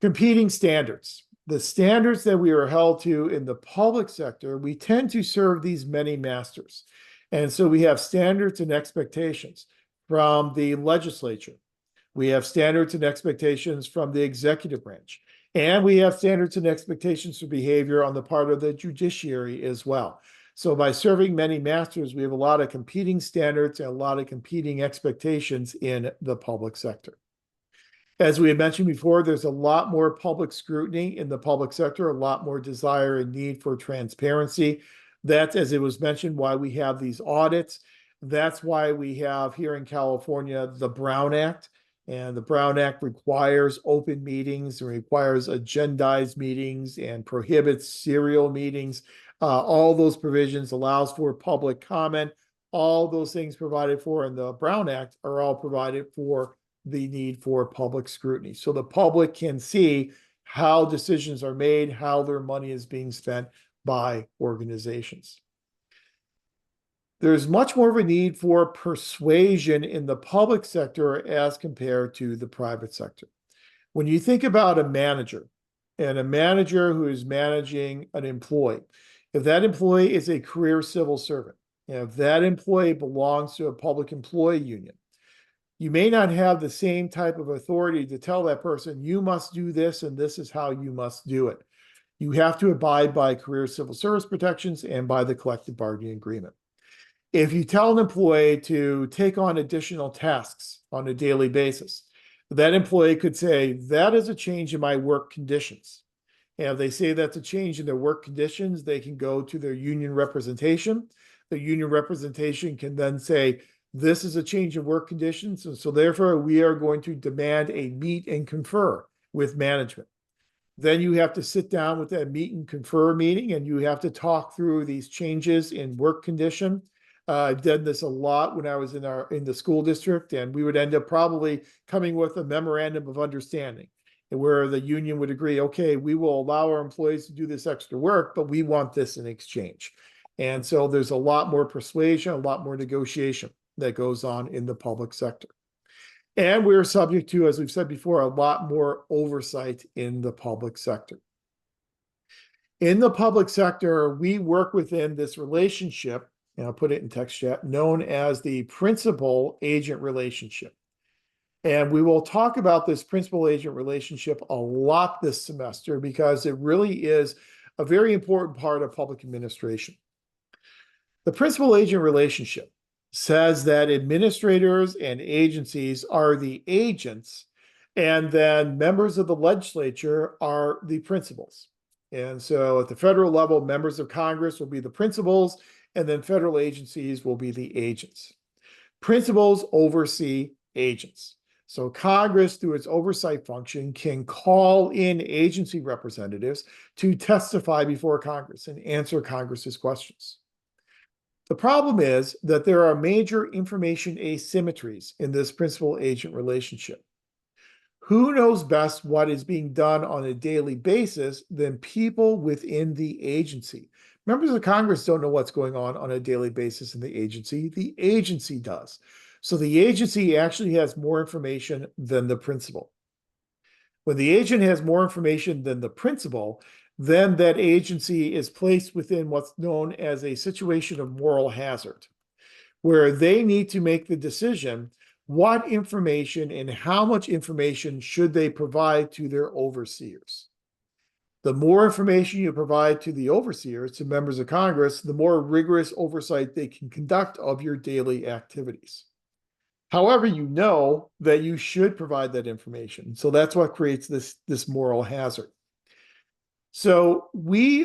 Competing standards. The standards that we are held to in the public sector, we tend to serve these many masters. And so we have standards and expectations from the legislature. We have standards and expectations from the executive branch. And we have standards and expectations for behavior on the part of the judiciary as well. So by serving many masters, we have a lot of competing standards and a lot of competing expectations in the public sector. As we had mentioned before, there's a lot more public scrutiny in the public sector, a lot more desire and need for transparency. That's, as it was mentioned, why we have these audits. That's why we have here in California the Brown Act. And the Brown Act requires open meetings, and requires agendized meetings, and prohibits serial meetings. All those provisions allows for public comment. All those things provided for in the Brown Act are all provided for the need for public scrutiny. So the public can see how decisions are made, how their money is being spent by organizations. There's much more of a need for persuasion in the public sector as compared to the private sector. When you think about a manager and a manager who is managing an employee, if that employee is a career civil servant, if that employee belongs to a public employee union, you may not have the same type of authority to tell that person, you must do this and this is how you must do it. You have to abide by career civil service protections and by the collective bargaining agreement. If you tell an employee to take on additional tasks on a daily basis, that employee could say, that is a change in my work conditions. And if they say that's a change in their work conditions, they can go to their union representation. The union representation can then say, this is a change in work conditions. And so therefore, we are going to demand a meet and confer with management. Then you have to sit down with that meet and confer meeting, and you have to talk through these changes in work condition. I've done this a lot when I was in the school district, and we would end up probably coming with a memorandum of understanding where the union would agree, okay, we will allow our employees to do this extra work, but we want this in exchange. And so there's a lot more persuasion, a lot more negotiation that goes on in the public sector. And we're subject to, as we've said before, a lot more oversight in the public sector. In the public sector, we work within this relationship, and I'll put it in text chat, known as the principal-agent relationship. And we will talk about this principal-agent relationship a lot this semester because it really is a very important part of public administration. The principal-agent relationship says that administrators and agencies are the agents, and then members of the legislature are the principals. And so at the federal level, members of Congress will be the principals, and then federal agencies will be the agents. Principals oversee agents. So Congress, through its oversight function, can call in agency representatives to testify before Congress and answer Congress's questions. The problem is that there are major information asymmetries in this principal-agent relationship. Who knows best what is being done on a daily basis than people within the agency? Members of Congress don't know what's going on a daily basis in the agency does. So the agency actually has more information than the principal. When the agent has more information than the principal, then that agency is placed within what's known as a situation of moral hazard, where they need to make the decision what information and how much information should they provide to their overseers. The more information you provide to the overseers, to members of Congress, the more rigorous oversight they can conduct of your daily activities. However, you know that you should provide that information. So that's what creates this moral hazard. So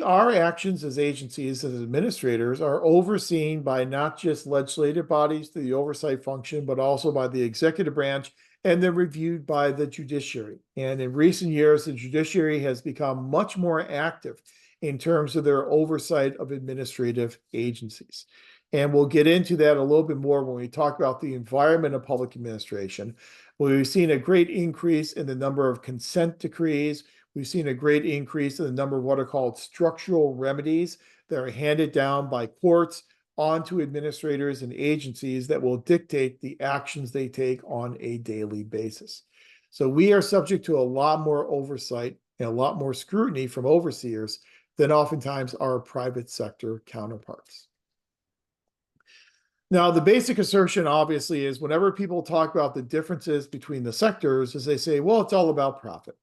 our actions as agencies, as administrators, are overseen by not just legislative bodies through the oversight function, but also by the executive branch, and then reviewed by the judiciary. And in recent years, the judiciary has become much more active in terms of their oversight of administrative agencies. And we'll get into that a little bit more when we talk about the environment of public administration. We've seen a great increase in the number of consent decrees. We've seen a great increase in the number of what are called structural remedies that are handed down by courts onto administrators and agencies that will dictate the actions they take on a daily basis. So we are subject to a lot more oversight and a lot more scrutiny from overseers than oftentimes our private sector counterparts. Now, the basic assertion, obviously, is whenever people talk about the differences between the sectors, is they say, well, it's all about profit.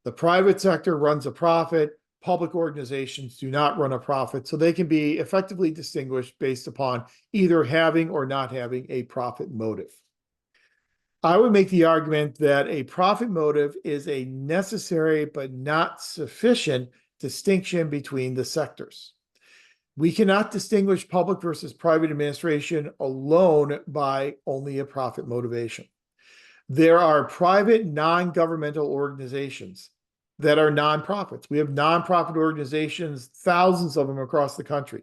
The private sector runs a profit. Public organizations do not run a profit, so they can be effectively distinguished based upon either having or not having a profit motive. I would make the argument that a profit motive is a necessary but not sufficient distinction between the sectors. We cannot distinguish public versus private administration alone by only a profit motivation. There are private non-governmental organizations that are nonprofits. We have nonprofit organizations, thousands of them across the country.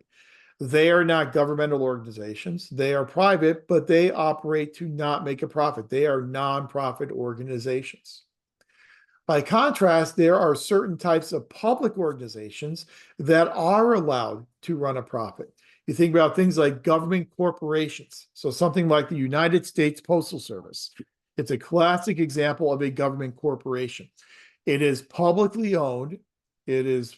They are not governmental organizations. They are private, but they operate to not make a profit. They are nonprofit organizations. By contrast, there are certain types of public organizations that are allowed to run a profit. You think about things like government corporations. So something like the United States Postal Service. It's a classic example of a government corporation. It is publicly owned. It is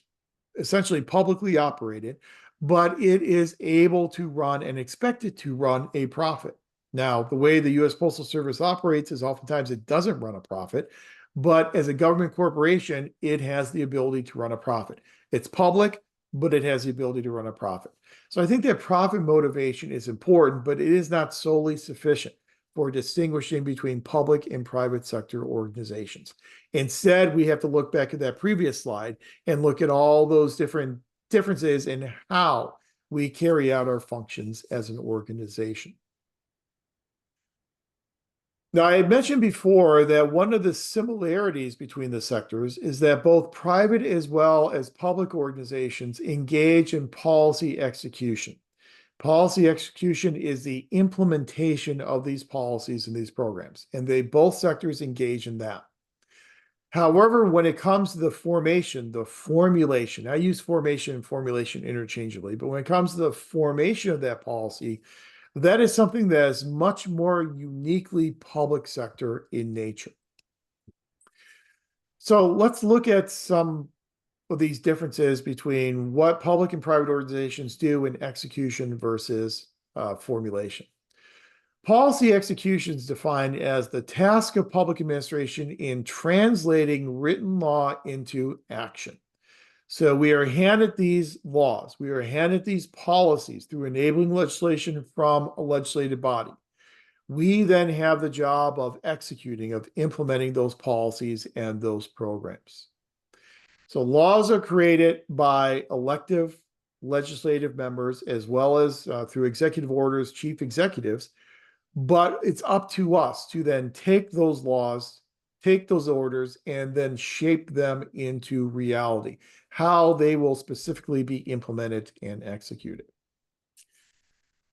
essentially publicly operated, but it is able to run and expected to run a profit. Now, the way the U.S. Postal Service operates is oftentimes it doesn't run a profit, but as a government corporation, it has the ability to run a profit. It's public, but it has the ability to run a profit. So I think that profit motivation is important, but it is not solely sufficient for distinguishing between public and private sector organizations. Instead, we have to look back at that previous slide and look at all those different differences in how we carry out our functions as an organization. Now, I had mentioned before that one of the similarities between the sectors is that both private as well as public organizations engage in policy execution. Policy execution is the implementation of these policies and these programs, and both sectors engage in that. However, when it comes to the formulation, I use formation and formulation interchangeably, but when it comes to the formation of that policy, that is something that is much more uniquely public sector in nature. So let's look at some of these differences between what public and private organizations do in execution versus formulation. Policy execution is defined as the task of public administration in translating written law into action. So we are handed these laws, we are handed these policies through enabling legislation from a legislative body. We then have the job of executing, of implementing those policies and those programs. So laws are created by elective legislative members as well as through executive orders, chief executives. But it's up to us to then take those laws, take those orders, and then shape them into reality, how they will specifically be implemented and executed.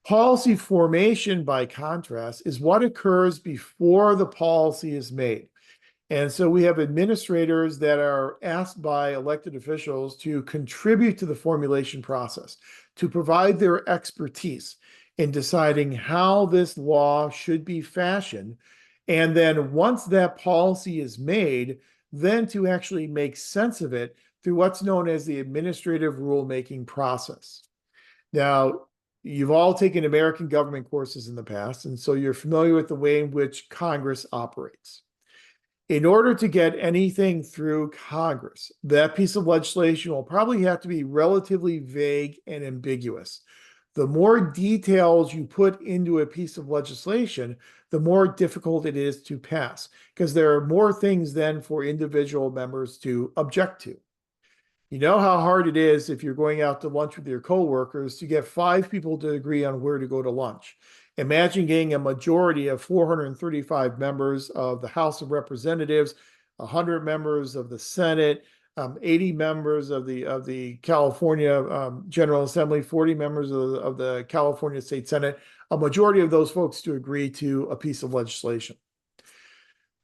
Policy formation, by contrast, is what occurs before the policy is made. And so we have administrators that are asked by elected officials to contribute to the formulation process, to provide their expertise in deciding how this law should be fashioned. And then once that policy is made, then to actually make sense of it through what's known as the administrative rulemaking process. Now, you've all taken American government courses in the past, and so you're familiar with the way in which Congress operates. In order to get anything through Congress, that piece of legislation will probably have to be relatively vague and ambiguous. The more details you put into a piece of legislation, the more difficult it is to pass, because there are more things then for individual members to object to. You know how hard it is if you're going out to lunch with your coworkers to get 5 people to agree on where to go to lunch. Imagine getting a majority of 435 members of the House of Representatives, 100 members of the Senate, 80 members of the California General Assembly, 40 members of the California State Senate, a majority of those folks to agree to a piece of legislation.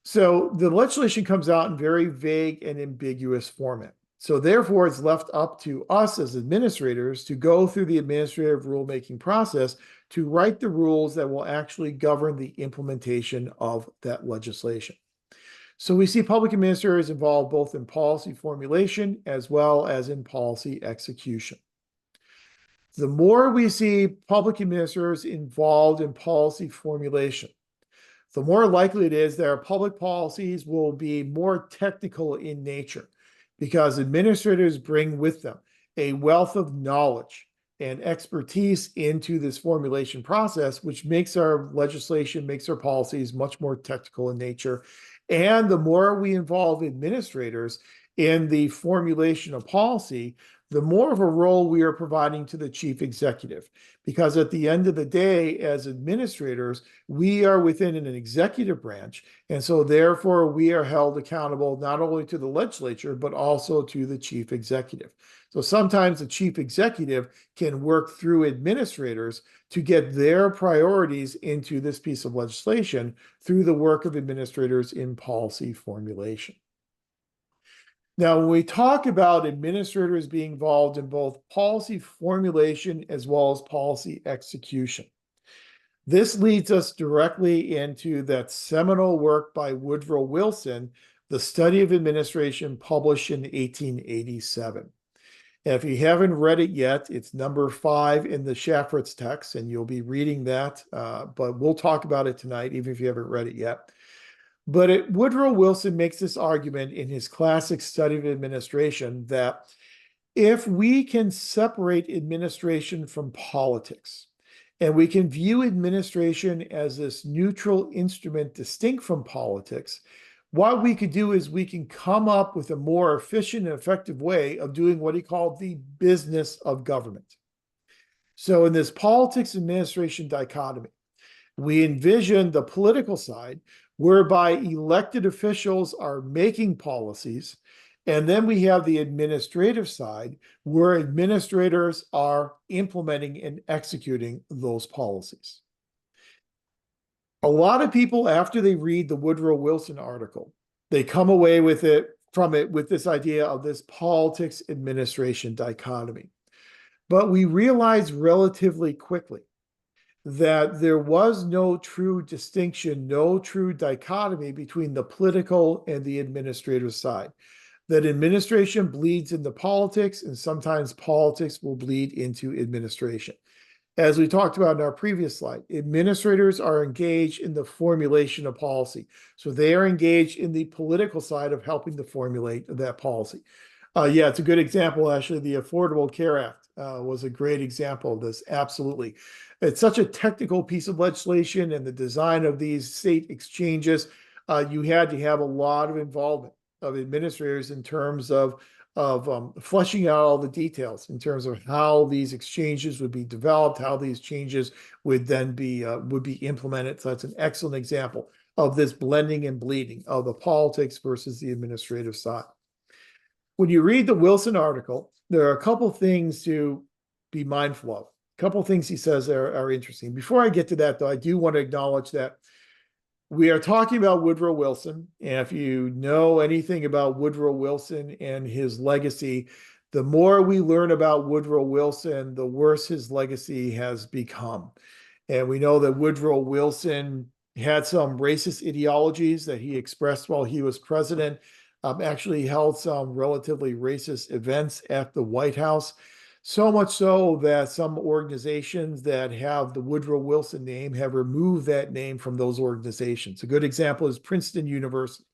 So the legislation comes out in very vague and ambiguous format. So therefore, it's left up to us as administrators to go through the administrative rulemaking process to write the rules that will actually govern the implementation of that legislation. So we see public administrators involved both in policy formulation as well as in policy execution. The more we see public administrators involved in policy formulation, the more likely it is that our public policies will be more technical in nature, because administrators bring with them a wealth of knowledge and expertise into this formulation process, which makes our legislation, makes our policies much more technical in nature. And the more we involve administrators in the formulation of policy, the more of a role we are providing to the chief executive. Because at the end of the day, as administrators, we are within an executive branch. And so therefore, we are held accountable not only to the legislature, but also to the chief executive. So sometimes the chief executive can work through administrators to get their priorities into this piece of legislation through the work of administrators in policy formulation. Now, when we talk about administrators being involved in both policy formulation as well as policy execution, this leads us directly into that seminal work by Woodrow Wilson, The Study of Administration, published in 1887. And if you haven't read it yet, it's number 5 in the Shaffer's text, and you'll be reading that, but we'll talk about it tonight, even if you haven't read it yet. But Woodrow Wilson makes this argument in his classic Study of Administration that if we can separate administration from politics, and we can view administration as this neutral instrument distinct from politics, what we could do is we can come up with a more efficient and effective way of doing what he called the business of government. So in this politics administration dichotomy, we envision the political side whereby elected officials are making policies, and then we have the administrative side where administrators are implementing and executing those policies. A lot of people, after they read the Woodrow Wilson article, they come away with this idea of this politics administration dichotomy. But we realize relatively quickly that there was no true distinction, no true dichotomy between the political and the administrative side. That administration bleeds into politics, and sometimes politics will bleed into administration. As we talked about in our previous slide, administrators are engaged in the formulation of policy. So they are engaged in the political side of helping to formulate that policy. Yeah, it's a good example. Actually, the Affordable Care Act was a great example of this. Absolutely. It's such a technical piece of legislation, and the design of these state exchanges, you had to have a lot of involvement of administrators in terms of fleshing out all the details in terms of how these exchanges would be developed, how these changes would then would be implemented. So that's an excellent example of this blending and bleeding of the politics versus the administrative side. When you read the Wilson article, there are a couple things to be mindful of. A couple things he says are interesting. Before I get to that, though, I do want to acknowledge that we are talking about Woodrow Wilson. And if you know anything about Woodrow Wilson and his legacy, the more we learn about Woodrow Wilson, the worse his legacy has become. And we know that Woodrow Wilson had some racist ideologies that he expressed while he was president, actually held some relatively racist events at the White House. So much so that some organizations that have the Woodrow Wilson name have removed that name from those organizations. A good example is Princeton University.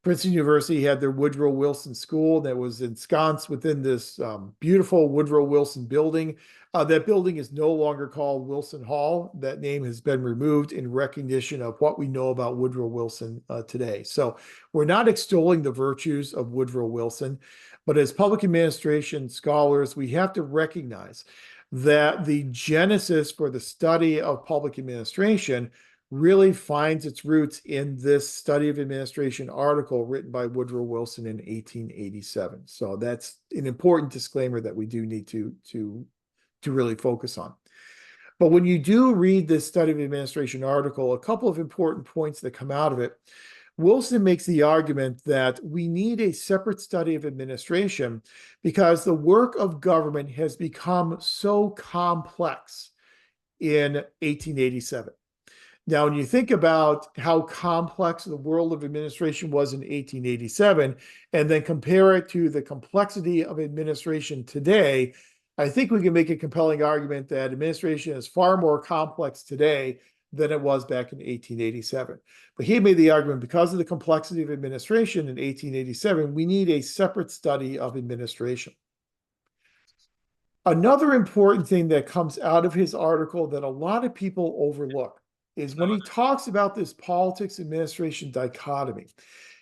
Princeton University had their Woodrow Wilson School that was ensconced within this beautiful Woodrow Wilson building. That building is no longer called Wilson Hall. That name has been removed in recognition of what we know about Woodrow Wilson today. So we're not extolling the virtues of Woodrow Wilson, but as public administration scholars, we have to recognize that the genesis for the study of public administration really finds its roots in this study of administration article written by Woodrow Wilson in 1887. So that's an important disclaimer that we do need to really focus on. But when you do read this study of administration article, a couple of important points that come out of it. Wilson makes the argument that we need a separate study of administration because the work of government has become so complex in 1887. Now, when you think about how complex the world of administration was in 1887, and then compare it to the complexity of administration today, I think we can make a compelling argument that administration is far more complex today than it was back in 1887. But he made the argument because of the complexity of administration in 1887, we need a separate study of administration. Another important thing that comes out of his article that a lot of people overlook is when he talks about this politics administration dichotomy,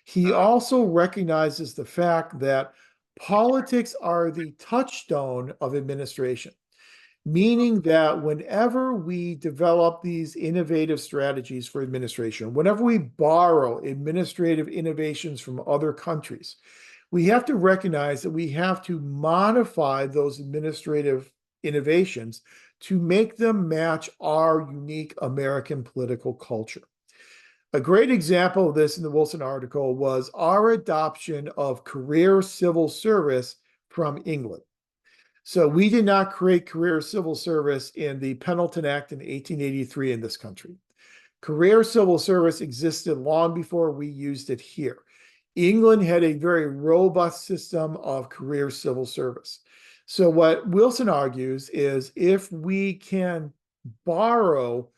he also recognizes the fact that politics are the touchstone of administration, meaning that whenever we develop these innovative strategies for administration, whenever we borrow administrative innovations from other countries, we have to recognize that we have to modify those administrative innovations to make them match our unique American political culture. A great example of this in the Wilson article was our adoption of career civil service from England. So we did not create career civil service in the Pendleton Act in 1883 in this country. Career civil service existed long before we used it here. England had a very robust system of career civil service. So what Wilson argues is if we can borrow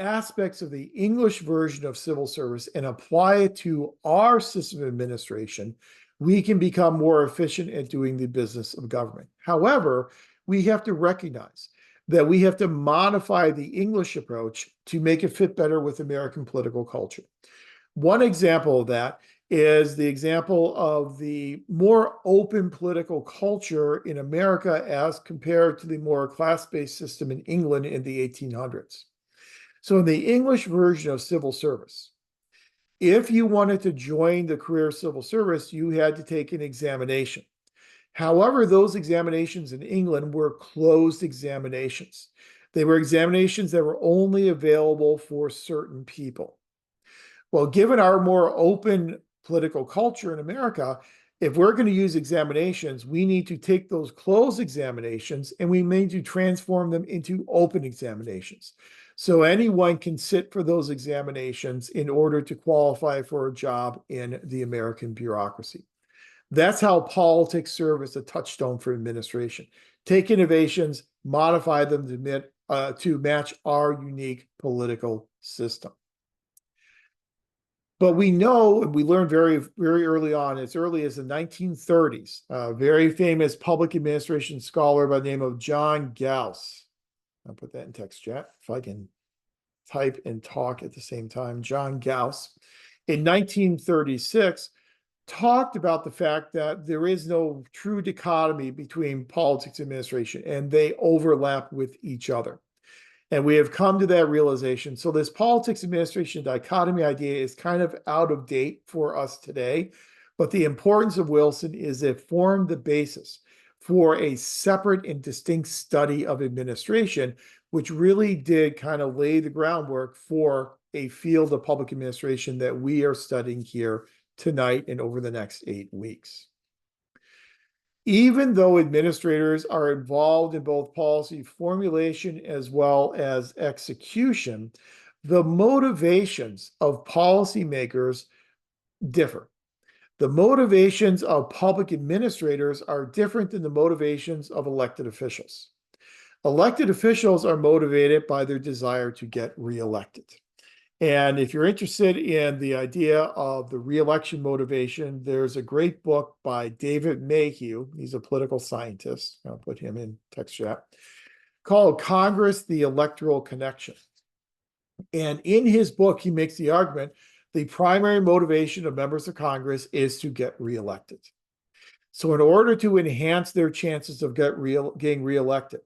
aspects of the English version of civil service and apply it to our system of administration, we can become more efficient at doing the business of government. However, we have to recognize that we have to modify the English approach to make it fit better with American political culture. One example of that is the example of the more open political culture in America as compared to the more class-based system in England in the 1800s. So in the English version of civil service, if you wanted to join the career civil service, you had to take an examination. However, those examinations in England were closed examinations. They were examinations that were only available for certain people. Well, given our more open political culture in America, if we're going to use examinations, we need to take those closed examinations and we need to transform them into open examinations. So anyone can sit for those examinations in order to qualify for a job in the American bureaucracy. That's how politics serve as a touchstone for administration. Take innovations, modify them to match our unique political system. But we know, and we learned very, very early on, as early as the 1930s, a very famous public administration scholar by the name of John Gauss. I'll put that in text chat if I can type and talk at the same time. John Gauss, in 1936, talked about the fact that there is no true dichotomy between politics and administration, and they overlap with each other. And we have come to that realization. So this politics administration dichotomy idea is kind of out of date for us today. But the importance of Wilson is it formed the basis for a separate and distinct study of administration, which really did kind of lay the groundwork for a field of public administration that we are studying here tonight and over the next 8 weeks. Even though administrators are involved in both policy formulation as well as execution, the motivations of policymakers differ. The motivations of public administrators are different than the motivations of elected officials. Elected officials are motivated by their desire to get reelected. And if you're interested in the idea of the reelection motivation, there's a great book by David Mayhew. He's a political scientist. I'll put him in text chat, called Congress, the Electoral Connection. And in his book, he makes the argument the primary motivation of members of Congress is to get reelected. So in order to enhance their chances of getting reelected,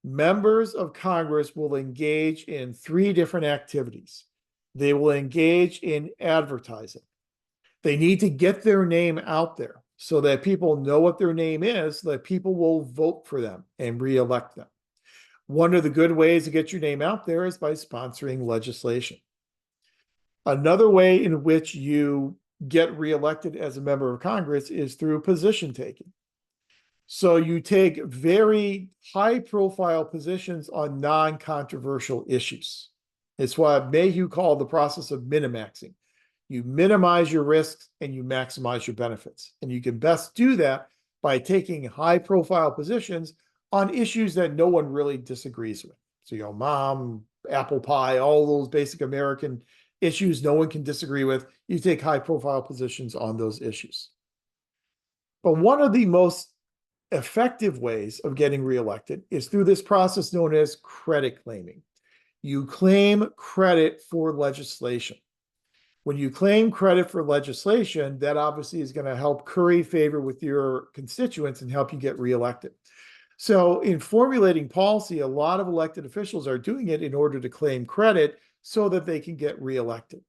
members of Congress will engage in 3 different activities. They will engage in advertising. They need to get their name out there so that people know what their name is, so that people will vote for them and reelect them. One of the good ways to get your name out there is by sponsoring legislation. Another way in which you get reelected as a member of Congress is through position taking. So you take very high-profile positions on non-controversial issues. It's what Mayhew called the process of minimaxing. You minimize your risks and you maximize your benefits. And you can best do that by taking high-profile positions on issues that no one really disagrees with. So, mom, apple pie, all those basic American issues no one can disagree with. You take high-profile positions on those issues. But one of the most effective ways of getting reelected is through this process known as credit claiming. You claim credit for legislation. When you claim credit for legislation, that obviously is going to help curry favor with your constituents and help you get reelected. So in formulating policy, a lot of elected officials are doing it in order to claim credit so that they can get reelected.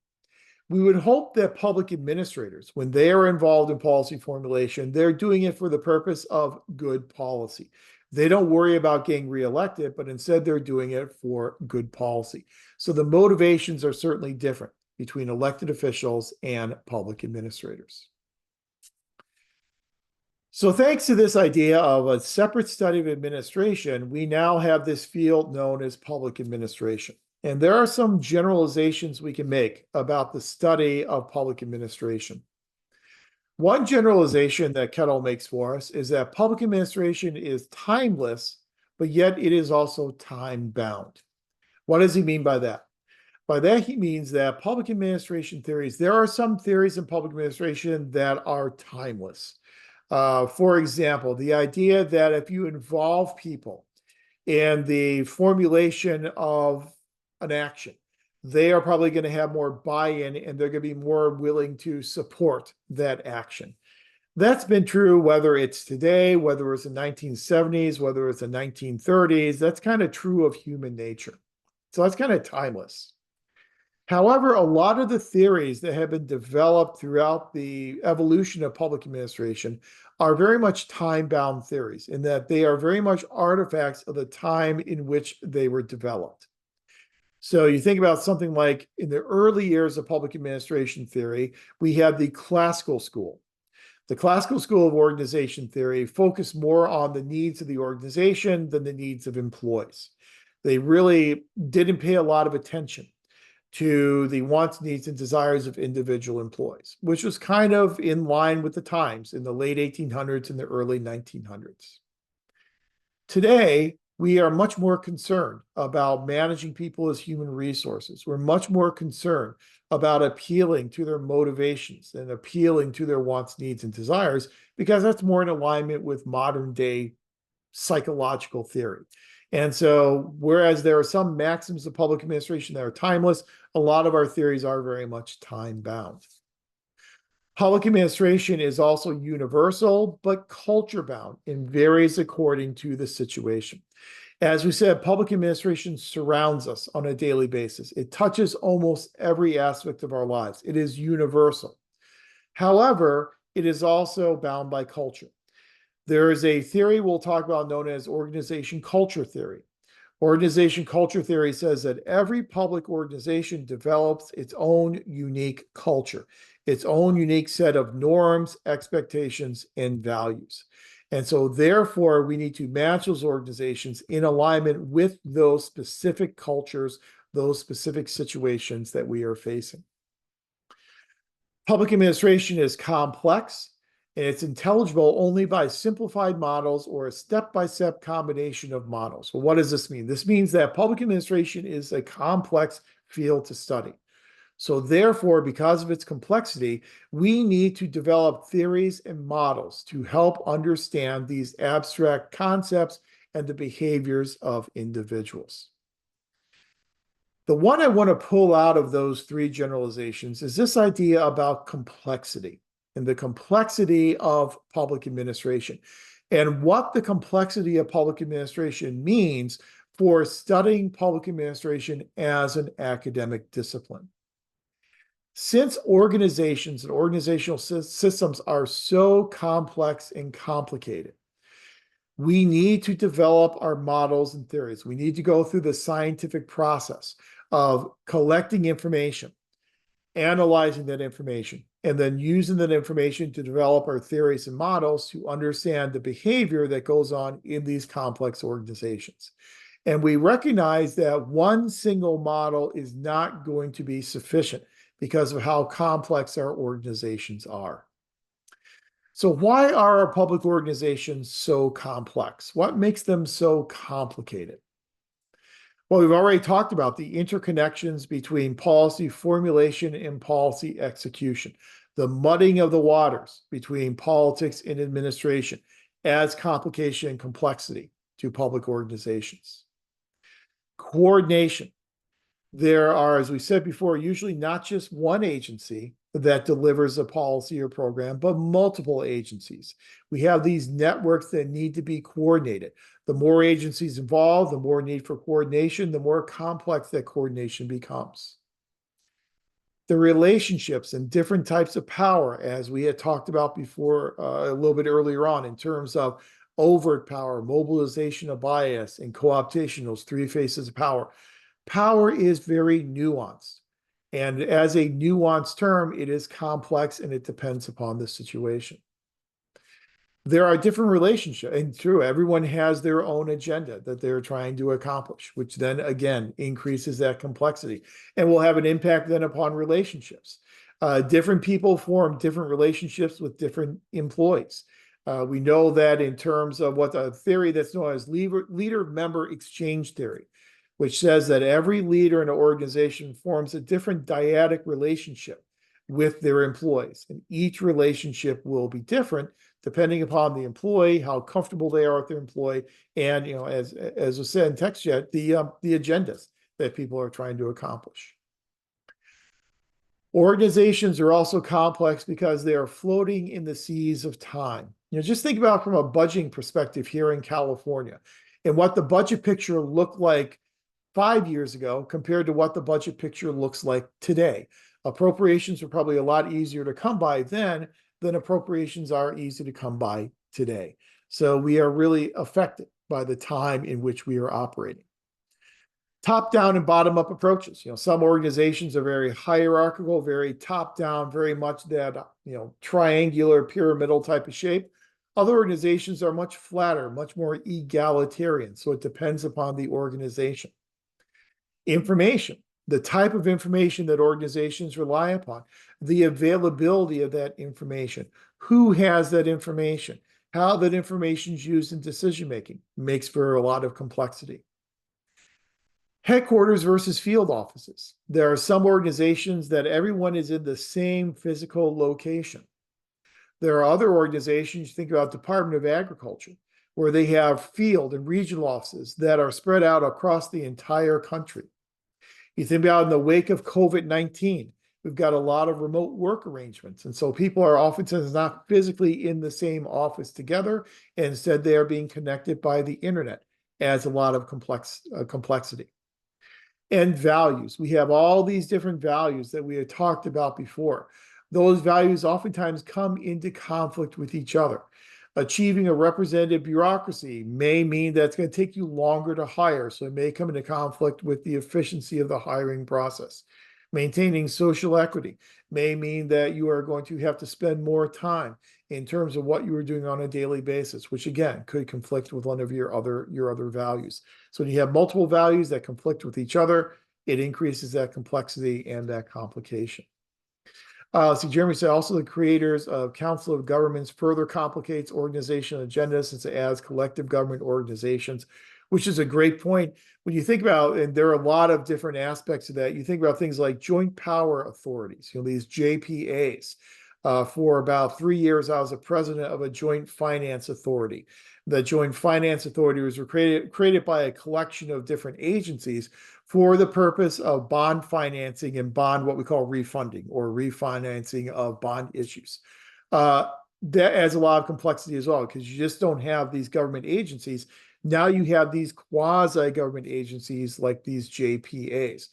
We would hope that public administrators, when they are involved in policy formulation, they're doing it for the purpose of good policy. They don't worry about getting reelected, but instead they're doing it for good policy. So the motivations are certainly different between elected officials and public administrators. So thanks to this idea of a separate study of administration, we now have this field known as public administration. And there are some generalizations we can make about the study of public administration. One generalization that Kettle makes for us is that public administration is timeless, but yet it is also time-bound. What does he mean by that? By that, he means that public administration theories, there are some theories in public administration that are timeless. For example, the idea that if you involve people in the formulation of an action, they are probably going to have more buy-in and they're going to be more willing to support that action. That's been true whether it's today, whether it's the 1970s, whether it's the 1930s. That's kind of true of human nature. So that's kind of timeless. However, a lot of the theories that have been developed throughout the evolution of public administration are very much time-bound theories in that they are very much artifacts of the time in which they were developed. So you think about something like in the early years of public administration theory, we had the classical school. The classical school of organization theory focused more on the needs of the organization than the needs of employees. They really didn't pay a lot of attention to the wants, needs, and desires of individual employees, which was kind of in line with the times in the late 1800s and the early 1900s. Today, We are much more concerned about managing people as human resources. We're much more concerned about appealing to their motivations and appealing to their wants, needs, and desires, because that's more in alignment with modern day psychological theory. And so, whereas there are some maxims of public administration that are timeless, a lot of our theories are very much time bound. Public administration is also universal, but culture bound and varies according to the situation. As we said, public administration surrounds us on a daily basis. It touches almost every aspect of our lives. It is universal. However, it is also bound by culture. There is a theory we'll talk about known as organization culture theory. Organization culture theory says that every public organization develops its own unique culture, its own unique set of norms, expectations, and values. And so therefore, we need to match those organizations in alignment with those specific cultures, those specific situations that we are facing. Public administration is complex, and it's intelligible only by simplified models or a step-by-step combination of models. Well, what does this mean? This means that public administration is a complex field to study. So therefore, because of its complexity, we need to develop theories and models to help understand these abstract concepts and the behaviors of individuals. The one I want to pull out of those three generalizations is this idea about complexity and the complexity of public administration, and what the complexity of public administration means for studying public administration as an academic discipline. Since organizations and organizational systems are so complex and complicated, we need to develop our models and theories. We need to go through the scientific process of collecting information, analyzing that information, and then using that information to develop our theories and models to understand the behavior that goes on in these complex organizations. And we recognize that one single model is not going to be sufficient because of how complex our organizations are. So why are our public organizations so complex? What makes them so complicated? Well, we've already talked about the interconnections between policy formulation and policy execution. The mudding of the waters between politics and administration adds complication and complexity to public organizations. Coordination. There are, as we said before, usually not just one agency that delivers a policy or program, but multiple agencies. We have these networks that need to be coordinated. The more agencies involved, the more need for coordination, the more complex that coordination becomes. The relationships and different types of power, as we had talked about before a little bit earlier on, in terms of overt power, mobilization of bias, and co-optation, those three faces of power. Power is very nuanced. And as a nuanced term, it is complex and it depends upon the situation. There are different relationships, and true, everyone has their own agenda that they're trying to accomplish, which then again increases that complexity and will have an impact then upon relationships. Different people form different relationships with different employees. We know that in terms of what the theory that's known as leader-member exchange theory, which says that every leader in an organization forms a different dyadic relationship with their employees, and each relationship will be different depending upon the employee, how comfortable they are with their employee, and as was said in TextJet, the agendas that people are trying to accomplish. Organizations are also complex because they are floating in the seas of time. Just think about from a budgeting perspective here in California and what the budget picture looked like 5 years ago compared to what the budget picture looks like today. Appropriations were probably a lot easier to come by then than appropriations are easy to come by today. So we are really affected by the time in which we are operating. Top-down and bottom-up approaches. Some organizations are very hierarchical, very top-down, very much that triangular, pyramidal type of shape. Other organizations are much flatter, much more egalitarian. So it depends upon the organization. Information, the type of information that organizations rely upon, the availability of that information, who has that information, how that information is used in decision-making makes for a lot of complexity. Headquarters versus field offices. There are some organizations that everyone is in the same physical location. There are other organizations, think about Department of Agriculture, where they have field and regional offices that are spread out across the entire country. You think about in the wake of COVID-19, we've got a lot of remote work arrangements. And so people are oftentimes not physically in the same office together. And instead, they are being connected by the internet, adds a lot of complexity. And values. We have all these different values that we had talked about before. Those values oftentimes come into conflict with each other. Achieving a representative bureaucracy may mean that it's going to take you longer to hire, so it may come into conflict with the efficiency of the hiring process. Maintaining social equity may mean that you are going to have to spend more time in terms of what you are doing on a daily basis, which again could conflict with one of your other values. So when you have multiple values that conflict with each other, it increases that complexity and that complication. So Jeremy said also the creators of Council of Governments further complicates organizational agendas since it adds collective government organizations, which is a great point. When you think about, and there are a lot of different aspects of that, you think about things like joint power authorities, these JPAs. For about 3 years, I was a president of a joint finance authority. The joint finance authority was created by a collection of different agencies for the purpose of bond financing and what we call refunding or refinancing of bond issues. That adds a lot of complexity as well, because you just don't have these government agencies. Now you have these quasi-government agencies like these JPAs.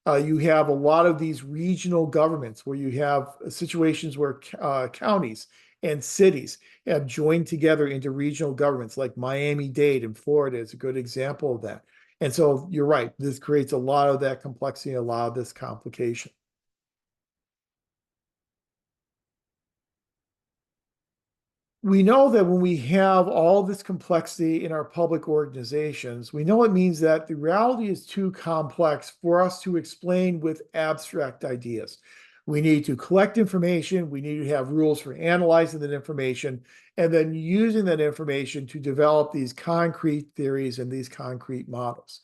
You have a lot of these regional governments where you have situations where counties and cities have joined together into regional governments, like Miami-Dade in Florida is a good example of that. And so you're right, this creates a lot of that complexity, a lot of this complication. We know that when we have all this complexity in our public organizations, we know it means that the reality is too complex for us to explain with abstract ideas. We need to collect information, we need to have rules for analyzing that information, and then using that information to develop these concrete theories and these concrete models.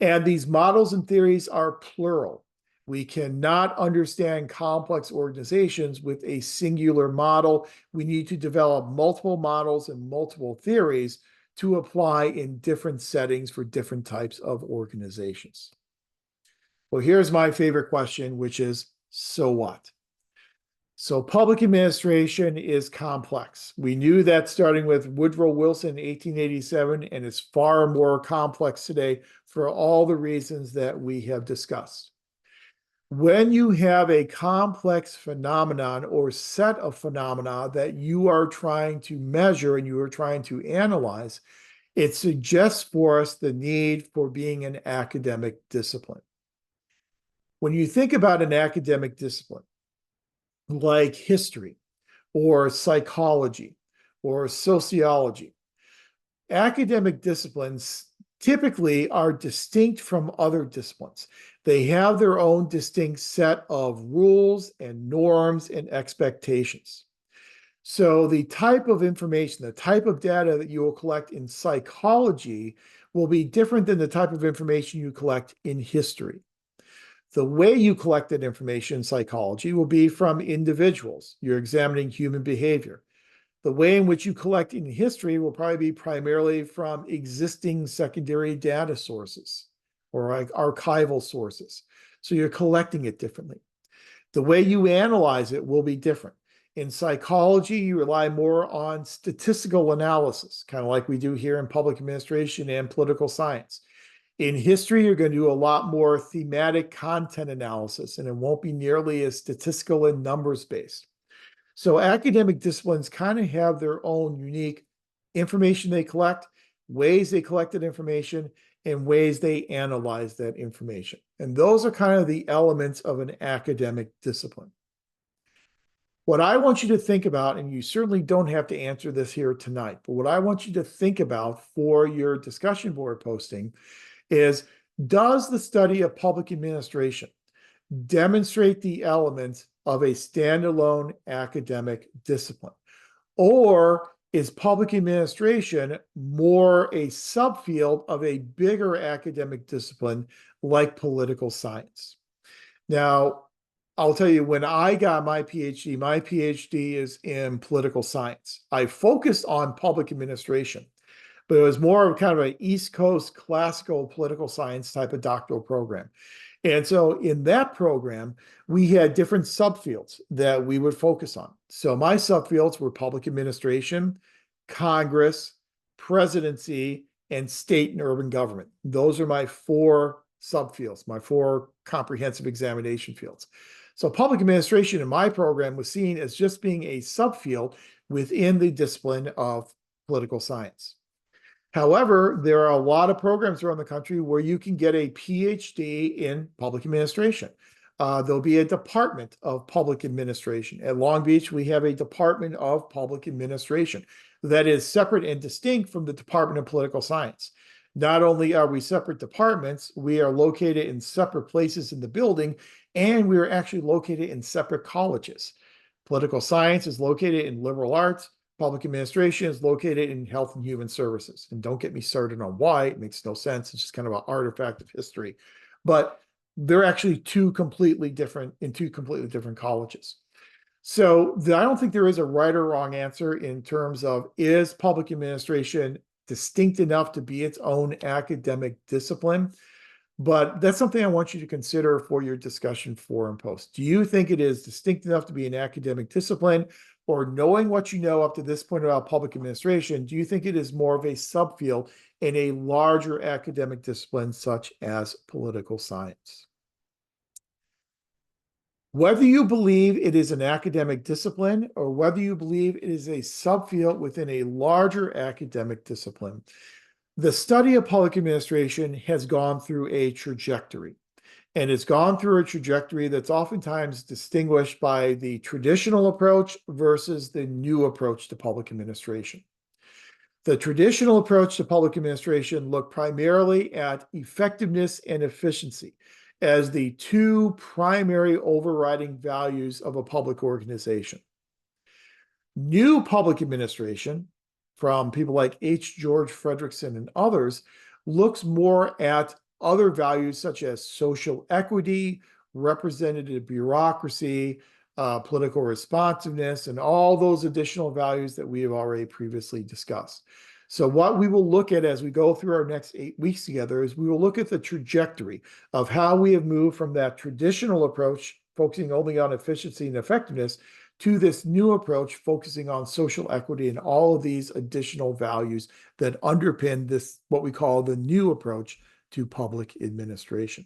And these models and theories are plural. We cannot understand complex organizations with a singular model. We need to develop multiple models and multiple theories to apply in different settings for different types of organizations. Well, here's my favorite question, which is, so what? So public administration is complex. We knew that starting with Woodrow Wilson in 1887, and it's far more complex today for all the reasons that we have discussed. When you have a complex phenomenon or set of phenomena that you are trying to measure and you are trying to analyze, it suggests for us the need for being an academic discipline. When you think about an academic discipline, like history or psychology or sociology, academic disciplines typically are distinct from other disciplines. They have their own distinct set of rules and norms and expectations. So the type of information, the type of data that you will collect in psychology will be different than the type of information you collect in history. The way you collect that information in psychology will be from individuals. You're examining human behavior. The way in which you collect in history will probably be primarily from existing secondary data sources or like archival sources. So you're collecting it differently. The way you analyze it will be different. In psychology, you rely more on statistical analysis, kind of like we do here in public administration and political science. In history, you're going to do a lot more thematic content analysis, and it won't be nearly as statistical and numbers-based. So academic disciplines kind of have their own unique information they collect, ways they collect that information, and ways they analyze that information. And those are kind of the elements of an academic discipline. What I want you to think about, and you certainly don't have to answer this here tonight, but what I want you to think about for your discussion board posting is, does the study of public administration demonstrate the elements of a standalone academic discipline? Or is public administration more a subfield of a bigger academic discipline like political science? Now, I'll tell you, when I got my PhD is in political science. I focused on public administration, but it was more of kind of an East Coast classical political science type of doctoral program. And so in that program, we had different subfields that we would focus on. So my subfields were public administration, Congress, presidency, and state and urban government. Those are my four subfields, my four comprehensive examination fields. So public administration in my program was seen as just being a subfield within the discipline of political science. However, there are a lot of programs around the country where you can get a PhD in public administration. There'll be a department of public administration. At Long Beach, we have a department of public administration that is separate and distinct from the Department of Political Science. Not only are we separate departments, we are located in separate places in the building, and we are actually located in separate colleges. Political science is located in liberal arts. Public administration is located in health and human services. And don't get me started on why. It makes no sense. It's just kind of an artifact of history. But they're actually two completely different colleges. So I don't think there is a right or wrong answer in terms of, is public administration distinct enough to be its own academic discipline? But that's something I want you to consider for your discussion forum post. Do you think it is distinct enough to be an academic discipline? Or, knowing what you know up to this point about public administration, do you think it is more of a subfield in a larger academic discipline such as political science? Whether you believe it is an academic discipline or whether you believe it is a subfield within a larger academic discipline, the study of public administration has gone through a trajectory. And it's gone through a trajectory that's oftentimes distinguished by the traditional approach versus the new approach to public administration. The traditional approach to public administration looked primarily at effectiveness and efficiency as the two primary overriding values of a public organization. New public administration, from people like H. George Frederickson and others, looks more at other values such as social equity, representative bureaucracy, political responsiveness, and all those additional values that we have already previously discussed. So what we will look at as we go through our next 8 weeks together is we will look at the trajectory of how we have moved from that traditional approach, focusing only on efficiency and effectiveness, to this new approach focusing on social equity and all of these additional values that underpin this, what we call the new approach to public administration.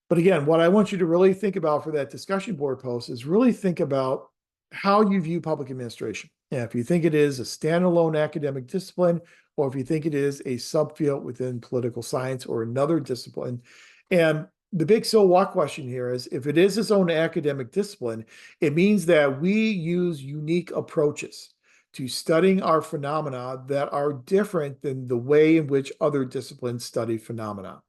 But again, what I want you to really think about for that discussion board post is really think about how you view public administration. And if you think it is a standalone academic discipline, or if you think it is a subfield within political science or another discipline. And the big so what question here is, if it is its own academic discipline, it means that we use unique approaches to studying our phenomena that are different than the way in which other disciplines study phenomena.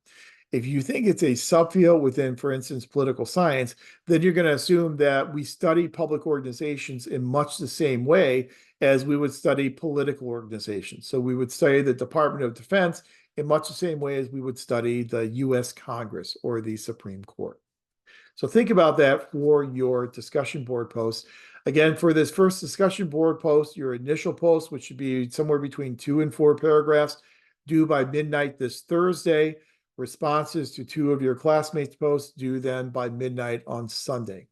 If you think it's a subfield within, for instance, political science, then you're going to assume that we study public organizations in much the same way as we would study political organizations. So we would study the Department of Defense in much the same way as we would study the US Congress or the Supreme Court. So think about that for your discussion board posts. Again, for this first discussion board post, your initial post, which should be somewhere between 2 and 4 paragraphs, due by midnight this Thursday. Responses to 2 of your classmates' posts due then by midnight on Sunday.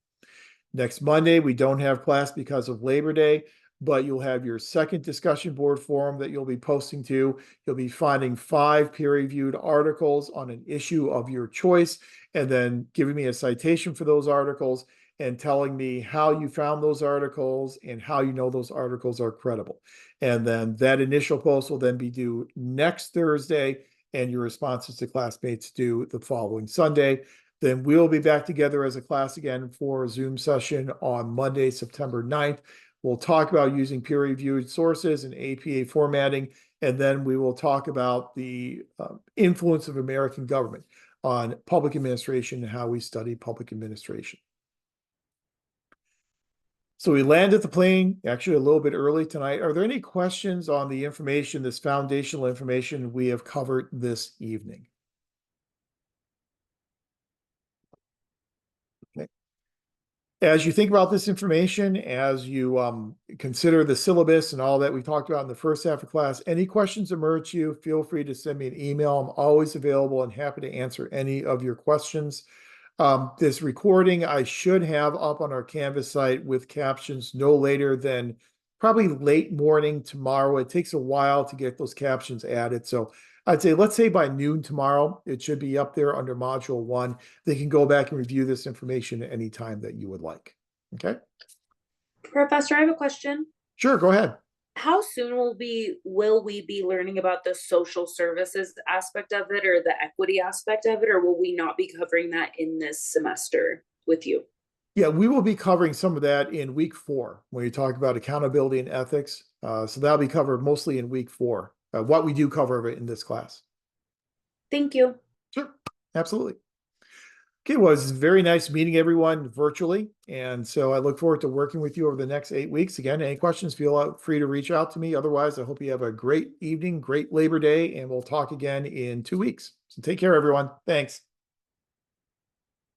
Next Monday, we don't have class because of Labor Day, but you'll have your second discussion board forum that you'll be posting to. You'll be finding 5 peer-reviewed articles on an issue of your choice, and then giving me a citation for those articles and telling me how you found those articles and how you know those articles are credible. And then that initial post will then be due next Thursday, and your responses to classmates due the following Sunday. Then we'll be back together as a class again for a Zoom session on Monday, September 9th. We'll talk about using peer-reviewed sources and APA formatting, and then we will talk about the influence of American government on public administration and how we study public administration. So we landed the plane actually a little bit early tonight. Are there any questions on the information, this foundational information we have covered this evening? Okay. As you think about this information, as you consider the syllabus and all that we talked about in the first half of class, any questions emerge to you, feel free to send me an email. I'm always available and happy to answer any of your questions. This recording I should have up on our Canvas site with captions no later than probably late morning tomorrow. It takes a while to get those captions added. So I'd say, let's say by noon tomorrow, it should be up there under Module 1. They can go back and review this information at any time that you would like. Okay? Professor, I have a question. Sure, go ahead. How soon will we be learning about the social services aspect of it or the equity aspect of it, or will we not be covering that in this semester with you? Yeah, we will be covering some of that in week 4 when you talk about accountability and ethics. So that'll be covered mostly in week 4. What we do cover of it in this class. Thank you. Sure, absolutely. Okay, well, it's very nice meeting everyone virtually. And so I look forward to working with you over the next 8 weeks. Again, any questions, feel free to reach out to me. Otherwise, I hope you have a great evening, great Labor Day, and we'll talk again in 2 weeks. So take care, everyone. Thanks.